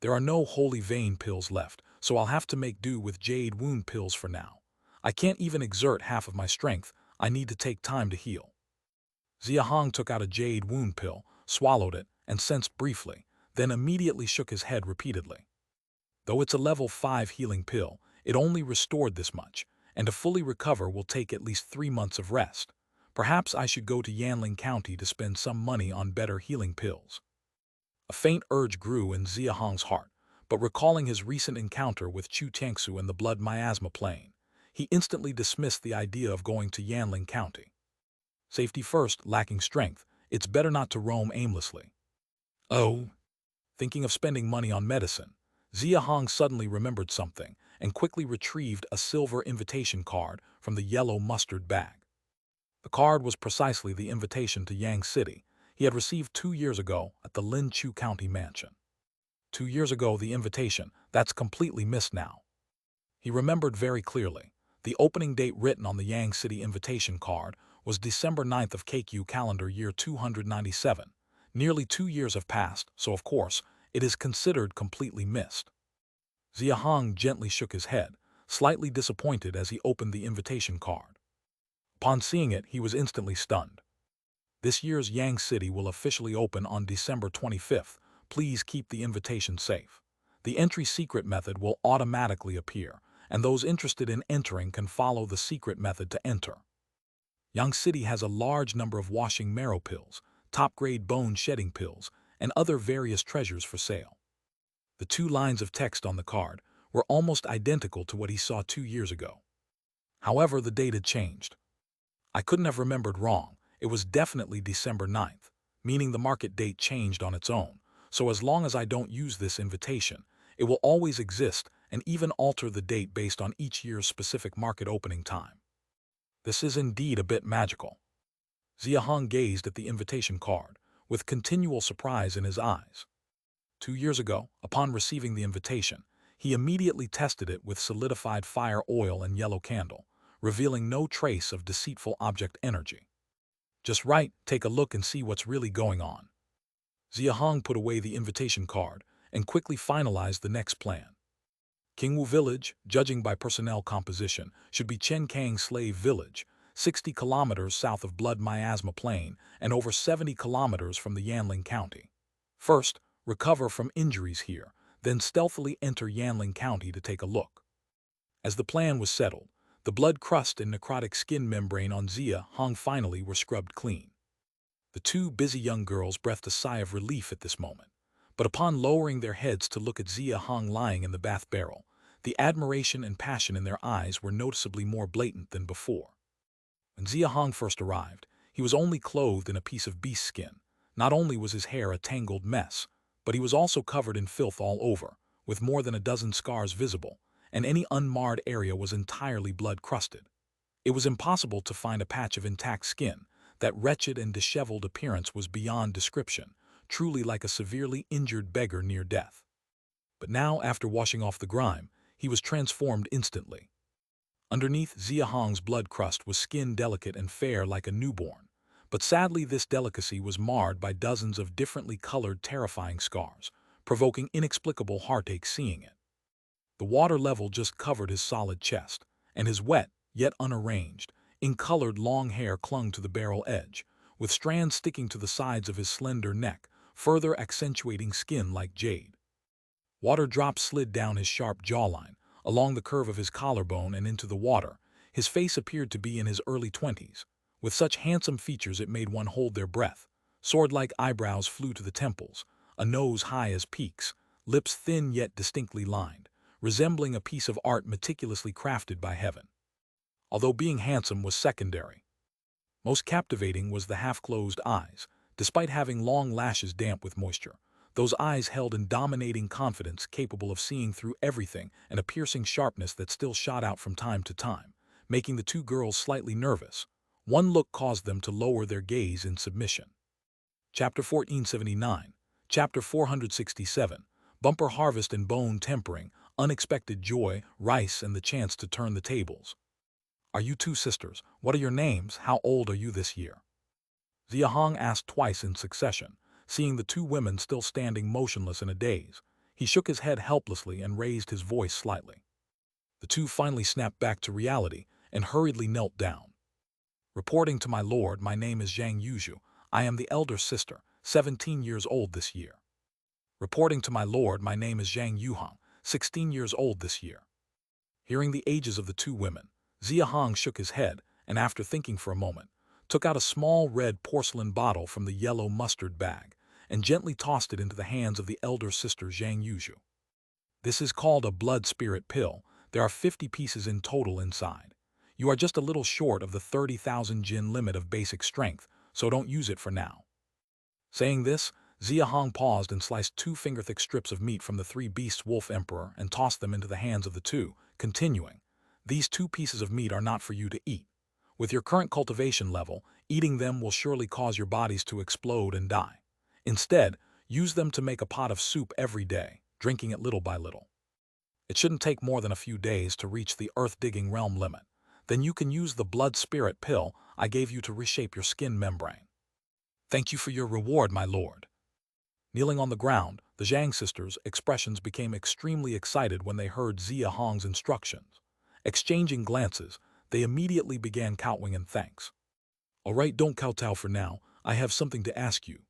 There are no holy vein pills left, so I'll have to make do with Jade wound pills for now. I can't even exert half of my strength. I need to take time to heal. Xia Hong took out a Jade wound pill, swallowed it, and sensed briefly, then immediately shook his head repeatedly. Though it's a level 5 healing pill, it only restored this much, and to fully recover will take at least 3 months of rest. Perhaps I should go to Yanling County to spend some money on better healing pills. A faint urge grew in Xia Hong's heart, but recalling his recent encounter with Chu Tiangsu in the blood miasma plain, he instantly dismissed the idea of going to Yanling County. Safety first, lacking strength, it's better not to roam aimlessly. Oh! Thinking of spending money on medicine, Xia Hong suddenly remembered something and quickly retrieved a silver invitation card from the yellow mustard bag. The card was precisely the invitation to Yang City he had received 2 years ago at the Lin Chu County mansion. 2 years ago the invitation, that's completely missed now. He remembered very clearly. The opening date written on the Yang City invitation card was December 9th of KQ calendar year 297. Nearly 2 years have passed, so of course, it is considered completely missed. Xia Hong gently shook his head, slightly disappointed as he opened the invitation card. Upon seeing it, he was instantly stunned. This year's Yang City will officially open on December 25th. Please keep the invitation safe. The entry secret method will automatically appear, and those interested in entering can follow the secret method to enter. Yang City has a large number of washing marrow pills, top-grade bone-shedding pills, and other various treasures for sale. The 2 lines of text on the card were almost identical to what he saw 2 years ago. However, the date had changed. I couldn't have remembered wrong. It was definitely December 9th, meaning the market date changed on its own, so as long as I don't use this invitation, it will always exist and even alter the date based on each year's specific market opening time. This is indeed a bit magical. Xia Hong gazed at the invitation card, with continual surprise in his eyes. 2 years ago, upon receiving the invitation, he immediately tested it with solidified fire oil and yellow candle, revealing no trace of deceitful object energy. Just right, take a look and see what's really going on. Xia Hong put away the invitation card and quickly finalized the next plan. Qingwu Village, judging by personnel composition, should be Chenkang Slave Village, 60 kilometers south of Blood Miasma Plain and over 70 kilometers from the Yanling County. First, recover from injuries here, then stealthily enter Yanling County to take a look. As the plan was settled, the blood crust and necrotic skin membrane on Xia Hong finally were scrubbed clean. The 2 busy young girls breathed a sigh of relief at this moment, but upon lowering their heads to look at Xia Hong lying in the bath barrel, the admiration and passion in their eyes were noticeably more blatant than before. When Xia Hong first arrived, he was only clothed in a piece of beast skin. Not only was his hair a tangled mess, but he was also covered in filth all over, with more than a dozen scars visible, and any unmarred area was entirely blood-crusted. It was impossible to find a patch of intact skin. That wretched and disheveled appearance was beyond description, truly like a severely injured beggar near death. But now, after washing off the grime, he was transformed instantly. Underneath Xia Hong's blood crust was skin delicate and fair like a newborn, but sadly this delicacy was marred by dozens of differently colored terrifying scars, provoking inexplicable heartache seeing it. The water level just covered his solid chest, and his wet, yet unarranged, ink-colored long hair clung to the barrel edge, with strands sticking to the sides of his slender neck, further accentuating skin like jade. Water drops slid down his sharp jawline, along the curve of his collarbone and into the water. His face appeared to be in his early 20s. With such handsome features it made one hold their breath. Sword-like eyebrows flew to the temples, a nose high as peaks, lips thin yet distinctly lined, resembling a piece of art meticulously crafted by heaven. Although being handsome was secondary. Most captivating was the half-closed eyes. Despite having long lashes damp with moisture, those eyes held in dominating confidence, capable of seeing through everything, and a piercing sharpness that still shot out from time to time, making the two girls slightly nervous. One look caused them to lower their gaze in submission. Chapter 1479, Chapter 467, Bumper Harvest and Bone Tempering, Unexpected Joy, Rice and the Chance to Turn the Tables. Are you two sisters? What are your names? How old are you this year? Xia Hong asked twice in succession, seeing the two women still standing motionless in a daze. He shook his head helplessly and raised his voice slightly. The two finally snapped back to reality and hurriedly knelt down. Reporting to my lord, my name is Zhang Yuzhu. I am the elder sister, 17 years old this year. Reporting to my lord, my name is Zhang Yuhong, 16 years old this year. Hearing the ages of the two women, Xia Hong shook his head and, after thinking for a moment, took out a small red porcelain bottle from the yellow mustard bag and gently tossed it into the hands of the elder sister Zhang Yuzhu. This is called a blood spirit pill. There are 50 pieces in total inside. You are just a little short of the 30,000 jin limit of basic strength, so don't use it for now. Saying this, Xia Hong paused and sliced 2 finger-thick strips of meat from the 3 beasts wolf emperor and tossed them into the hands of the two, continuing, "These 2 pieces of meat are not for you to eat. With your current cultivation level, eating them will surely cause your bodies to explode and die. Instead, use them to make a pot of soup every day, drinking it little by little. It shouldn't take more than a few days to reach the earth-digging realm limit. Then you can use the blood spirit pill I gave you to reshape your skin membrane. Thank you for your reward, my lord." Kneeling on the ground, the Zhang sisters' expressions became extremely excited when they heard Xia Hong's instructions. Exchanging glances, they immediately began kowtowing in thanks. "All right, don't kowtow for now. I have something to ask you."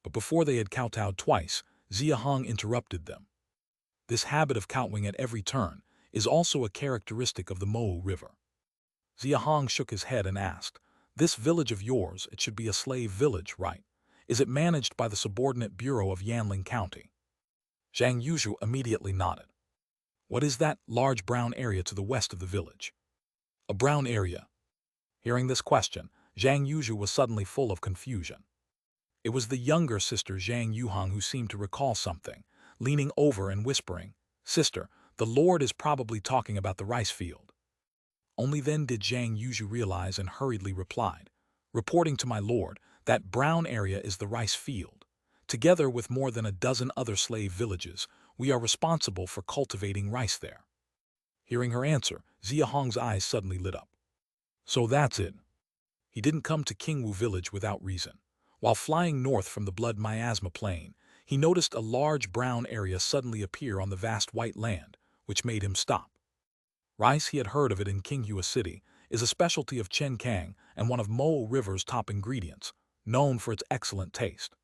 But before they had kowtowed twice, Xia Hong interrupted them. This habit of kowtowing at every turn is also a characteristic of the Mo River. Xia Hong shook his head and asked, "This village of yours, it should be a slave village, right? Is it managed by the subordinate bureau of Yanling County?" Zhang Yuzhu immediately nodded. "What is that large brown area to the west of the village?" "A brown area." Hearing this question, Zhang Yuzhu was suddenly full of confusion. It was the younger sister Zhang Yuhong who seemed to recall something, leaning over and whispering, "Sister, the Lord is probably talking about the rice field." Only then did Zhang Yuzhu realize and hurriedly replied, "Reporting to my lord, that brown area is the rice field. Together with more than a dozen other slave villages, we are responsible for cultivating rice there." Hearing her answer, Xia Hong's eyes suddenly lit up. So that's it. He didn't come to Qingwu village without reason. While flying north from the Blood Miasma Plain, he noticed a large brown area suddenly appear on the vast white land, which made him stop. Rice, he had heard of it in Qinghua City, is a specialty of Chenkang and one of Mo River's top ingredients, known for its excellent taste.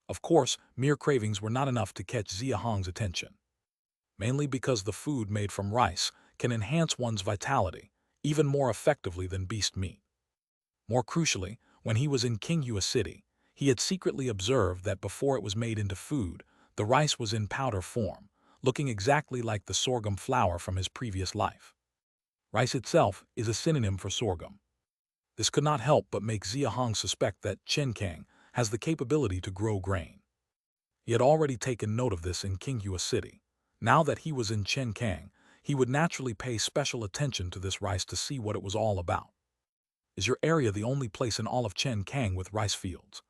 Of course, mere cravings were not enough to catch Xia Hong's attention. Mainly because the food made from rice can enhance one's vitality, even more effectively than beast meat. More crucially, when he was in Qinghua City, he had secretly observed that before it was made into food, the rice was in powder form, looking exactly like the sorghum flour from his previous life. Rice itself is a synonym for sorghum. This could not help but make Xia Hong suspect that Chenkang has the capability to grow grain. He had already taken note of this in Qinghua City. Now that he was in Chenkang, he would naturally pay special attention to this rice to see what it was all about. "Is your area the only place in all of Chenkang with rice fields?"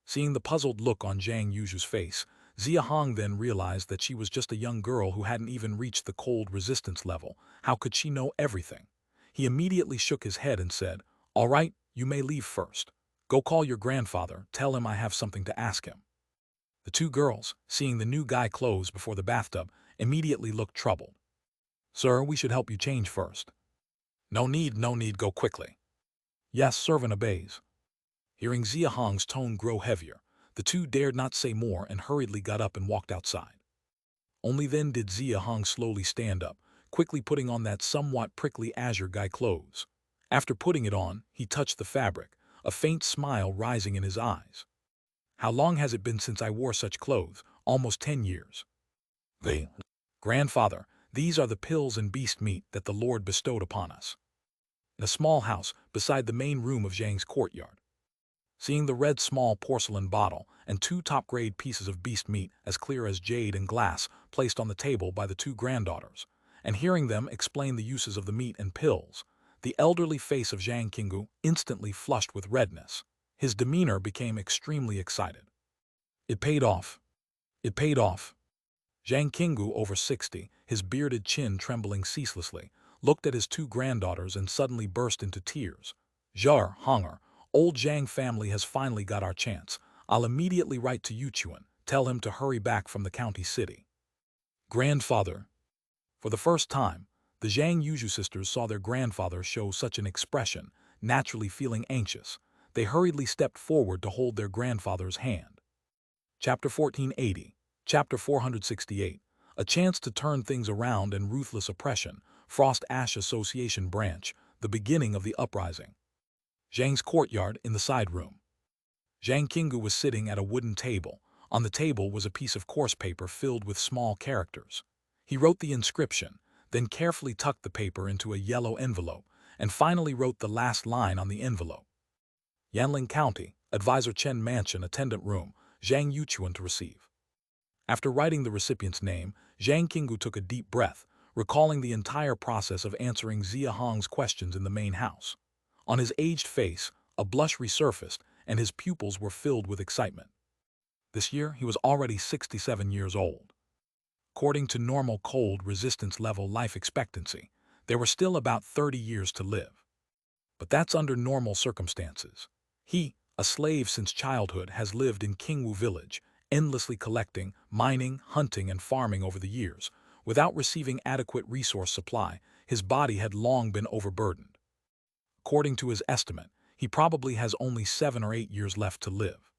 Seeing the puzzled look on Zhang Yuzhu's face, Xia Hong then realized that she was just a young girl who hadn't even reached the cold resistance level. How could she know everything? He immediately shook his head and said, "All right, you may leave first. Go call your grandfather, tell him I have something to ask him." The two girls, seeing the new guy close before the bathtub, immediately looked troubled. "Sir, we should help you change first." No need, go quickly." "Yes, servant obeys." Hearing Xia Hong's tone grow heavier, the two dared not say more and hurriedly got up and walked outside. Only then did Xia Hong slowly stand up, quickly putting on that somewhat prickly azure guy clothes. After putting it on, he touched the fabric, a faint smile rising in his eyes. "How long has it been since I wore such clothes? Almost 10 years. Grandfather, these are the pills and beast meat that the Lord bestowed upon us." In a small house beside the main room of Zhang's courtyard. Seeing the red small porcelain bottle and 2 top-grade pieces of beast meat as clear as jade and glass placed on the table by the 2 granddaughters, and hearing them explain the uses of the meat and pills, The elderly face of Zhang Qinggu instantly flushed with redness. His demeanor became extremely excited. It paid off. It paid off. Zhang Qinggu, over 60, his bearded chin trembling ceaselessly, looked at his two granddaughters and suddenly burst into tears. Xia Hong, old Zhang family has finally got our chance. I'll immediately write to Yuchuan, tell him to hurry back from the county city. Grandfather. For the first time, the Zhang Yuzhu sisters saw their grandfather show such an expression, naturally feeling anxious. They hurriedly stepped forward to hold their grandfather's hand. Chapter 1480. Chapter 468. A chance to turn things around and ruthless oppression. Frost Ash Association branch. The beginning of the uprising. Zhang's courtyard in the side room. Zhang Qinggu was sitting at a wooden table. On the table was a piece of coarse paper filled with small characters. He wrote the inscription, then carefully tucked the paper into a yellow envelope, and finally wrote the last line on the envelope. Yanling County, Advisor Chen Mansion Attendant Room, Zhang Yuchuan to receive. After writing the recipient's name, Zhang Qinggu took a deep breath, recalling the entire process of answering Xia Hong's questions in the main house. On his aged face, a blush resurfaced, and his pupils were filled with excitement. This year, he was already 67 years old. According to normal cold resistance level life expectancy, there were still about 30 years to live. But that's under normal circumstances. He, a slave since childhood, has lived in Qingwu village, endlessly collecting, mining, hunting, and farming over the years. Without receiving adequate resource supply, his body had long been overburdened. According to his estimate, he probably has only 7 or 8 years left to live.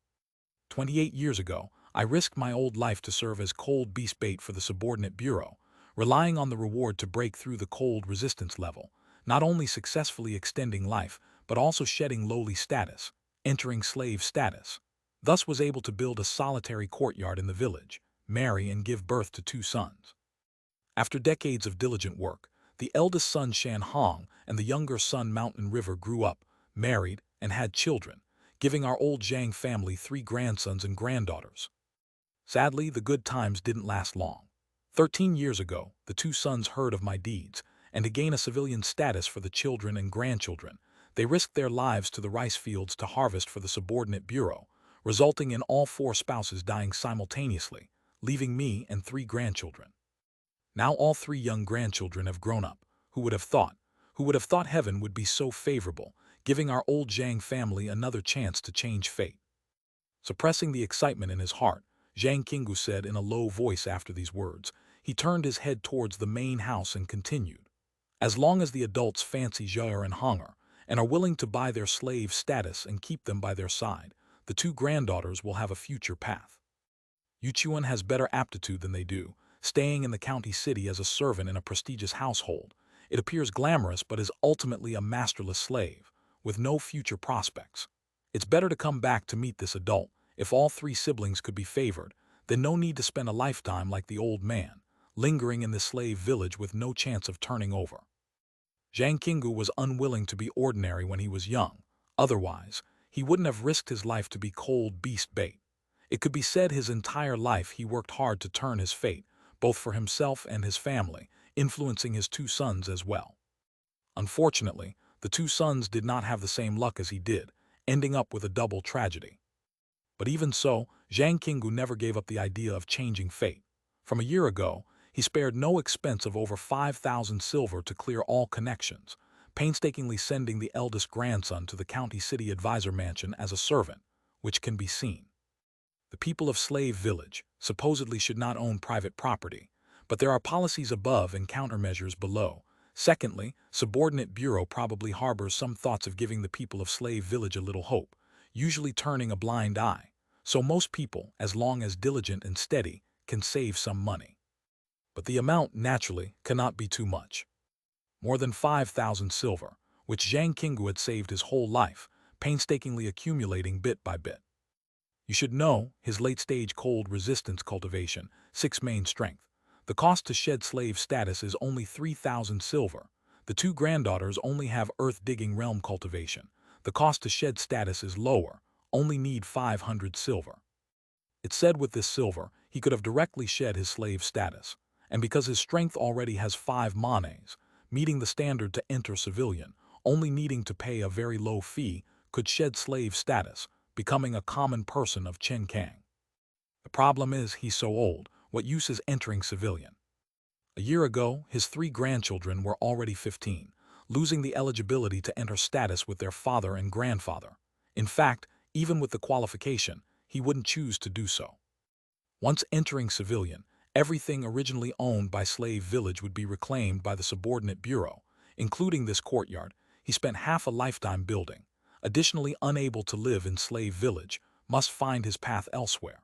28 years ago, I risked my old life to serve as cold beast bait for the subordinate bureau, relying on the reward to break through the cold resistance level, not only successfully extending life, but also shedding lowly status, entering slave status. Thus was able to build a solitary courtyard in the village, marry and give birth to 2 sons. After decades of diligent work, the eldest son Xia Hong and the younger son Mountain River grew up, married, and had children, giving our old Zhang family 3 grandsons and granddaughters. Sadly, the good times didn't last long. 13 years ago, the 2 sons heard of my deeds, and to gain a civilian status for the children and grandchildren, they risked their lives to the rice fields to harvest for the subordinate bureau, resulting in all 4 spouses dying simultaneously, leaving me and 3 grandchildren. Now all 3 young grandchildren have grown up. Who would have thought? Who would have thought heaven would be so favorable, giving our old Zhang family another chance to change fate? Suppressing the excitement in his heart, Zhang Qinggu said in a low voice after these words. He turned his head towards the main house and continued. As long as the adults fancy Xia and Hong and are willing to buy their slave status and keep them by their side, the 2 granddaughters will have a future path. Yuchuan has better aptitude than they do, staying in the county city as a servant in a prestigious household. It appears glamorous but is ultimately a masterless slave, with no future prospects. It's better to come back to meet this adult. If all 3 siblings could be favored, then no need to spend a lifetime like the old man, lingering in this slave village with no chance of turning over. Zhang Qinggu was unwilling to be ordinary when he was young. Otherwise, he wouldn't have risked his life to be cold beast bait. It could be said his entire life he worked hard to turn his fate, both for himself and his family, influencing his 2 sons as well. Unfortunately, the 2 sons did not have the same luck as he did, ending up with a double tragedy. But even so, Zhang Qinggu never gave up the idea of changing fate. From a year ago, he spared no expense of over 5,000 silver to clear all connections, painstakingly sending the eldest grandson to the county city advisor mansion as a servant, which can be seen. The people of Slave Village supposedly should not own private property, but there are policies above and countermeasures below. Secondly, subordinate bureau probably harbors some thoughts of giving the people of Slave Village a little hope, usually turning a blind eye. So most people, as long as diligent and steady, can save some money. But the amount, naturally, cannot be too much. More than 5,000 silver, which Zhang Qinggu had saved his whole life, painstakingly accumulating bit by bit. You should know, his late-stage cold resistance cultivation, 6 main strength. The cost to shed slave status is only 3,000 silver. The 2 granddaughters only have earth-digging realm cultivation. The cost to shed status is lower, only need 500 silver. It's said with this silver, he could have directly shed his slave status, and because his strength already has 5 manes, meeting the standard to enter civilian, only needing to pay a very low fee, could shed slave status, becoming a common person of Chenkang. The problem is he's so old, what use is entering civilian? A year ago, his 3 grandchildren were already 15, losing the eligibility to enter status with their father and grandfather. In fact, even with the qualification, he wouldn't choose to do so. Once entering civilian, everything originally owned by Slave Village would be reclaimed by the subordinate bureau, including this courtyard he spent half a lifetime building. Additionally, unable to live in Slave Village, must find his path elsewhere.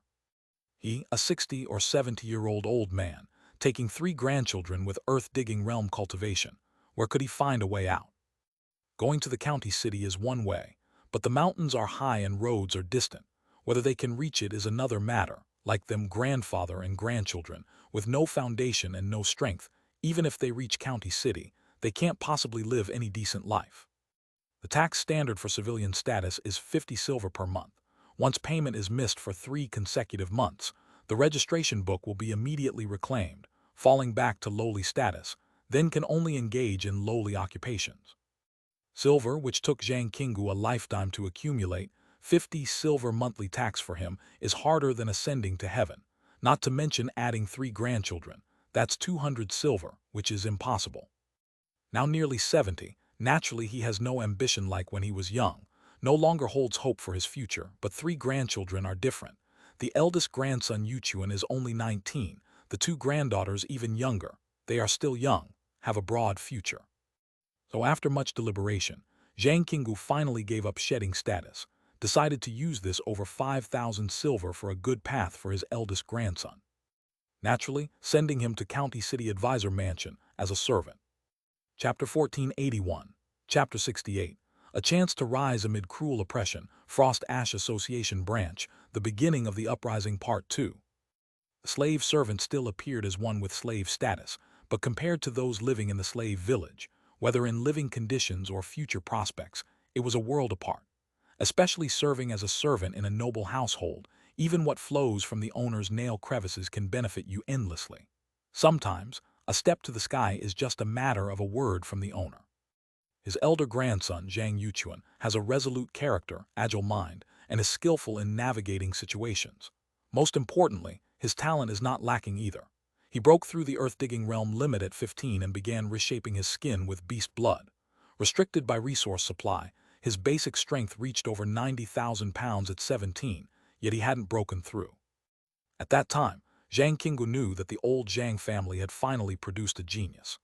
He, a 60 or 70-year-old old man, taking 3 grandchildren with earth-digging realm cultivation, where could he find a way out? Going to the county city is one way, but the mountains are high and roads are distant. Whether they can reach it is another matter, like them grandfather and grandchildren, with no foundation and no strength. Even if they reach county city, they can't possibly live any decent life. The tax standard for civilian status is 50 silver per month. Once payment is missed for 3 consecutive months, the registration book will be immediately reclaimed, falling back to lowly status, then can only engage in lowly occupations. Silver, which took Zhang Qinggu a lifetime to accumulate, 50 silver monthly tax for him is harder than ascending to heaven, not to mention adding 3 grandchildren. That's 200 silver, which is impossible. Now nearly 70, naturally he has no ambition like when he was young, no longer holds hope for his future, but 3 grandchildren are different. The eldest grandson Yuchuan is only 19, the 2 granddaughters even younger. They are still young, have a broad future. So after much deliberation, Zhang Qinggu finally gave up shedding status, decided to use this over 5,000 silver for a good path for his eldest grandson. Naturally, sending him to County City Advisor Mansion as a servant. Chapter 1481, Chapter 68, A Chance to Rise Amid Cruel Oppression, Frost Ash Association Branch, the beginning of the uprising Part 2. The slave servant still appeared as one with slave status, but compared to those living in the slave village, whether in living conditions or future prospects, it was a world apart. Especially serving as a servant in a noble household, even what flows from the owner's nail crevices can benefit you endlessly. Sometimes, a step to the sky is just a matter of a word from the owner. His elder grandson, Zhang Yuchuan, has a resolute character, agile mind, and is skillful in navigating situations. Most importantly, his talent is not lacking either. He broke through the earth-digging realm limit at 15 and began reshaping his skin with beast blood. Restricted by resource supply, his basic strength reached over 90,000 pounds at 17, yet he hadn't broken through. At that time, Zhang Qinggu knew that the old Zhang family had finally produced a genius.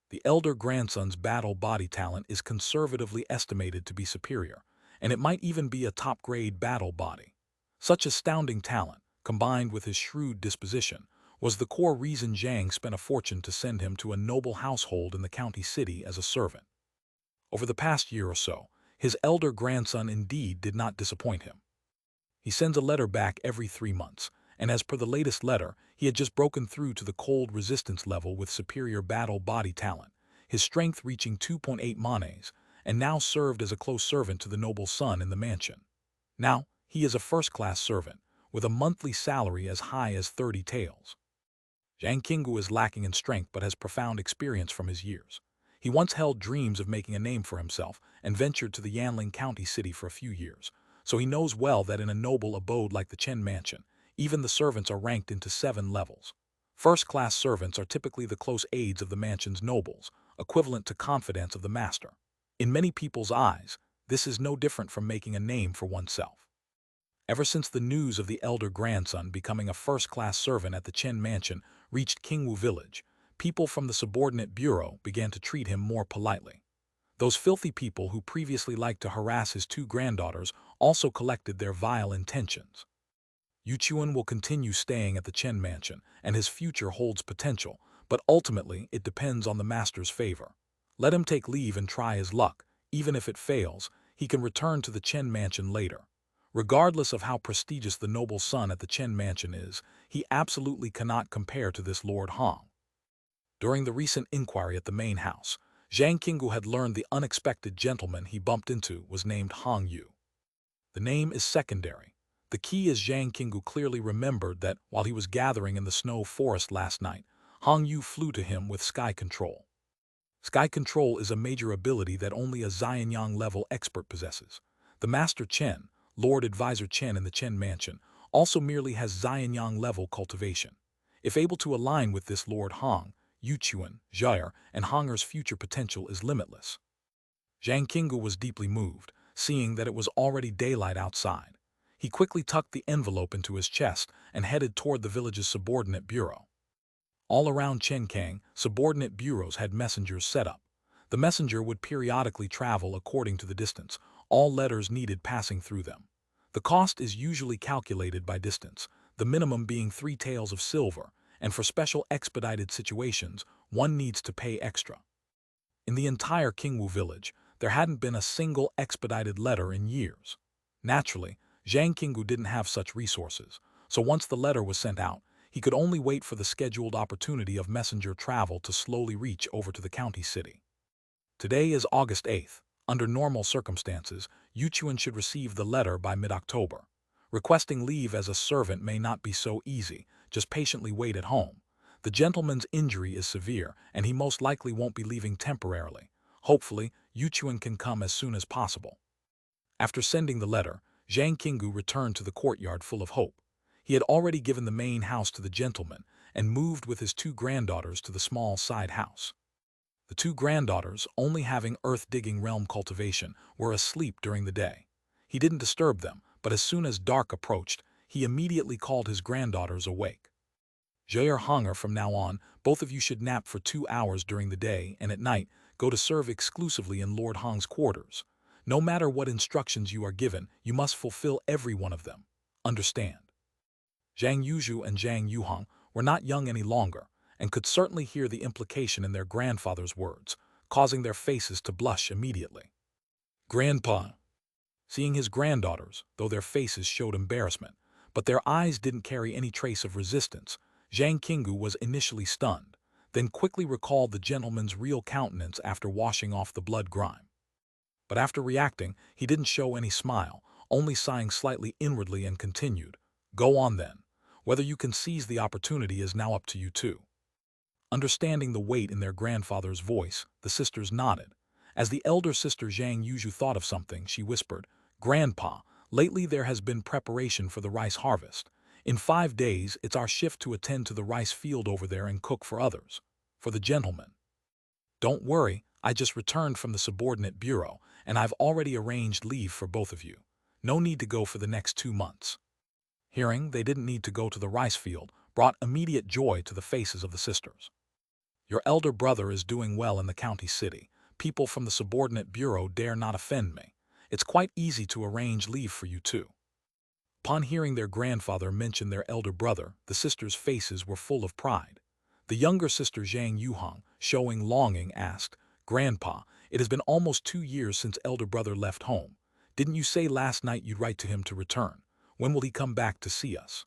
The elder grandson's battle body talent is conservatively estimated to be superior, and it might even be a top-grade battle body. Such astounding talent, combined with his shrewd disposition, was the core reason Zhang spent a fortune to send him to a noble household in the county city as a servant. Over the past year or so, his elder grandson indeed did not disappoint him. He sends a letter back every 3 months, and as per the latest letter, he had just broken through to the cold resistance level with superior battle body talent, his strength reaching 2.8 manes, and now served as a close servant to the noble son in the mansion. Now, he is a first-class servant, with a monthly salary as high as 30 taels. Zhang Qinggu is lacking in strength but has profound experience from his years. He once held dreams of making a name for himself and ventured to the Yanling County city for a few years, so he knows well that in a noble abode like the Chen Mansion, even the servants are ranked into 7 levels. First-class servants are typically the close aides of the mansion's nobles, equivalent to confidants of the master. In many people's eyes, this is no different from making a name for oneself. Ever since the news of the elder grandson becoming a first-class servant at the Chen Mansion reached Qingwu Village, people from the subordinate bureau began to treat him more politely. Those filthy people who previously liked to harass his 2 granddaughters also collected their vile intentions. Yuchuan will continue staying at the Chen Mansion, and his future holds potential, but ultimately it depends on the master's favor. Let him take leave and try his luck. Even if it fails, he can return to the Chen Mansion later. Regardless of how prestigious the noble son at the Chen Mansion is, he absolutely cannot compare to this Lord Hong. During the recent inquiry at the main house, Zhang Qinggu had learned the unexpected gentleman he bumped into was named Hong Yu. The name is secondary. The key is Zhang Qinggu clearly remembered that while he was gathering in the snow forest last night, Hong Yu flew to him with sky control. Sky control is a major ability that only a Xianyang-level expert possesses. The Master Chen, Lord Advisor Chen in the Chen Mansion, also merely has Xianyang-level cultivation. If able to align with this Lord Hong, Yuchuan, Zhair, and Honger's future potential is limitless. Zhang Qinggu was deeply moved, seeing that it was already daylight outside. He quickly tucked the envelope into his chest and headed toward the village's subordinate bureau. All around Chenkang, subordinate bureaus had messengers set up. The messenger would periodically travel according to the distance, all letters needed passing through them. The cost is usually calculated by distance, the minimum being 3 taels of silver, and for special expedited situations, one needs to pay extra. In the entire Qingwu village, there hadn't been a single expedited letter in years. Naturally, Zhang Qinggu didn't have such resources, so once the letter was sent out, he could only wait for the scheduled opportunity of messenger travel to slowly reach over to the county city. Today is August 8th. Under normal circumstances, Yuchuan should receive the letter by mid-October. Requesting leave as a servant may not be so easy, just patiently wait at home. The gentleman's injury is severe, and he most likely won't be leaving temporarily. Hopefully, Yuchuan can come as soon as possible. After sending the letter, Zhang Qinggu returned to the courtyard full of hope. He had already given the main house to the gentleman and moved with his 2 granddaughters to the small side house. The 2 granddaughters, only having earth-digging realm cultivation, were asleep during the day. He didn't disturb them, but as soon as dark approached, he immediately called his granddaughters awake. Zhair Honger, from now on, both of you should nap for 2 hours during the day and at night go to serve exclusively in Lord Hong's quarters. No matter what instructions you are given, you must fulfill every one of them. Understand? Zhang Yuzhu and Zhang Yuhong were not young any longer, and could certainly hear the implication in their grandfather's words, causing their faces to blush immediately. Grandpa. Seeing his granddaughters, though their faces showed embarrassment, but their eyes didn't carry any trace of resistance, Zhang Qinggu was initially stunned, then quickly recalled the gentleman's real countenance after washing off the blood grime. But after reacting, he didn't show any smile, only sighing slightly inwardly and continued, "Go on then. Whether you can seize the opportunity is now up to you too." Understanding the weight in their grandfather's voice, the sisters nodded. As the elder sister Zhang Yuzhu thought of something, she whispered, "Grandpa, lately there has been preparation for the rice harvest. In 5 days, it's our shift to attend to the rice field over there and cook for others. For the gentlemen. Don't worry, I just returned from the subordinate bureau, and I've already arranged leave for both of you. No need to go for the next 2 months." Hearing they didn't need to go to the rice field brought immediate joy to the faces of the sisters. "Your elder brother is doing well in the county city. People from the subordinate bureau dare not offend me. It's quite easy to arrange leave for you too." Upon hearing their grandfather mention their elder brother, the sisters' faces were full of pride. The younger sister Zhang Yuhong, showing longing, asked, "Grandpa, it has been almost 2 years since elder brother left home. Didn't you say last night you'd write to him to return? When will he come back to see us?"